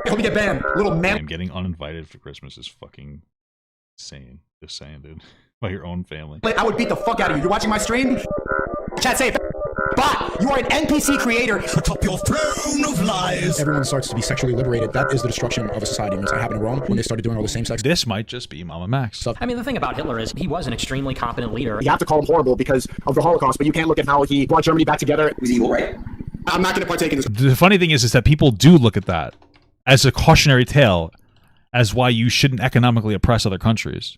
help me get banned. Little man. Damn, getting uninvited for Christmas is fucking insane. Just saying, dude. By your own family. I would beat the fuck out of you. You're watching my stream? Chat, say it. Bot, you are an NPC creator. Atop your throne of lies. Everyone starts to be sexually liberated. That is the destruction of a society. And it's what happened in Rome when they started doing all the same sex. This might just be Mama Max. I mean, the thing about Hitler is he was an extremely competent leader. You have to call him horrible because of the Holocaust, but you can't look at how he brought Germany back together. It was evil, right? I'm not going to partake in this. The funny thing is that people do look at that as a cautionary tale as why you shouldn't economically oppress other countries.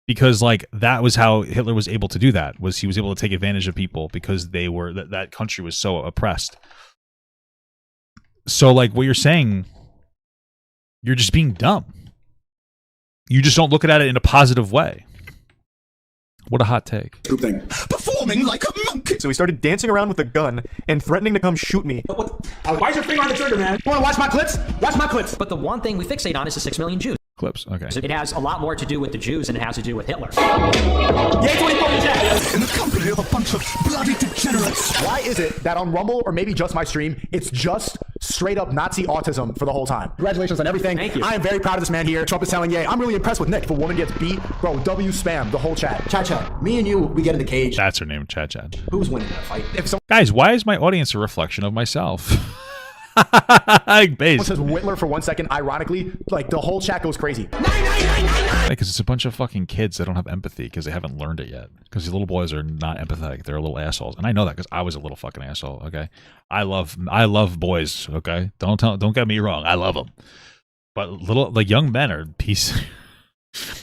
Because like that was how Hitler was able to do that, was he was able to take advantage of people because they were that country was so oppressed. So like what you're saying, you're just being dumb. You just don't look at it in a positive way. What a hot take. Group thing. Performing like a monkey. So he started dancing around with a gun and threatening to come shoot me. Why's your finger on the trigger, man? You want to watch my clips? Watch my clips. But the one thing we fixate on is the 6 million Jews. Clips, okay. It has a lot more to do with the Jews than it has to do with Hitler. In the company of a bunch of bloody degenerates. Why is it that on Rumble, or maybe just my stream, it's just straight up Nazi autism for the whole time? Congratulations on everything. Thank you. I am very proud of this man here. Trump is telling yay. I'm really impressed with Nick. If a woman gets beat, bro, W spam, the whole chat. Chat. Me and you, we get in the cage. That's her name, Chat. Who's winning that fight? Guys, why is my audience a reflection of myself? Someone says Whitler for 1 second, ironically, like the whole chat goes crazy. Because it's a bunch of fucking kids that don't have empathy because they haven't learned it yet. Because these little boys are not empathetic. They're little assholes. And I know that because I was a little fucking asshole, okay? I love boys, okay? Don't get me wrong. I love them. But young men are pieces.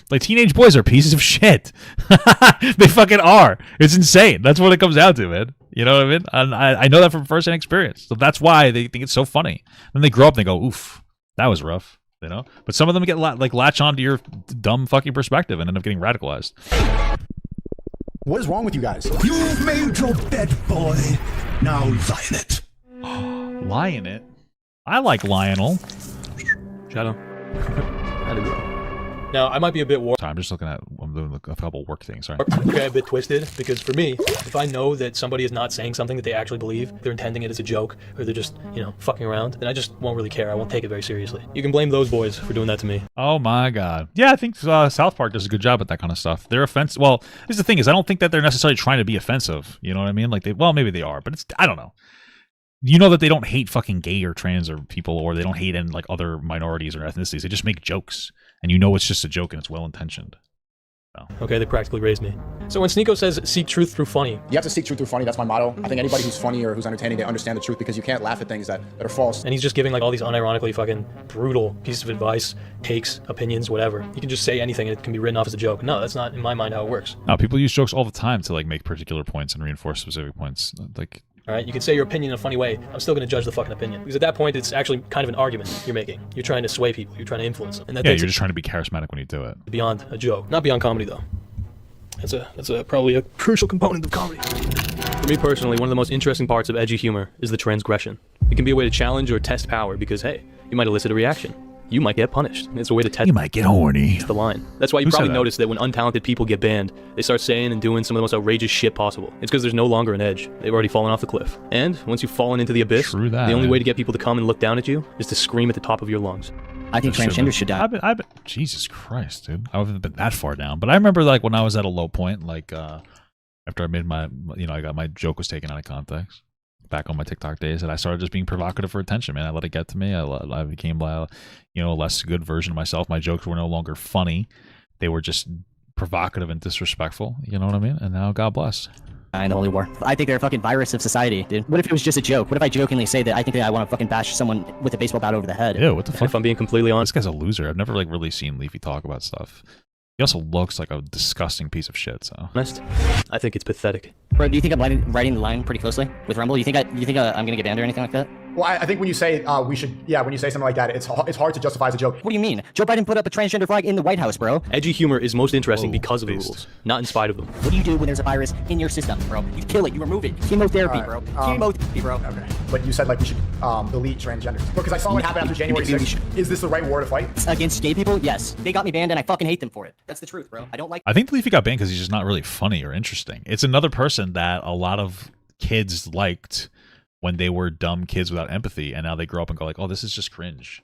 Like teenage boys are pieces of shit. They fucking are. It's insane. That's what it comes down to, man. You know what I mean? And I know that from first-hand experience. So that's why they think it's so funny. Then they grow up and they go, oof, that was rough. You know? But some of them get latch onto your dumb fucking perspective and end up getting radicalized. What is wrong with you guys? You've made your bed, boy. Now lie in it. Lie in it? I like Lionel. Shadow. How'd it go? Now, I might be a bit warped. I'm just looking at a couple work things. Sorry. Okay, a bit twisted, because for me, if I know that somebody is not saying something that they actually believe, they're intending it as a joke, or they're just, fucking around, then I just won't really care. I won't take it very seriously. You can blame those boys for doing that to me. Oh my god. Yeah, I think South Park does a good job at that kind of stuff. They're offensive. Well, this is the thing is, I don't think that they're necessarily trying to be offensive. You know what I mean? Like, maybe they are, but I don't know. You know that they don't hate fucking gay or trans or people, or they don't hate any other minorities or ethnicities. They just make jokes, and you know it's just a joke and it's well intentioned. So. Okay, they practically raised me. So when Sneako says seek truth through funny, you have to seek truth through funny. That's my motto. I think anybody who's funny or who's entertaining, they understand the truth because you can't laugh at things that are false. And he's just giving all these unironically fucking brutal pieces of advice, takes, opinions, whatever. You can just say anything and it can be written off as a joke. No, that's not in my mind how it works. No, people use jokes all the time to make particular points and reinforce specific points. All right, you can say your opinion in a funny way. I'm still going to judge the fucking opinion. Because at that point, it's actually kind of an argument you're making. You're trying to sway people. You're trying to influence them. And you're just trying to be charismatic when you do it. Beyond a joke. Not beyond comedy, though. That's probably a crucial component of comedy. For me personally, one of the most interesting parts of edgy humor is the transgression. It can be a way to challenge or test power because, hey, you might elicit a reaction. You might get punished. It's a way to test. You might get horny. The line. That's why you probably notice that when untalented people get banned, they start saying and doing some of the most outrageous shit possible. It's because there's no longer an edge. They've already fallen off the cliff. And once you've fallen into the abyss, the only way to get people to come and look down at you is to scream at the top of your lungs. I think transgender should die. I've been, Jesus Christ, dude. I haven't been that far down. But I remember when I was at a low point, after I made my joke was taken out of context. Back on my TikTok days, and I started just being provocative for attention, man. I let it get to me. I became a less good version of myself. My jokes were no longer funny. They were just provocative and disrespectful. You know what I mean? And now, God bless. And the Holy War. I think they're a fucking virus of society, dude. What if it was just a joke? What if I jokingly say that I think that I want to fucking bash someone with a baseball bat over the head? Ew, what the fuck? If I'm being completely honest. This guy's a loser. I've never really seen Leafy talk about stuff. He also looks like a disgusting piece of shit, so. Honest, I think it's pathetic. Bro, do you think I'm writing the line pretty closely with Rumble? You think I'm gonna get banned or anything like that? Well, I think when you say we should, when you say something like that, it's hard to justify as a joke. What do you mean? Joe Biden put up a transgender flag in the White House, bro. Edgy humor is most interesting because of the rules, not in spite of them. What do you do when there's a virus in your system, bro? You kill it, you remove it. Chemotherapy, bro. Chemotherapy, bro. Okay. But you said like we should delete transgenders. Because I saw what happened after January 6th. Is this the right war to fight? Against gay people? Yes. They got me banned and I fucking hate them for it. That's the truth, bro. I don't like. I think Leafy got banned because he's just not really funny or interesting. It's another person that a lot of kids liked when they were dumb kids without empathy, and now they grow up and go like, oh, this is just cringe.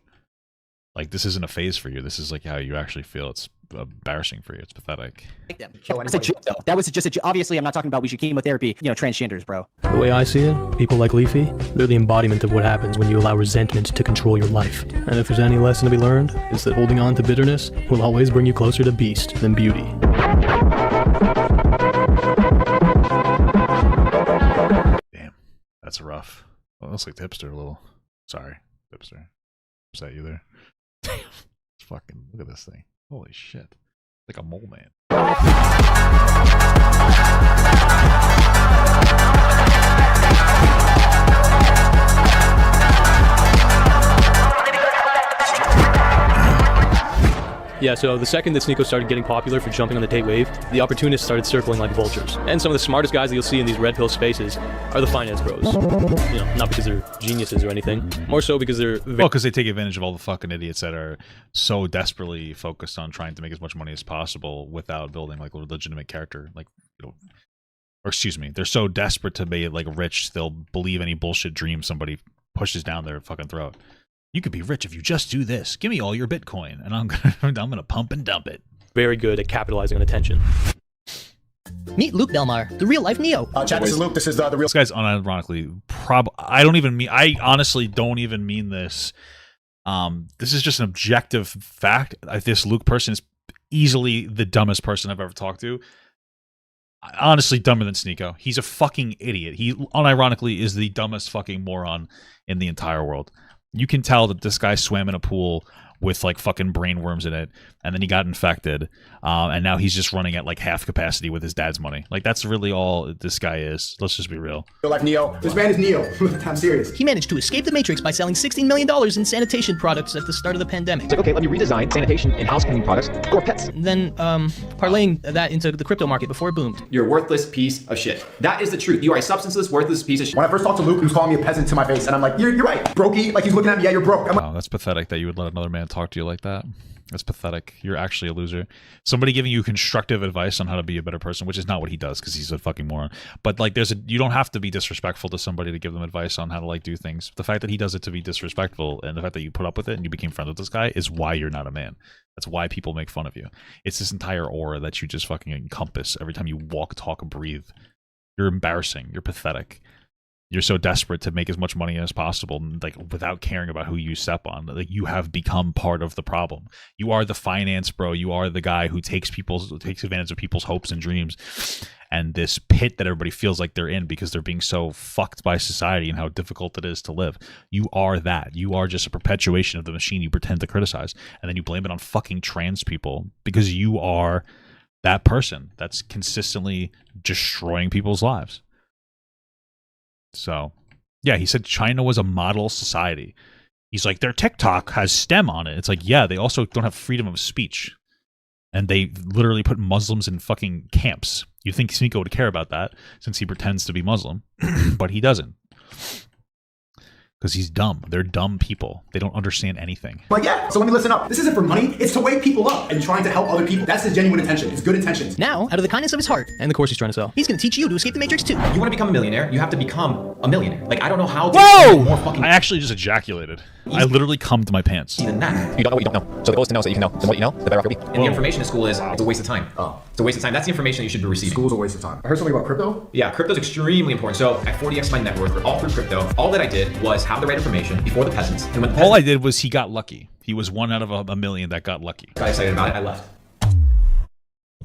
Like, this isn't a phase for you. This is like how you actually feel. It's embarrassing for you. It's pathetic. That was a joke, though. That was just a joke. Obviously, I'm not talking about we should chemotherapy, transgenders, bro. The way I see it, people like Leafy, they're the embodiment of what happens when you allow resentment to control your life. And if there's any lesson to be learned, it's that holding on to bitterness will always bring you closer to beast than beauty. That's rough. Well, looks like Tipster a little. Sorry, Tipster. Upset you there. Damn. Fucking look at this thing. Holy shit. Like a mole man. Yeah, so the second that Sneako started getting popular for jumping on the Tate wave, the opportunists started circling like vultures. And some of the smartest guys that you'll see in these red pill spaces are the finance bros. Not because they're geniuses or anything, more so because they're... Well, because they take advantage of all the fucking idiots that are so desperately focused on trying to make as much money as possible without building like a legitimate character. Like, or excuse me, they're so desperate to be like rich, they'll believe any bullshit dream somebody pushes down their fucking throat. You could be rich if you just do this. Give me all your Bitcoin, and I'm gonna pump and dump it. Very good at capitalizing on attention. Meet Luke Belmar, the real life Neo. Chat, this is Luke. This is the real. This guy's unironically I honestly don't even mean this. This is just an objective fact. This Luke person is easily the dumbest person I've ever talked to. Honestly, dumber than Sneako. He's a fucking idiot. He unironically is the dumbest fucking moron in the entire world. You can tell that this guy swam in a pool with like fucking brain worms in it, and then he got infected, and now he's just running at like half capacity with his dad's money. Like, that's really all this guy is. Let's just be real. Real life Neo. This man is Neo. I'm serious. He managed to escape the Matrix by selling $16 million in sanitation products at the start of the pandemic. It's like, okay, let me redesign sanitation and house cleaning products for pets. Then parlaying that into the crypto market before it boomed. You're a worthless piece of shit. That is the truth. You are a substanceless, worthless piece of shit. When I first talked to Luke, he was calling me a peasant to my face, and I'm like, you're right, brokey. Like, he's looking at me, yeah, you're broke. Wow, that's pathetic that you would let another man talk to you like that. That's pathetic. You're actually a loser. Somebody giving you constructive advice on how to be a better person, which is not what he does because he's a fucking moron. But like, you don't have to be disrespectful to somebody to give them advice on how to like do things. The fact that he does it to be disrespectful, and the fact that you put up with it and you became friends with this guy, is why you're not a man. That's why people make fun of you. It's this entire aura that you just fucking encompass every time you walk, talk, breathe. You're embarrassing. You're pathetic. You're so desperate to make as much money as possible, like without caring about who you step on. Like, you have become part of the problem. You are the finance bro. You are the guy who takes advantage of people's hopes and dreams, and this pit that everybody feels like they're in because they're being so fucked by society and how difficult it is to live. You are that. You are just a perpetuation of the machine you pretend to criticize, and then you blame it on fucking trans people because you are that person that's consistently destroying people's lives. So, yeah, he said China was a model society. He's like, their TikTok has STEM on it. It's like, yeah, they also don't have freedom of speech. And they literally put Muslims in fucking camps. You think Sneako would care about that since he pretends to be Muslim, but he doesn't. Because he's dumb. They're dumb people. They don't understand anything. Like, yeah, so let me listen up. This isn't for money. It's to wake people up and trying to help other people. That's his genuine intention. It's good intentions. Now, out of the kindness of his heart, and the course he's trying to sell, he's going to teach you to escape the Matrix too. You want to become a millionaire, you have to become a millionaire. Like, I don't know how to... Whoa! More fucking... I actually just ejaculated. I literally cummed my pants. Even that. You don't know what you don't know. So the goal is to know so that you can know. The more you know, the better off you'll be. And the information in school is, it's a waste of time. Oh. It's a waste of time. That's the information you should be receiving. School's a waste of time. I heard something about crypto? Yeah, crypto's extremely important. So I 40x my net worth all through crypto. All that I did was have the right information before the peasants. And when the peasants... All I did was he got lucky. He was one out of a million that got lucky. Got excited about it, I left.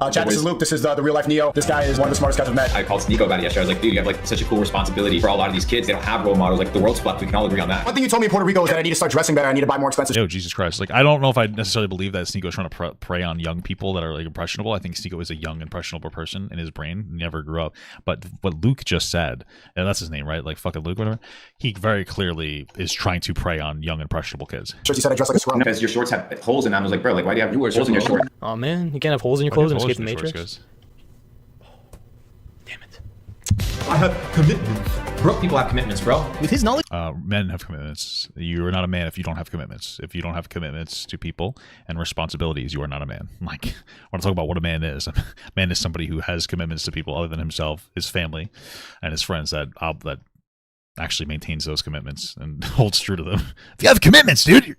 Chat, this is Luke. This is the real life Neo. This guy is one of the smartest guys I've met. I called Sneako about it yesterday. I was like, dude, you have like such a cool responsibility for a lot of these kids. They don't have role models. Like the world's fucked. We can all agree on that. One thing you told me in Puerto Rico is that I need to start dressing better. I need to buy more expensive. Yo, Jesus Christ! Like, I don't know if I necessarily believe that Sneako is trying to prey on young people that are like impressionable. I think Sneako is a young, impressionable person in his brain. He never grew up. But what Luke just said, and that's his name, right? Like fucking Luke, whatever. He very clearly is trying to prey on young, impressionable kids. Sure, he said I dress like a squirrel. Because your shorts have holes in them. I was like, bro, like why do you have holes in your shorts? Oh man, you can't have holes in your clothes and escape the Matrix. I have commitments. Broke people have commitments, bro. With his knowledge, men have commitments. You are not a man if you don't have commitments. If you don't have commitments to people and responsibilities, you are not a man. Like, I want to talk about what a man is. A man is somebody who has commitments to people other than himself, his family, and his friends that actually maintains those commitments and holds true to them. If you have commitments, dude,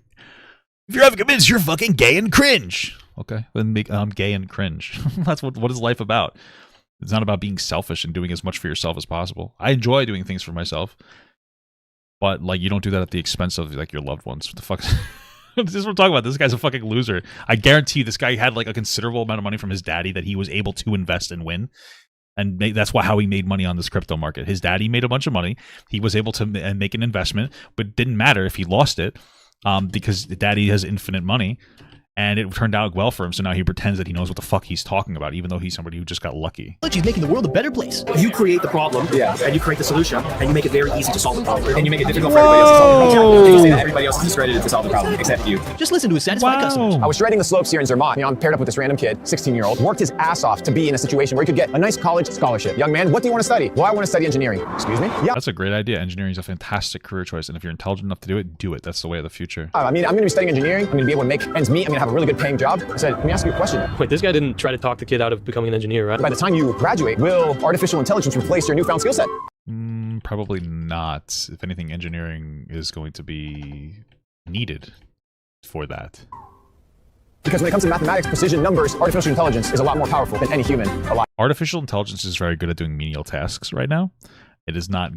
if you have commitments, you're fucking gay and cringe. Okay, then I'm gay and cringe. That's what is life about. It's not about being selfish and doing as much for yourself as possible. I enjoy doing things for myself, but like you don't do that at the expense of like your loved ones. What the fuck? This is what we're talking about. This guy's a fucking loser. I guarantee you this guy had like a considerable amount of money from his daddy that he was able to invest and win. And that's how he made money on this crypto market. His daddy made a bunch of money. He was able to make an investment, but it didn't matter if he lost it because the daddy has infinite money. And it turned out well for him, so now he pretends that he knows what the fuck he's talking about, even though he's somebody who just got lucky. He's making the world a better place. You create the problem, and you create the solution, and you make it very easy to solve the problem. And you make it difficult for everybody else to solve the problem. You say that everybody else is discredited to solve the problem, except you. Just listen to his satisfied customers. I was shredding the slopes here in Zermatt. You know, I'm paired up with this random kid, 16-year-old, worked his ass off to be in a situation where he could get a nice college scholarship. Young man, what do you want to study? Well, I want to study engineering. Excuse me? Yeah. That's a great idea. Engineering is a fantastic career choice, and if you're intelligent enough to do it, do it. That's the way of the future. I mean, I'm going to be studying engineering. I'm going to be able to make ends meet. I'm going to have a really good paying job. I said, let me ask you a question. Wait, this guy didn't try to talk the kid out of becoming an engineer, right? By the time you graduate, will artificial intelligence replace your newfound skill set? Probably not. If anything, engineering is going to be needed for that. Because when it comes to mathematics, precision, numbers, artificial intelligence is a lot more powerful than any human alive. Artificial intelligence is very good at doing menial tasks right now. It is not...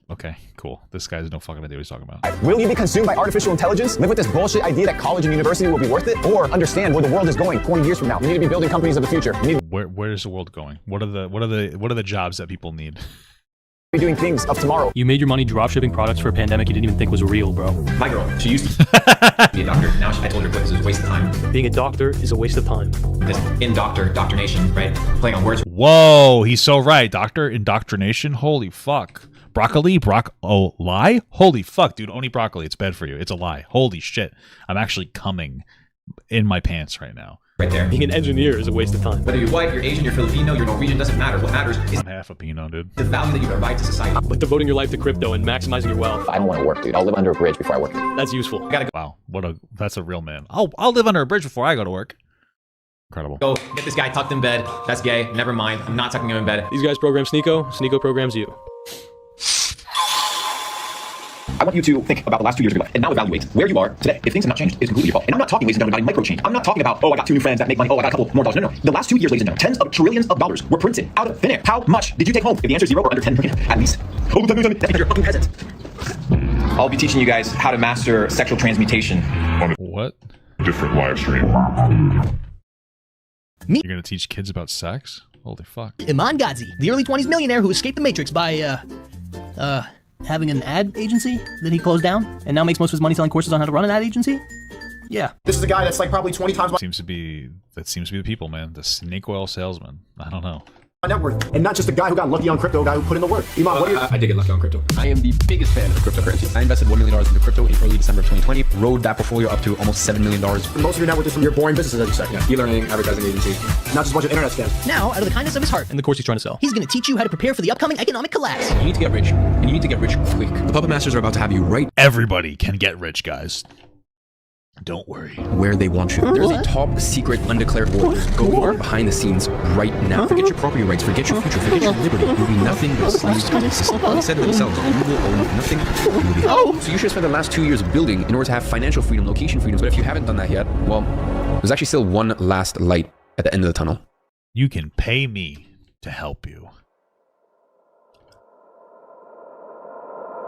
Okay, cool. This guy has no fucking idea what he's talking about. Will you be consumed by artificial intelligence? Live with this bullshit idea that college and university will be worth it? Or understand where the world is going 20 years from now? We need to be building companies of the future. Where is the world going? What are the jobs that people need? Be doing things of tomorrow. You made your money dropshipping products for a pandemic you didn't even think was real, bro. My girl, she used to be a doctor. Now I told her this is a waste of time. Being a doctor is a waste of time. This indoctrination, right? Playing on words. Whoa, he's so right. Doctor indoctrination. Holy fuck. Broccoli? Lie? Holy fuck, dude. Only broccoli. It's bad for you. It's a lie. Holy shit. I'm actually coming in my pants right now. Right there. Being an engineer is a waste of time. Whether you're white, you're Asian, you're Filipino, you're Norwegian, doesn't matter. What matters is I'm half a Pino, dude. The value that you provide to society. But devoting your life to crypto and maximizing your wealth. I don't want to work, dude. I'll live under a bridge before I work. That's useful. Wow, that's a real man. I'll live under a bridge before I go to work. Incredible. Go get this guy tucked in bed. That's gay. Never mind. I'm not tucking him in bed. These guys program Sneako. Sneako programs you. I want you to think about the last 2 years of your life and now evaluate where you are today. If things have not changed, it's completely your fault. And I'm not talking, ladies and gentlemen, about micro change. I'm not talking about, oh, I got 2 new friends that make money. Oh, I got a couple more dollars. No. The last 2 years, ladies and gentlemen, tens of trillions of dollars were printed out of thin air. How much did you take home? If the answer is 0 or under 10 million, at least. Oh, 10 million. That's because you're a fucking peasant. I'll be teaching you guys how to master sexual transmutation. What? Different live stream. You're gonna teach kids about sex? Holy fuck. Iman Ghazi, the early 20s millionaire who escaped the Matrix by, having an ad agency that he closed down and now makes most of his money selling courses on how to run an ad agency? Yeah. This is a guy that's like probably 20 times that seems to be the people, man. The snake oil salesman. I don't know. my net worth, and not just a guy who got lucky on crypto, a guy who put in the work. Iman, what are your... I did get lucky on crypto. I am the biggest fan of cryptocurrency. I invested $1 million into crypto in early December of 2020, rode that portfolio up to almost $7 million. Most of your net worth is from your boring businesses, as you said. Yeah, e-learning, advertising agency. Not just a bunch of internet scams. Now, out of the kindness of his heart, and the course he's trying to sell, he's going to teach you how to prepare for the upcoming economic collapse. You need to get rich, and you need to get rich quick. The puppet masters are about to have you right. Everybody can get rich, guys. Don't worry. Where they want you. There's a top secret undeclared war. Go behind the scenes right now. Forget your property rights. Forget your future. Forget your liberty. You'll be nothing but slaves to the system. They said it themselves. You will own nothing. You will be happy. So you should spend the last 2 years building in order to have financial freedom, location freedom. But if you haven't done that yet, well, there's actually still one last light at the end of the tunnel. You can pay me to help you.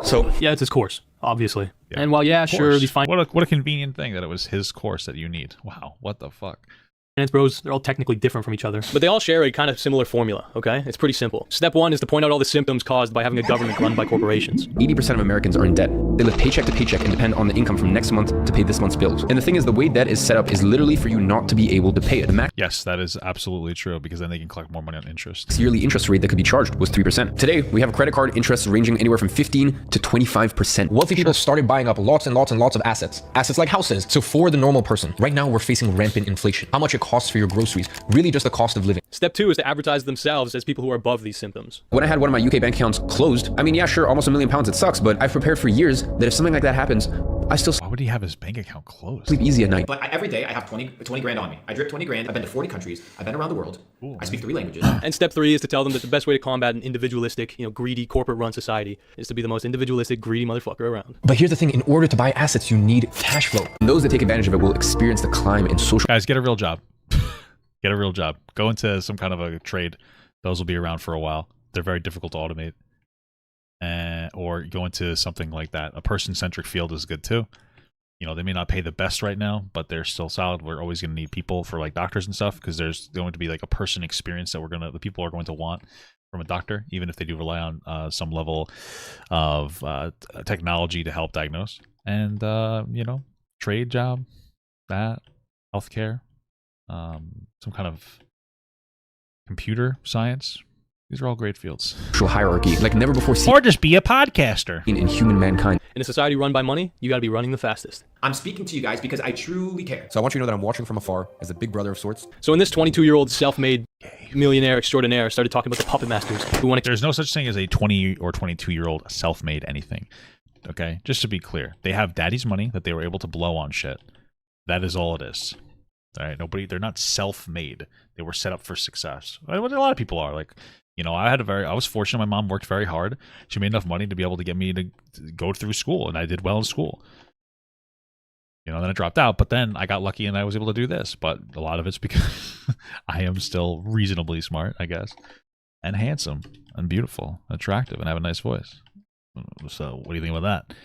So yeah, it's his course, obviously. Yeah. And while sure, these fine. What a convenient thing that it was his course that you need. Wow, what the fuck? finance bros, they're all technically different from each other, but they all share a kind of similar formula, okay? It's pretty simple. Step 1 is to point out all the symptoms caused by having a government run by corporations. 80% of Americans are in debt. They live paycheck to paycheck and depend on the income from next month to pay this month's bills. And the thing is, the way debt is set up is literally for you not to be able to pay it. The max Yes, that is absolutely true, because then they can collect more money on interest. yearly interest rate that could be charged was 3%. Today, we have credit card interest ranging anywhere from 15 to 25%. Wealthy people started buying up lots and lots and lots of assets. Assets like houses. So for the normal person, right now we're facing rampant inflation. How much it costs for your groceries, really just the cost of living. Step 2 is to advertise themselves as people who are above these symptoms. When I had one of my UK bank accounts closed, I mean, yeah, sure, almost £1 million, it sucks, but I've prepared for years that if something like that happens, I still Why would he have his bank account closed? sleep easy at night. But every day I have 20 grand on me. I drip 20 grand. I've been to 40 countries. I've been around the world. I speak 3 languages. And step 3 is to tell them that the best way to combat an individualistic, greedy, corporate-run society is to be the most individualistic, greedy motherfucker around. But here's the thing, in order to buy assets, you need cash flow. And those that take advantage of it will experience the climb in social... Guys, get a real job. Get a real job. Go into some kind of a trade. Those will be around for a while. They're very difficult to automate. Or go into something like that. A person-centric field is good too. They may not pay the best right now, but they're still solid. We're always going to need people for like doctors and stuff, because there's going to be like a person experience that the people are going to want from a doctor, even if they do rely on some level of technology to help diagnose. And trade job, that, healthcare, some kind of computer science. These are all great fields. social hierarchy like never before seen Or just be a podcaster. in human mankind. In a society run by money, you gotta be running the fastest. I'm speaking to you guys because I truly care. So I want you to know that I'm watching from afar as a big brother of sorts. So when this 22-year-old self-made millionaire extraordinaire started talking about the puppet masters who want to... There's no such thing as a 20 or 22-year-old self-made anything. Okay? Just to be clear. They have daddy's money that they were able to blow on shit. That is all it is. All right? They're not self-made. They were set up for success. What a lot of people are. Like, I was fortunate. My mom worked very hard. She made enough money to be able to get me to go through school, and I did well in school. Then I dropped out, but then I got lucky and I was able to do this. But a lot of it's because I am still reasonably smart, I guess, and handsome and beautiful, attractive, and have a nice voice. So what do you think about that?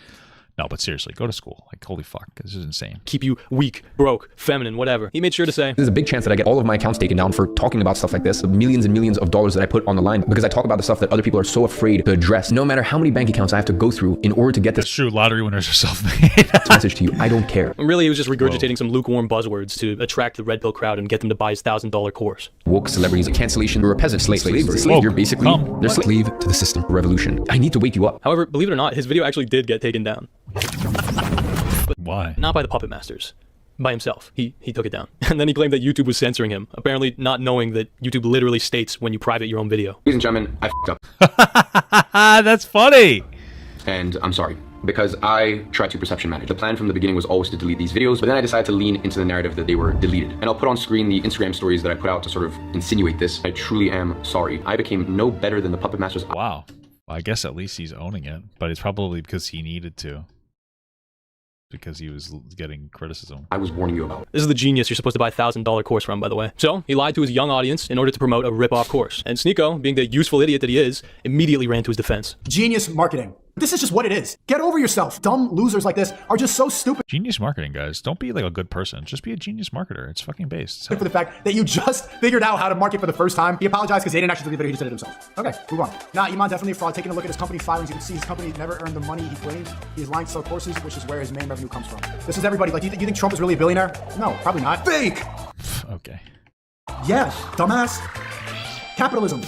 No, but seriously, go to school. Like, holy fuck, this is insane. Keep you weak, broke, feminine, whatever. He made sure to say, There's a big chance that I get all of my accounts taken down for talking about stuff like this, the millions and millions of dollars that I put on the line, because I talk about the stuff that other people are so afraid to address. No matter how many bank accounts I have to go through in order to get this It's true, lottery winners are self-made. message to you, I don't care. really, he was just regurgitating some lukewarm buzzwords to attract the red pill crowd and get them to buy his $1,000 course. Woke celebrities, cancellation, you're a peasant, slave. You're basically they're slave to the system. Revolution. I need to wake you up. However, believe it or not, his video actually did get taken down. Why? Not by the puppet masters. By himself. He took it down. And then he claimed that YouTube was censoring him, apparently not knowing that YouTube literally states when you private your own video. Ladies and gentlemen, I f***ed up. That's funny. And I'm sorry, because I tried to perception manage. The plan from the beginning was always to delete these videos, but then I decided to lean into the narrative that they were deleted. And I'll put on screen the Instagram stories that I put out to sort of insinuate this. I truly am sorry. I became no better than the puppet masters. Wow. Well, I guess at least he's owning it, but it's probably because he needed to. Because he was getting criticism. I was warning you about. This is the genius you're supposed to buy a $1,000 course from, by the way. So, he lied to his young audience in order to promote a rip-off course. And Sneako, being the useful idiot that he is, immediately ran to his defense. Genius marketing. This is just what it is. Get over yourself. Dumb losers like this are just so stupid. Genius marketing, guys. Don't be like a good person. Just be a genius marketer. It's fucking based. For the fact that you just figured out how to market for the first time. He apologized because they didn't actually delete the video, he just did it himself. Okay, move on. Nah, Iman definitely a fraud. Taking a look at his company filings, you can see his company never earned the money he claimed. He's lying to sell courses, which is where his main revenue comes from. This is everybody. Like, you think Trump is really a billionaire? No, probably not. Fake! Okay. Yeah, dumbass. Capitalism.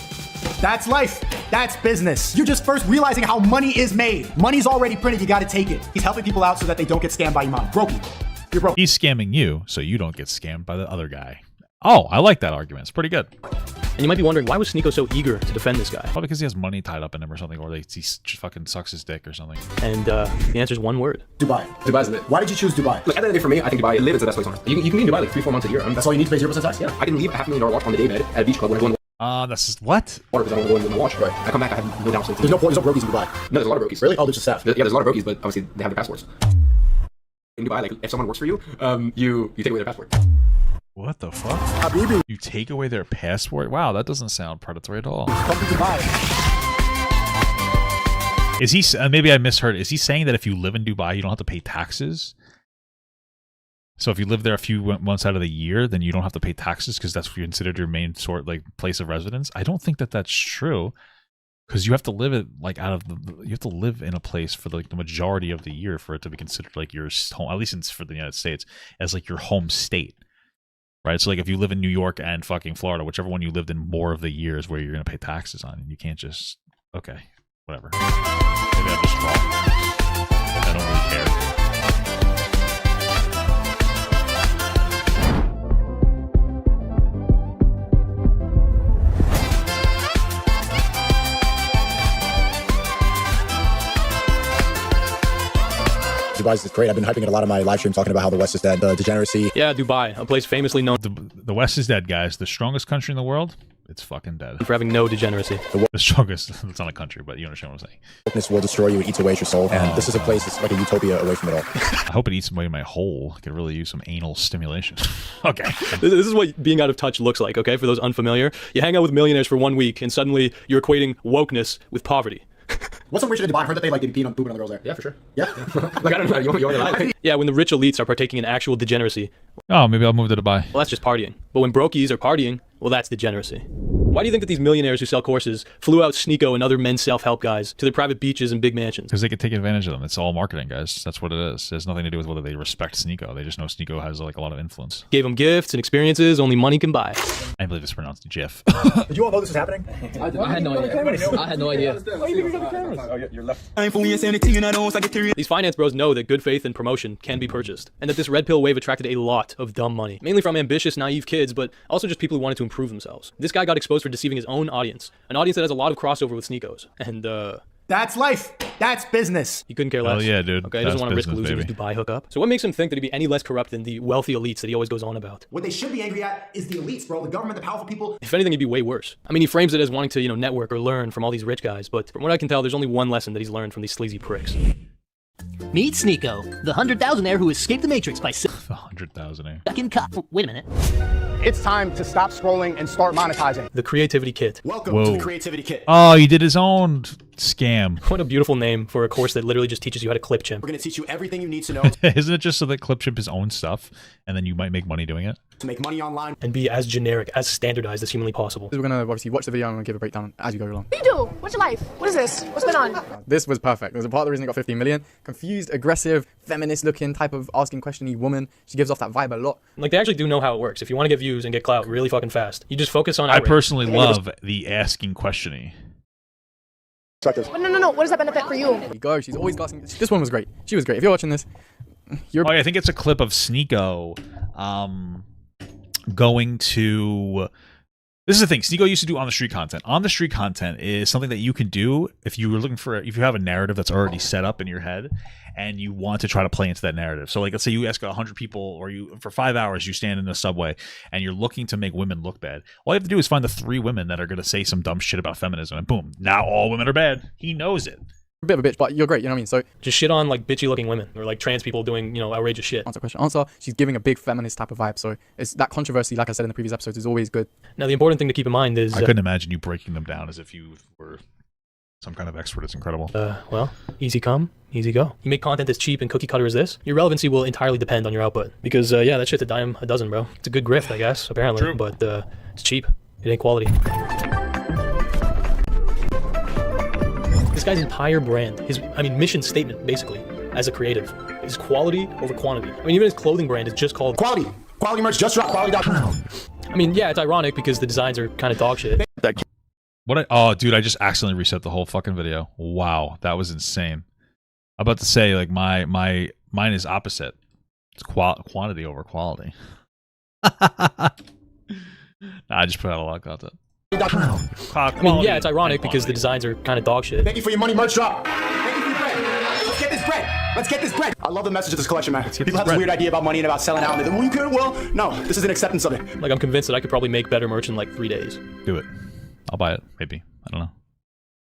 That's life. That's business. You're just first realizing how money is made. Money's already printed. You got to take it. He's helping people out so that they don't get scammed by Iman. Broke people. You're broke. He's scamming you so you don't get scammed by the other guy. Oh, I like that argument. It's pretty good. And you might be wondering, why was Sneako so eager to defend this guy? Probably because he has money tied up in him or something, or he just fucking sucks his dick or something. And the answer is one word. Dubai. Dubai's lit. Why did you choose Dubai? Look, at the end of the day, for me, I think Dubai live is the best place on earth. You can be in Dubai like 3-4 months a year. That's all you need to pay 0% tax? Yeah, I can leave a $500,000 watch on the day bed at a beach club when I go in that's just, what? water because I don't want to go in the watch. Right. I come back, I have no downstairs. There's no brokies in Dubai. No, there's a lot of brokies. Really? Oh, there's just staff. Yeah, there's a lot of brokies, but obviously they have their passports. In Dubai, like, if someone works for you, you take away their passport. What the fuck? Habibi. You take away their passport? Wow, that doesn't sound predatory at all. Come to Dubai. Is he, maybe I misheard, is he saying that if you live in Dubai, you don't have to pay taxes? So if you live there a few months out of the year, then you don't have to pay taxes because that's considered your main place of residence. I don't think that that's true, because you have to live you have to live in a place for like the majority of the year for it to be considered like your home, at least for the United States, as like your home state, right? So like if you live in New York and fucking Florida, whichever one you lived in more of the year is where you're going to pay taxes on, and you can't just whatever. Maybe I'm just wrong. I don't really care. Dubai is great. I've been hyping it a lot of my live stream, talking about how the West is dead, the degeneracy. Yeah, Dubai, a place famously known. The West is dead, guys. The strongest country in the world, it's fucking dead. For having no degeneracy. The strongest, it's not a country, but you understand what I'm saying. Wokeness will destroy you, it eats away at your soul. And this is a place that's like a utopia away from it all. I hope it eats away my hole. I could really use some anal stimulation. Okay. This is what being out of touch looks like, okay? For those unfamiliar. You hang out with millionaires for 1 week, and suddenly you're equating wokeness with poverty. What's some weird shit in Dubai? I heard that they like pooping on the girls there. Yeah, for sure. Yeah? Like, I don't know. You want to lie? Yeah, when the rich elites are partaking in actual degeneracy. Oh, maybe I'll move to Dubai. Well, that's just partying. But when brokies are partying, well, that's degeneracy. Why do you think that these millionaires who sell courses flew out Sneako and other men's self-help guys to their private beaches and big mansions? Because they could take advantage of them. It's all marketing, guys. That's what it is. It has nothing to do with whether they respect Sneako. They just know Sneako has like a lot of influence. Gave them gifts and experiences only money can buy. I believe it's pronounced GIF. Did you all know this was happening? I had no idea. I had no idea. Oh, you're left. These finance bros know that good faith and promotion can be purchased, and that this red pill wave attracted a lot of dumb money, mainly from ambitious, naive kids, but also just people who wanted to improve themselves. This guy got exposed for deceiving his own audience, an audience that has a lot of crossover with Sneakos, and that's life. That's business. He couldn't care less. Oh yeah, dude. Okay, he doesn't want to risk losing his Dubai hookup. So what makes him think that he'd be any less corrupt than the wealthy elites that he always goes on about? What they should be angry at is the elites, bro. The government, the powerful people. If anything, he'd be way worse. I mean, he frames it as wanting to, network or learn from all these rich guys, but from what I can tell, there's only one lesson that he's learned from these sleazy pricks. Meet Sneako, the 100,000-aire who escaped the Matrix by... The 100,000-aire. Ducking cop. Wait a minute. It's time to stop scrolling and start monetizing. The Creativity Kit. Welcome to the Creativity Kit. Oh, he did his own scam. What a beautiful name for a course that literally just teaches you how to clip chimp. We're going to teach you everything you need to know. Isn't it just so that clip chimp his own stuff, and then you might make money doing it? To make money online. And be as generic, as standardized as humanly possible. We're going to obviously watch the video and we'll give a breakdown as you go along. What do you do? What's your life? What is this? What's going on? This was perfect. There's a part of the reason it got 15 million. Confused, aggressive, feminist-looking type of asking question-y woman. She gives off that vibe a lot. Like, they actually do know how it works. If you want to get views and get clout really fucking fast, you just focus on outrage. I personally love the asking question-y. No. What does that benefit for you? There you go. She's always asking. This one was great. She was great. If you're watching this, you're... Oh, yeah, I think it's a clip of Sneako going to... This is the thing. Sneako used to do on-the-street content. On-the-street content is something that you can do if you were looking for... If you have a narrative that's already set up in your head and you want to try to play into that narrative. So, like, let's say you ask 100 people, or you for 5 hours you stand in the subway and you're looking to make women look bad. All you have to do is find the 3 women that are going to say some dumb shit about feminism, and boom, now all women are bad. He knows it. A bit of a bitch, but you're great, you know what I mean? So just shit on like bitchy looking women or like trans people doing, outrageous shit. Answer. She's giving a big feminist type of vibe. So it's that controversy, like I said in the previous episodes, is always good. Now the important thing to keep in mind is I couldn't imagine you breaking them down as if you were some kind of expert. It's incredible. Well, easy come, easy go. You make content as cheap and cookie cutter as this, your relevancy will entirely depend on your output. Because that shit's a dime a dozen, bro. It's a good grift, I guess, apparently. True. But it's cheap. It ain't quality. This guy's entire brand, his mission statement, basically, as a creative, is quality over quantity. I mean, even his clothing brand is just called Quality. Quality merch, just drop quality.com. I mean, yeah, it's ironic because the designs are kind of dog shit. Oh, dude, I just accidentally reset the whole fucking video. Wow, that was insane. I'm about to say, like, mine is opposite. It's quantity over quality. Nah, I just put out a lot of content. I mean, yeah, it's ironic because the designs are kind of dog shit. Thank you for your money, merch drop. Thank you for your bread. Let's get this bread. Let's get this bread. I love the message of this collection, man. People have this weird idea about money and about selling out. And well, you could. Well, no, this is an acceptance of it. Like, I'm convinced that I could probably make better merch in like 3 days. Do it. I'll buy it. Maybe. I don't know.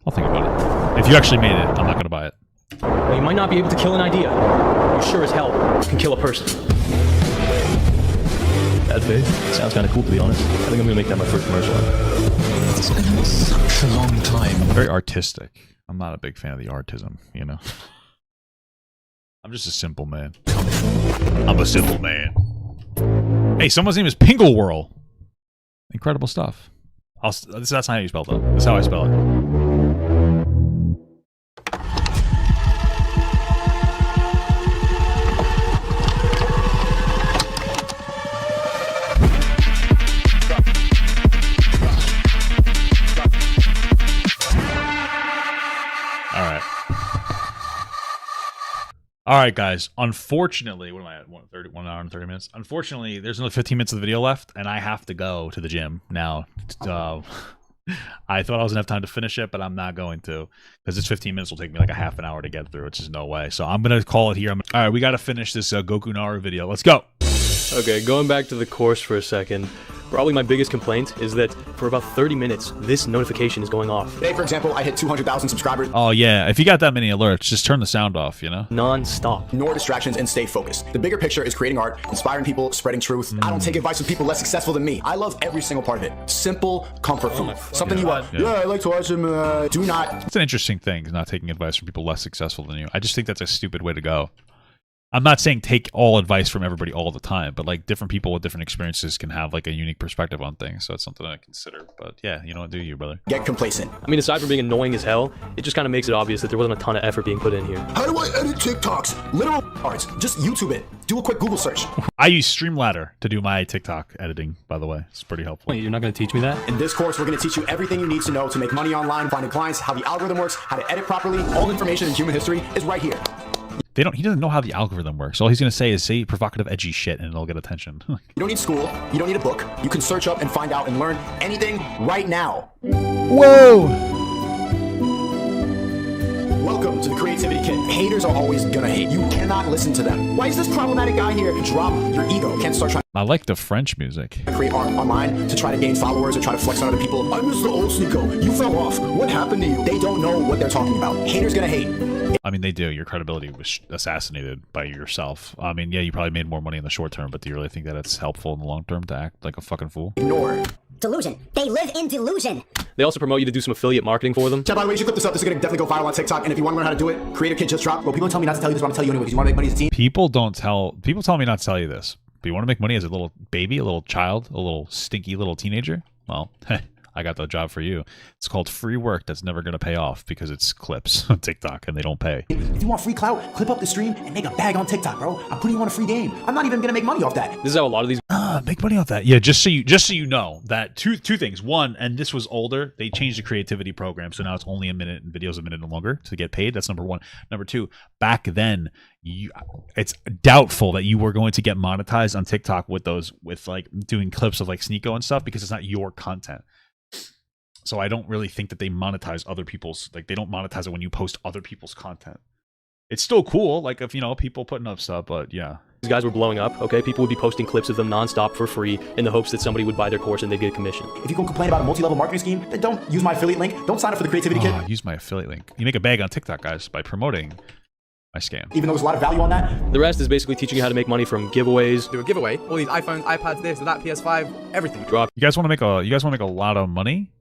I'll think about it. If you actually made it, I'm not gonna buy it. Well, you might not be able to kill an idea. You sure as hell can kill a person. That face sounds kind of cool, to be honest. I think I'm gonna make that my first commercial. It's been such a long time. Very artistic. I'm not a big fan of the artism, I'm just a simple man. I'm a simple man. Hey, someone's name is Pingle Whirl. Incredible stuff. That's not how you spell it, though. That's how I spell it. All right, guys. Unfortunately, what am I at? 1 hour and 30 minutes. Unfortunately, there's another 15 minutes of the video left, and I have to go to the gym now. I thought I was gonna have time to finish it, but I'm not going to, because this 15 minutes will take me like a half an hour to get through, which is no way. So I'm gonna call it here. All right, we got to finish this Gokanaru video. Let's go. Okay, going back to the course for a second. Probably my biggest complaint is that for about 30 minutes, this notification is going off. Today, for example, I hit 200,000 subscribers. Oh, yeah. If you got that many alerts, just turn the sound off, you know? Non-stop. Ignore distractions and stay focused. The bigger picture is creating art, inspiring people, spreading truth. I don't take advice from people less successful than me. I love every single part of it. Simple comfort food. Something you want. Yeah, I like to watch them. Do not. It's an interesting thing, not taking advice from people less successful than you. I just think that's a stupid way to go. I'm not saying take all advice from everybody all the time, but like different people with different experiences can have like a unique perspective on things. So it's something I consider. But yeah, you know what, do you, brother? Get complacent. I mean, aside from being annoying as hell, it just kind of makes it obvious that there wasn't a ton of effort being put in here. How do I edit TikToks? Literal arts. Just YouTube it. Do a quick Google search. I use Streamladder to do my TikTok editing, by the way. It's pretty helpful. Wait, you're not going to teach me that? In this course, we're going to teach you everything you need to know to make money online, finding clients, how the algorithm works, how to edit properly. All the information in human history is right here. He doesn't know how the algorithm works. All he's going to say is say provocative, edgy shit, and it'll get attention. You don't need school. You don't need a book. You can search up and find out and learn anything right now. Whoa! Welcome to the Creativity Kit. Haters are always gonna hate. You cannot listen to them. Why is this problematic guy here? Drop your ego. Can't start trying I like the French music. to create art online to try to gain followers or try to flex on other people. I miss the old Sneako. You fell off. What happened to you? They don't know what they're talking about. Haters gonna hate. I mean, they do. Your credibility was assassinated by yourself. I mean, yeah, you probably made more money in the short term, but do you really think that it's helpful in the long term to act like a fucking fool? Ignore. Delusion. They live in delusion. They also promote you to do some affiliate marketing for them. Chat, by the way, you should clip this up. This is gonna definitely go viral on TikTok. And if you want to learn how to do it, Creator Kit just dropped. Well, people tell me not to tell you this, but I'm gonna tell you anyway because you want to make money as a team. People tell me not to tell you this. But you want to make money as a little baby, a little child, a little stinky little teenager? Well, I got the job for you. It's called free work that's never going to pay off because it's clips on TikTok and they don't pay. If you want free clout, clip up the stream and make a bag on TikTok, bro. I'm putting you on a free game. I'm not even going to make money off that. This is how a lot of these make money off that. Yeah, just so you know that two things. One, and this was older, they changed the creativity program, so now it's only a minute and videos a minute and longer to get paid. That's number one. Number two, back then it's doubtful that you were going to get monetized on TikTok with like doing clips of like Sneako and stuff because it's not your content. So I don't really think that they monetize other people's, like they don't monetize it when you post other people's content. It's still cool, like if, you know, people putting up stuff, but yeah. These guys were blowing up, okay? People would be posting clips of them nonstop for free in the hopes that somebody would buy their course and they'd get a commission. If you can complain about a multi-level marketing scheme, then don't use my affiliate link. Don't sign up for the Creativity Kit. Use my affiliate link. You make a bag on TikTok, guys, by promoting my scam. Even though there's a lot of value on that. The rest is basically teaching you how to make money from giveaways. Do a giveaway. All these iPhones, iPads, this, that, PS5, everything. Drop. You guys want to make a lot of money?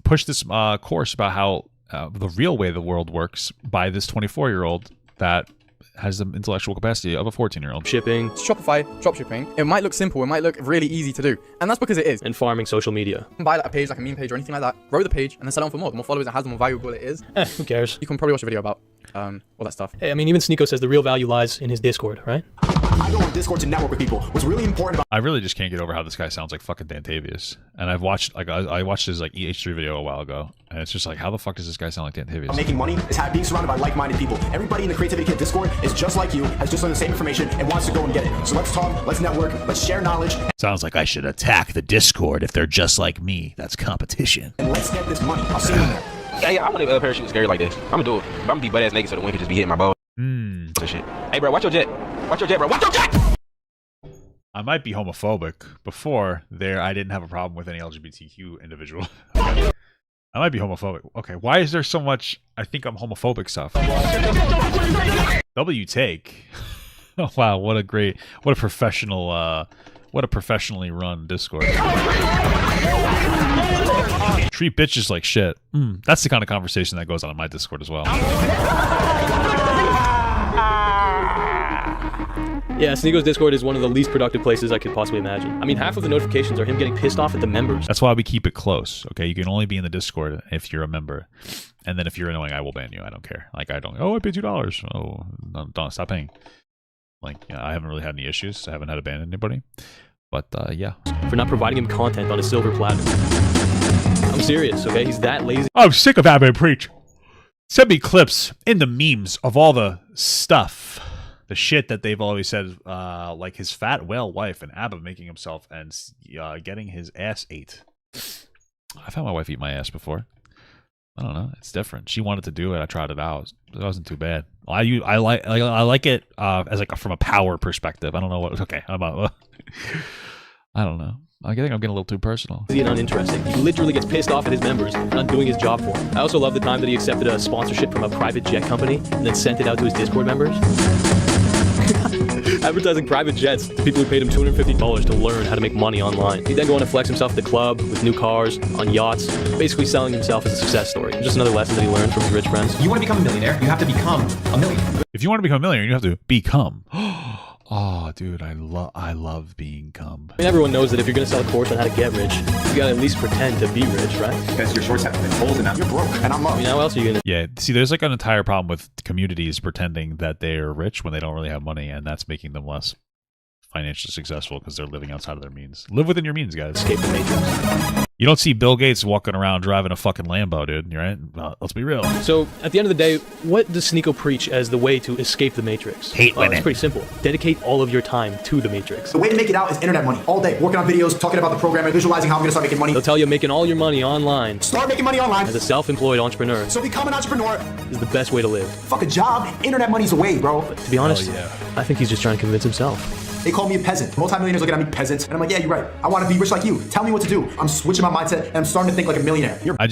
Push this course about how the real way the world works by this 24-year-old that has the intellectual capacity of a 14-year-old. Shipping. Shopify, dropshipping. It might look simple. It might look really easy to do. And that's because it is. And farming social media. You can buy like a page, like a meme page or anything like that. Grow the page and then sell it on for more. The more followers it has, the more valuable it is. Who cares? You can probably watch a video about all that stuff. Hey, I mean, even Sneako says the real value lies in his Discord, right? I go on Discord to network with people. What's really important about I really just can't get over how this guy sounds like fucking Dantavius. And I've watched I watched his like EH3 video a while ago, and it's just like, how the fuck does this guy sound like Dantavius? making money is being surrounded by like-minded people. Everybody in the Creativity Kit Discord is just like you, has just learned the same information and wants to go and get it. So let's talk, let's network, let's share knowledge. Sounds like I should attack the Discord if they're just like me. That's competition. And let's get this money. I'll see you in there. Yeah, I'm gonna parachute scary like this. I'm gonna do it. I'm gonna be butt ass naked so the wind can just be hitting my balls. So shit. Hey, bro, watch your jet. Watch your jet, bro. Watch your jet! I might be homophobic. Before there, I didn't have a problem with any LGBTQ individual. Okay. I might be homophobic. Okay, why is there so much I think I'm homophobic stuff? W take. Oh wow, what a professional what a professionally run Discord. Treat bitches like shit. That's the kind of conversation that goes on in my Discord as well. Yeah, Sneako's Discord is one of the least productive places I could possibly imagine. I mean, half of the notifications are him getting pissed off at the members. That's why we keep it close, okay? You can only be in the Discord if you're a member. And then if you're annoying, I will ban you. I don't care. Like, I don't, oh, I paid $2. Oh, don't stop paying. Like, yeah, I haven't really had any issues. I haven't had to ban anybody. But, yeah. For not providing him content on a silver platter. I'm serious, okay? He's that lazy. I'm sick of having to preach. Send me clips in the memes of all the stuff. The shit that they've always said, like his fat whale wife and ABBA making himself and getting his ass ate. I've had my wife eat my ass before. I don't know. It's different. She wanted to do it. I tried it out. It wasn't too bad. I like it as like from a power perspective. I don't know what. Okay, I'm about. I don't know. I think I'm getting a little too personal. And uninteresting. He literally gets pissed off at his members and not doing his job for him. I also love the time that he accepted a sponsorship from a private jet company and then sent it out to his Discord members. Advertising private jets to people who paid him $250 to learn how to make money online. He'd then go on to flex himself at the club with new cars, on yachts, basically selling himself as a success story. Just another lesson that he learned from his rich friends. You want to become a millionaire, you have to become a millionaire. If you want to become a millionaire, you have to become. Oh, dude, I love being cum. I mean, everyone knows that if you're going to sell a course on how to get rich, you got to at least pretend to be rich, right? Because your shorts have been holes and now you're broke. And I'm up. I mean, how else are you going to... Yeah, see, there's like an entire problem with communities pretending that they are rich when they don't really have money, and that's making them less financially successful because they're living outside of their means. Live within your means, guys. Escape the matrix. You don't see Bill Gates walking around driving a fucking Lambo, dude. Right? Let's be real. So, at the end of the day, what does Sneako preach as the way to escape the matrix? Hate women. It's pretty simple. Dedicate all of your time to the matrix. The way to make it out is internet money. All day. Working on videos, talking about the program, and visualizing how I'm going to start making money. They'll tell you making all your money online. Start making money online. As a self-employed entrepreneur. So become an entrepreneur. Is the best way to live. Fuck a job. Internet money's the way, bro. But to be honest, I think he's just trying to convince himself. They call me a peasant. Multi-millionaires looking at me peasant. And I'm like, yeah, you're right. I want to be rich like you. Tell me what to do. I'm switching my mindset and I'm starting to think like a millionaire. I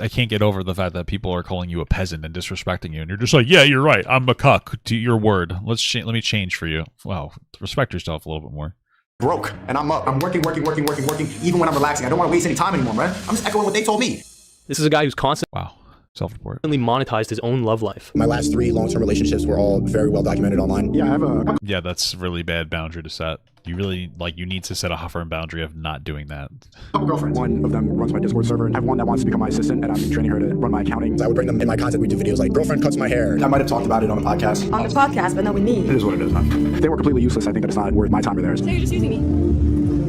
can't get over the fact that people are calling you a peasant and disrespecting you. And you're just like, yeah, you're right. I'm a cuck to your word. Let me change for you. Wow. Respect yourself a little bit more. Broke. And I'm up. I'm working. Even when I'm relaxing. I don't want to waste any time anymore, man. I'm just echoing what they told me. This is a guy who's constantly... Wow. Self-report. Monetized his own love life. My last 3 long-term relationships were all very well documented online. Yeah, I have a... Yeah, that's a really bad boundary to set. You really, you need to set a firm boundary of not doing that. Couple girlfriends. One of them runs my Discord server, and I have one that wants to become my assistant, and I'm training her to run my accounting. I would bring them in my content. We do videos like, girlfriend cuts my hair. I might have talked about it on the podcast. On the podcast, but not with me. It is what it is, man. If they were completely useless, I think that it's not worth my time or theirs. So you're just using me.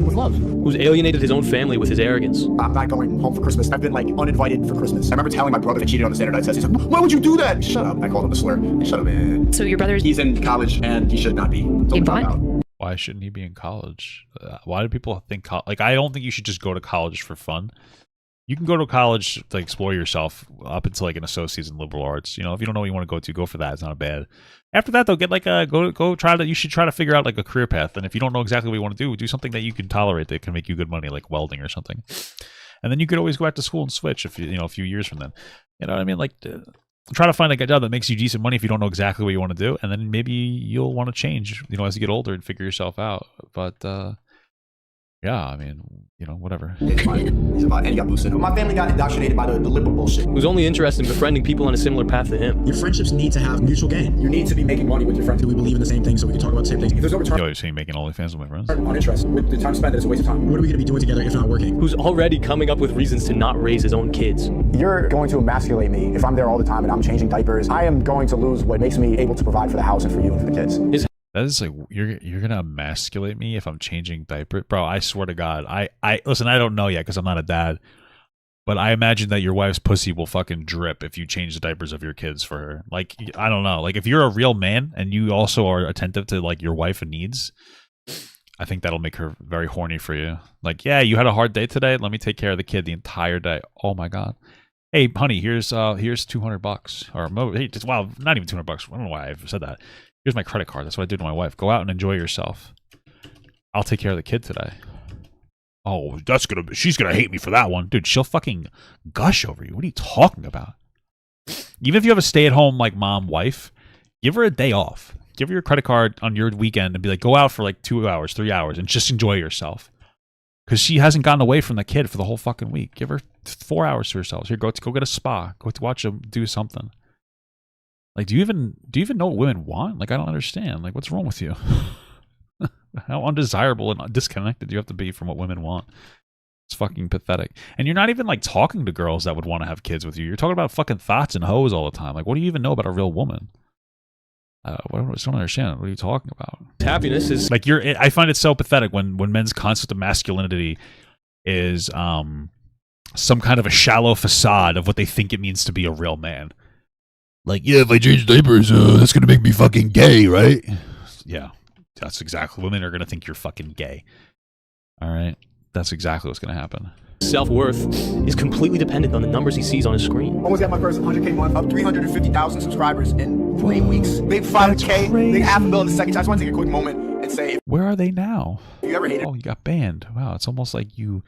With love. Who's alienated his own family with his arrogance. I'm not going home for Christmas. I've been uninvited for Christmas. I remember telling my brother that cheated on the standardized test. He's like, why would you do that? Shut up. I called him a slur. Shut up, man. So your brother's... He's in college and he should not be. Why shouldn't he be in college? Why do people think I don't think you should just go to college for fun. You can go to college to explore yourself up until an associate's in liberal arts. You know, if you don't know what you want to go to, go for that. It's not bad. After that, though, get you should try to figure out a career path. And if you don't know exactly what you want to do something that you can tolerate that can make you good money, like welding or something. And then you could always go back to school and switch if a few years from then. You know what I mean? Try to find a job that makes you decent money if you don't know exactly what you want to do, and then maybe you'll want to change, as you get older and figure yourself out. But yeah, I mean, whatever. He's about, and he got boosted. My family got indoctrinated by the liberal bullshit. Who's only interested in befriending people on a similar path to him. Your friendships need to have mutual gain. You need to be making money with your friends. Do we believe in the same thing so we can talk about the same things? If there's no return... You're saying making OnlyFans with my friends? On interest. With the time spent, it's a waste of time. What are we going to be doing together if not working? Who's already coming up with reasons to not raise his own kids. You're going to emasculate me if I'm there all the time and I'm changing diapers. I am going to lose what makes me able to provide for the house and for you and for the kids. That is you're gonna emasculate me if I'm changing diapers, bro. I swear to God, I listen. I don't know yet because I'm not a dad, but I imagine that your wife's pussy will fucking drip if you change the diapers of your kids for her. I don't know. If you're a real man and you also are attentive to your wife and needs, I think that'll make her very horny for you. Yeah, you had a hard day today. Let me take care of the kid the entire day. Oh my God. Hey, honey, here's $200 or hey, wow, not even $200. I don't know why I've said that. Here's my credit card. That's what I did to my wife. Go out and enjoy yourself. I'll take care of the kid today. Oh, she's gonna hate me for that one. Dude, she'll fucking gush over you. What are you talking about? Even if you have a stay-at-home mom wife, give her a day off. Give her your credit card on your weekend and be like, go out for 2 hours, 3 hours and just enjoy yourself. Because she hasn't gotten away from the kid for the whole fucking week. Give her 4 hours to herself. Here, go get a spa. Go to watch them do something. Do you even know what women want? I don't understand. What's wrong with you? How undesirable and disconnected do you have to be from what women want? It's fucking pathetic. And you're not even like talking to girls that would want to have kids with you. You're talking about fucking thoughts and hoes all the time. Like, what do you even know about a real woman? I just don't understand. What are you talking about? Happiness is like I find it so pathetic when men's concept of masculinity is some kind of a shallow facade of what they think it means to be a real man. Like, yeah, if I change diapers, that's gonna make me fucking gay, right? Yeah, that's exactly. Women are gonna think you're fucking gay. All right, that's exactly what's gonna happen. Self-worth is completely dependent on the numbers he sees on his screen. Almost got my first 100K month, up 350,000 subscribers in 3 weeks. Big 5K, big $500,000 in the second. I just want to take a quick moment and say, where are they now? You ever hated? Oh, you got banned. Wow, it's almost like you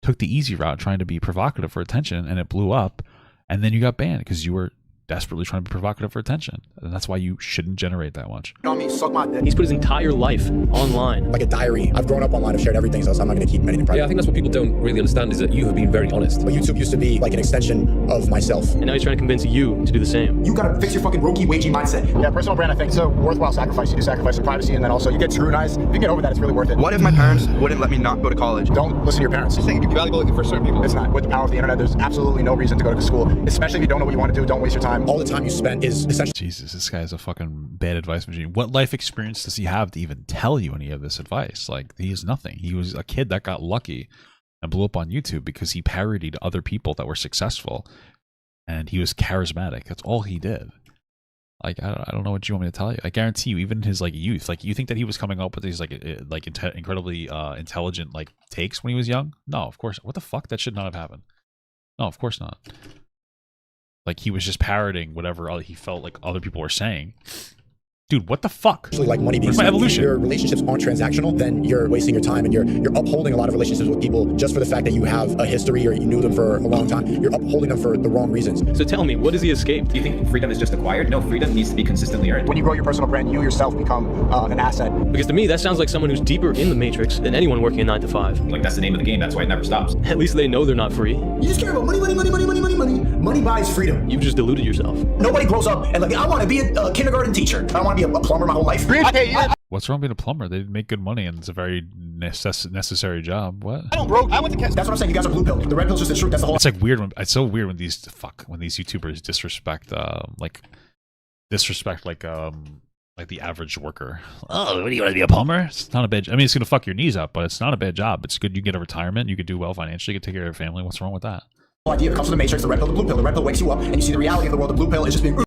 took the easy route trying to be provocative for attention, and it blew up, and then you got banned because you were desperately trying to be provocative for attention, and that's why you shouldn't generate that much. You know me, suck my dick. He's put his entire life online. Like a diary. I've grown up online, I've shared everything, so I'm not going to keep anything private. Yeah, I think that's what people don't really understand is that you have been very honest. But YouTube used to be like an extension of myself. And now he's trying to convince you to do the same. You gotta fix your fucking brokey, wagey mindset. Yeah, personal brand, I think it's a worthwhile sacrifice. You do sacrifice your privacy, and then also you get scrutinized. If you get over that, it's really worth it. What if my parents wouldn't let me not go to college? Don't listen to your parents. I think it could be valuable for certain people. It's not. With the power of the internet, there's absolutely no reason to go to school, especially if you don't know what you want to do. Don't waste your time. All the time you spend is essentially. Jesus, this guy is a fucking bad advice machine. What life experience does he have to even tell you any of this advice? Like, he has nothing. He was a kid that got lucky and blew up on YouTube because he parodied other people that were successful, and he was charismatic. That's all he did. Like, I don't know what you want me to tell you. I guarantee you, even in his like youth, like, you think that he was coming up with these incredibly intelligent like takes when he was young? No, of course. What the fuck? That should not have happened. No, of course not. Like, he was just parroting whatever he felt like other people were saying. Dude, what the fuck? Like money being Where's my evolution? If your relationships aren't transactional, then you're wasting your time, and you're upholding a lot of relationships with people just for the fact that you have a history or you knew them for a long time. You're upholding them for the wrong reasons. So tell me, what has he escaped? Do you think freedom is just acquired? No, freedom needs to be consistently earned. When you grow your personal brand, you yourself become an asset. Because to me, that sounds like someone who's deeper in the matrix than anyone working a 9 to 5. Like, that's the name of the game. That's why it never stops. At least they know they're not free. You just care about money, money, money, money, money, money, money. Money buys freedom. You've just deluded yourself. Nobody grows up and like, I want to be a kindergarten teacher. I don't want to be a plumber my whole life. What's wrong being a plumber? They make good money, and it's a very necessary job. What? I don't broke. I went to That's what I'm saying. You guys are blue pill. The red pill's just the truth. That's the whole. It's like weird. It's so weird when these YouTubers disrespect the average worker. Oh, what do you want to be, a plumber? It's not a bad. I mean, it's gonna fuck your knees up, but it's not a bad job. It's good. You get a retirement. You could do well financially. You could take care of your family. What's wrong with that? Idea that comes from the matrix, the red pill, the blue pill. The red pill wakes you up, and you see the reality of the world. The blue pill is just being.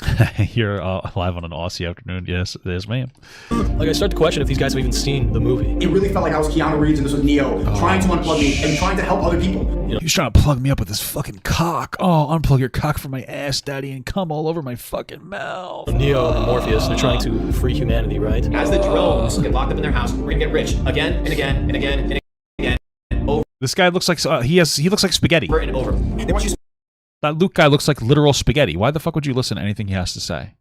You're live on an Aussie afternoon. Yes, ma'am. Like, I start to question if these guys have even seen the movie. It really felt like I was Keanu Reeves and this was Neo, trying to unplug me and trying to help other people. You know, he's trying to plug me up with this fucking cock. Oh, unplug your cock from my ass, daddy, and come all over my fucking mouth. Neo and Morpheus, they're trying to free humanity, right? As the drones get locked up in their house, we're gonna get rich again and again and again and again and over. This guy looks like he looks like spaghetti. And over. They want you. That Luke guy looks like literal spaghetti. Why the fuck would you listen to anything he has to say?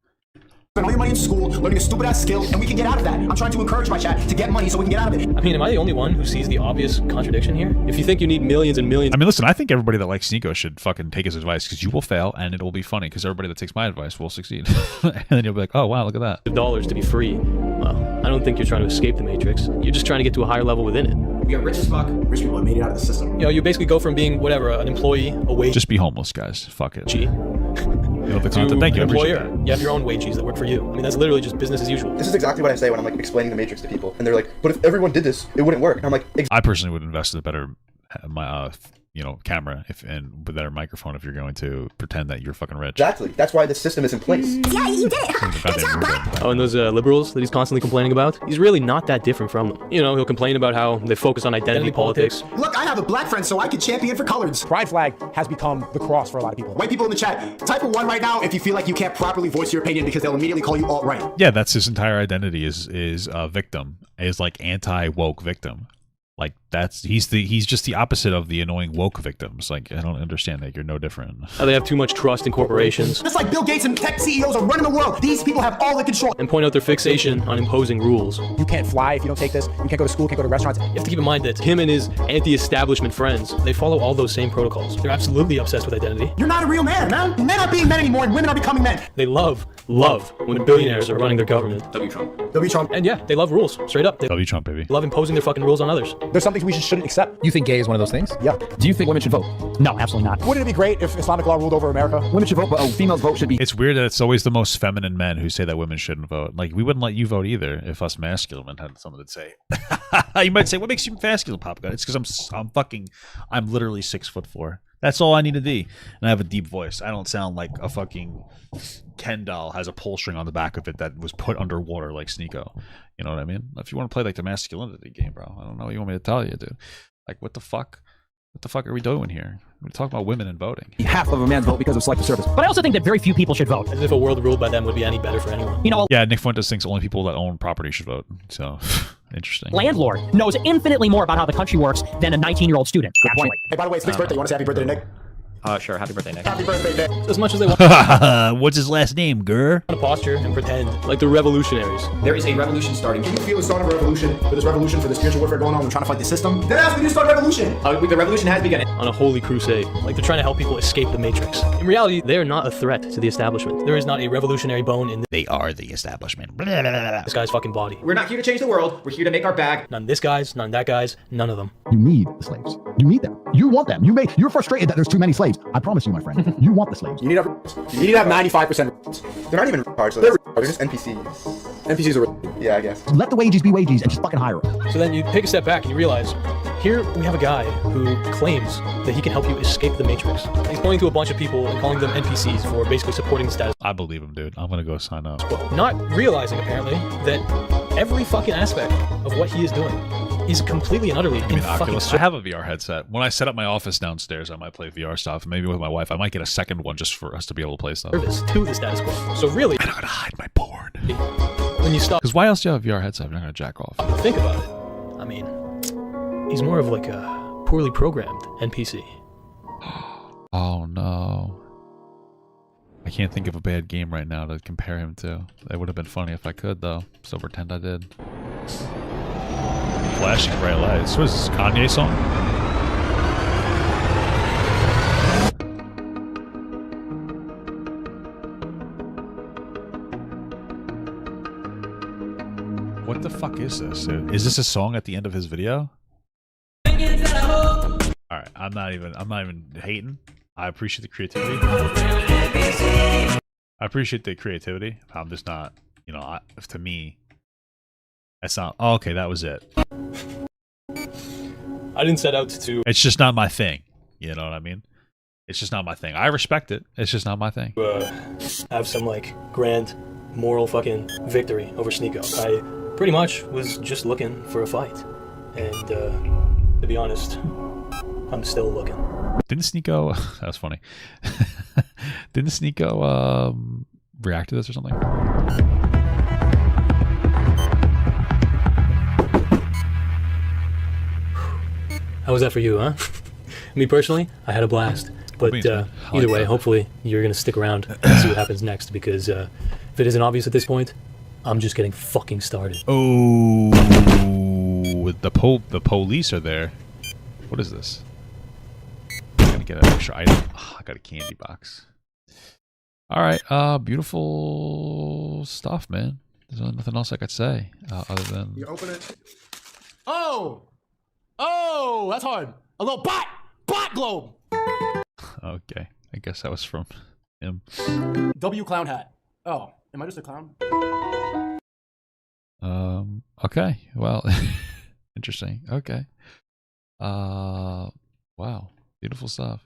Spend all your money in school, learning a stupid ass skill, and we can get out of that. I'm trying to encourage my chat to get money so we can get out of it. I mean, am I the only one who sees the obvious contradiction here? If you think you need millions and millions... I mean, listen, I think everybody that likes Sneako should fucking take his advice, because you will fail, and it will be funny, because everybody that takes my advice will succeed. And then you'll be like, oh, wow, look at that. ...dollars to be free. Well, I don't think you're trying to escape the matrix. You're just trying to get to a higher level within it. We are rich as fuck. Rich people have made it out of the system. You know, you basically go from being, whatever, an employee, a wage... Just be homeless, guys. Fuck it. You know the to content. Thank you. An employer. You have your own wages that work for you. I mean, that's literally just business as usual. This is exactly what I say when I'm like explaining the matrix to people, and they're like, "But if everyone did this, it wouldn't work." And I'm like, I personally would invest in a better, camera and with a better microphone if you're going to pretend that you're fucking rich. Exactly. That's why the system is in place. Yeah, you did it. Good job, bud. Oh, and those liberals that he's constantly complaining about? He's really not that different from them. You know, he'll complain about how they focus on identity politics. Look, I have a black friend, so I can champion for colors. Pride flag has become the cross for a lot of people. White people in the chat, type a 1 right now if you feel like you can't properly voice your opinion because they'll immediately call you alt-right. Yeah, that's his entire identity is victim, is like anti-woke victim. Like he's just the opposite of the annoying woke victims. Like, I don't understand that. You're no different. They have too much trust in corporations. Just like Bill Gates and tech CEOs are running the world. These people have all the control. And point out their fixation on imposing rules. You can't fly if you don't take this. You can't go to school, can't go to restaurants. You have to keep in mind that him and his anti-establishment friends, they follow all those same protocols. They're absolutely obsessed with identity. You're not a real man, man. Men are being men anymore and women are becoming men. They love love when billionaires are running their government. W Trump. W Trump. And yeah, they love rules, straight up. They W Trump, baby. love imposing their fucking rules on others. There's some things we shouldn't accept. You think gay is one of those things? Yeah. Do you think women should vote? No, absolutely not. Wouldn't it be great if Islamic law ruled over America? Women should vote, but females vote should be. It's weird that it's always the most feminine men who say that women shouldn't vote. Like, we wouldn't let you vote either if us masculine men had something to say. You might say, what makes you masculine, Papa God? It's because I'm literally 6'4". That's all I need to be. And I have a deep voice. I don't sound like a fucking Ken doll has a pull string on the back of it that was put underwater like Sneako. You know what I mean? If you want to play like the masculinity game, bro, I don't know what you want me to tell you, dude. Like, what the fuck? What the fuck are we doing here? We're talking about women and voting. Half of a man's vote because of selective service. But I also think that very few people should vote. As if a world ruled by them would be any better for anyone. You know, Yeah, Nick Fuentes thinks only people that own property should vote. So, interesting. landlord knows infinitely more about how the country works than a 19-year-old student. Good point. Hey, by the way, it's Nick's birthday. You want to say happy birthday to Nick? Sure. Happy birthday, Nick. Happy birthday, Nick. As much as they want What's his last name, Gur? to posture and pretend like the revolutionaries. There is a revolution starting. Can you feel the start of a revolution? For this revolution, for the spiritual warfare going on, we're trying to fight the system? Then ask me to start a revolution. The revolution has begun. On a holy crusade. Like they're trying to help people escape the Matrix. In reality, they are not a threat to the establishment. There is not a revolutionary bone in They are the establishment. this guy's fucking body. We're not here to change the world. We're here to make our bag. None this guy's, none that guy's, none of them. You need the slaves. You need them. You want them. You're frustrated that there's too many slaves. I promise you, my friend. You want the slaves. You need to have 95%. They're not even retards, so they're just NPCs. NPCs are. Yeah, I guess. Let the wages be wages and just fucking hire them. So then you take a step back and you realize, here we have a guy who claims that he can help you escape the Matrix. He's pointing to a bunch of people and calling them NPCs for basically supporting the status I believe him, dude. I'm gonna go sign up. quo. Not realizing, apparently, that every fucking aspect of what he is doing is completely and utterly I mean, in fucking Oculus. I have a VR headset. When I set up my office downstairs, I might play VR stuff. Maybe with my wife, I might get a second one just for us to be able to play stuff. service to the status quo. So really, I'm not gonna hide my porn. when you stop Because why else do you have a VR headset if you're not gonna jack off? to think about it, I mean, he's more of like a poorly programmed NPC. Oh no. I can't think of a bad game right now to compare him to. That would have been funny if I could, though. So pretend I did. Flashing bright lights. What is this, Kanye song? What the fuck is this, dude? Is this a song at the end of his video? Alright, I'm not even hating. I appreciate the creativity. I'm just not, you know, to me, that's not. Oh, okay, that was it. I didn't set out to. It's just not my thing. You know what I mean? It's just not my thing. I respect it. It's just not my thing. Have some like grand moral fucking victory over Sneako. I pretty much was just looking for a fight, and to be honest, I'm still looking. Didn't Sneako? That was funny. Didn't Sneako react to this or something? How was that for you, huh? Me personally, I had a blast. But either way, hopefully you're gonna stick around and see what happens next, because if it isn't obvious at this point, I'm just getting fucking started. Oh, the police are there. What is this? I'm gonna get an extra item. Oh, I got a candy box. All right, beautiful stuff, man. There's nothing else I could say other than. You open it. Oh, that's hard. A little bot globe. Okay, I guess that was from him. W clown hat. Oh, am I just a clown? Okay, well, interesting. Okay. Wow, beautiful stuff.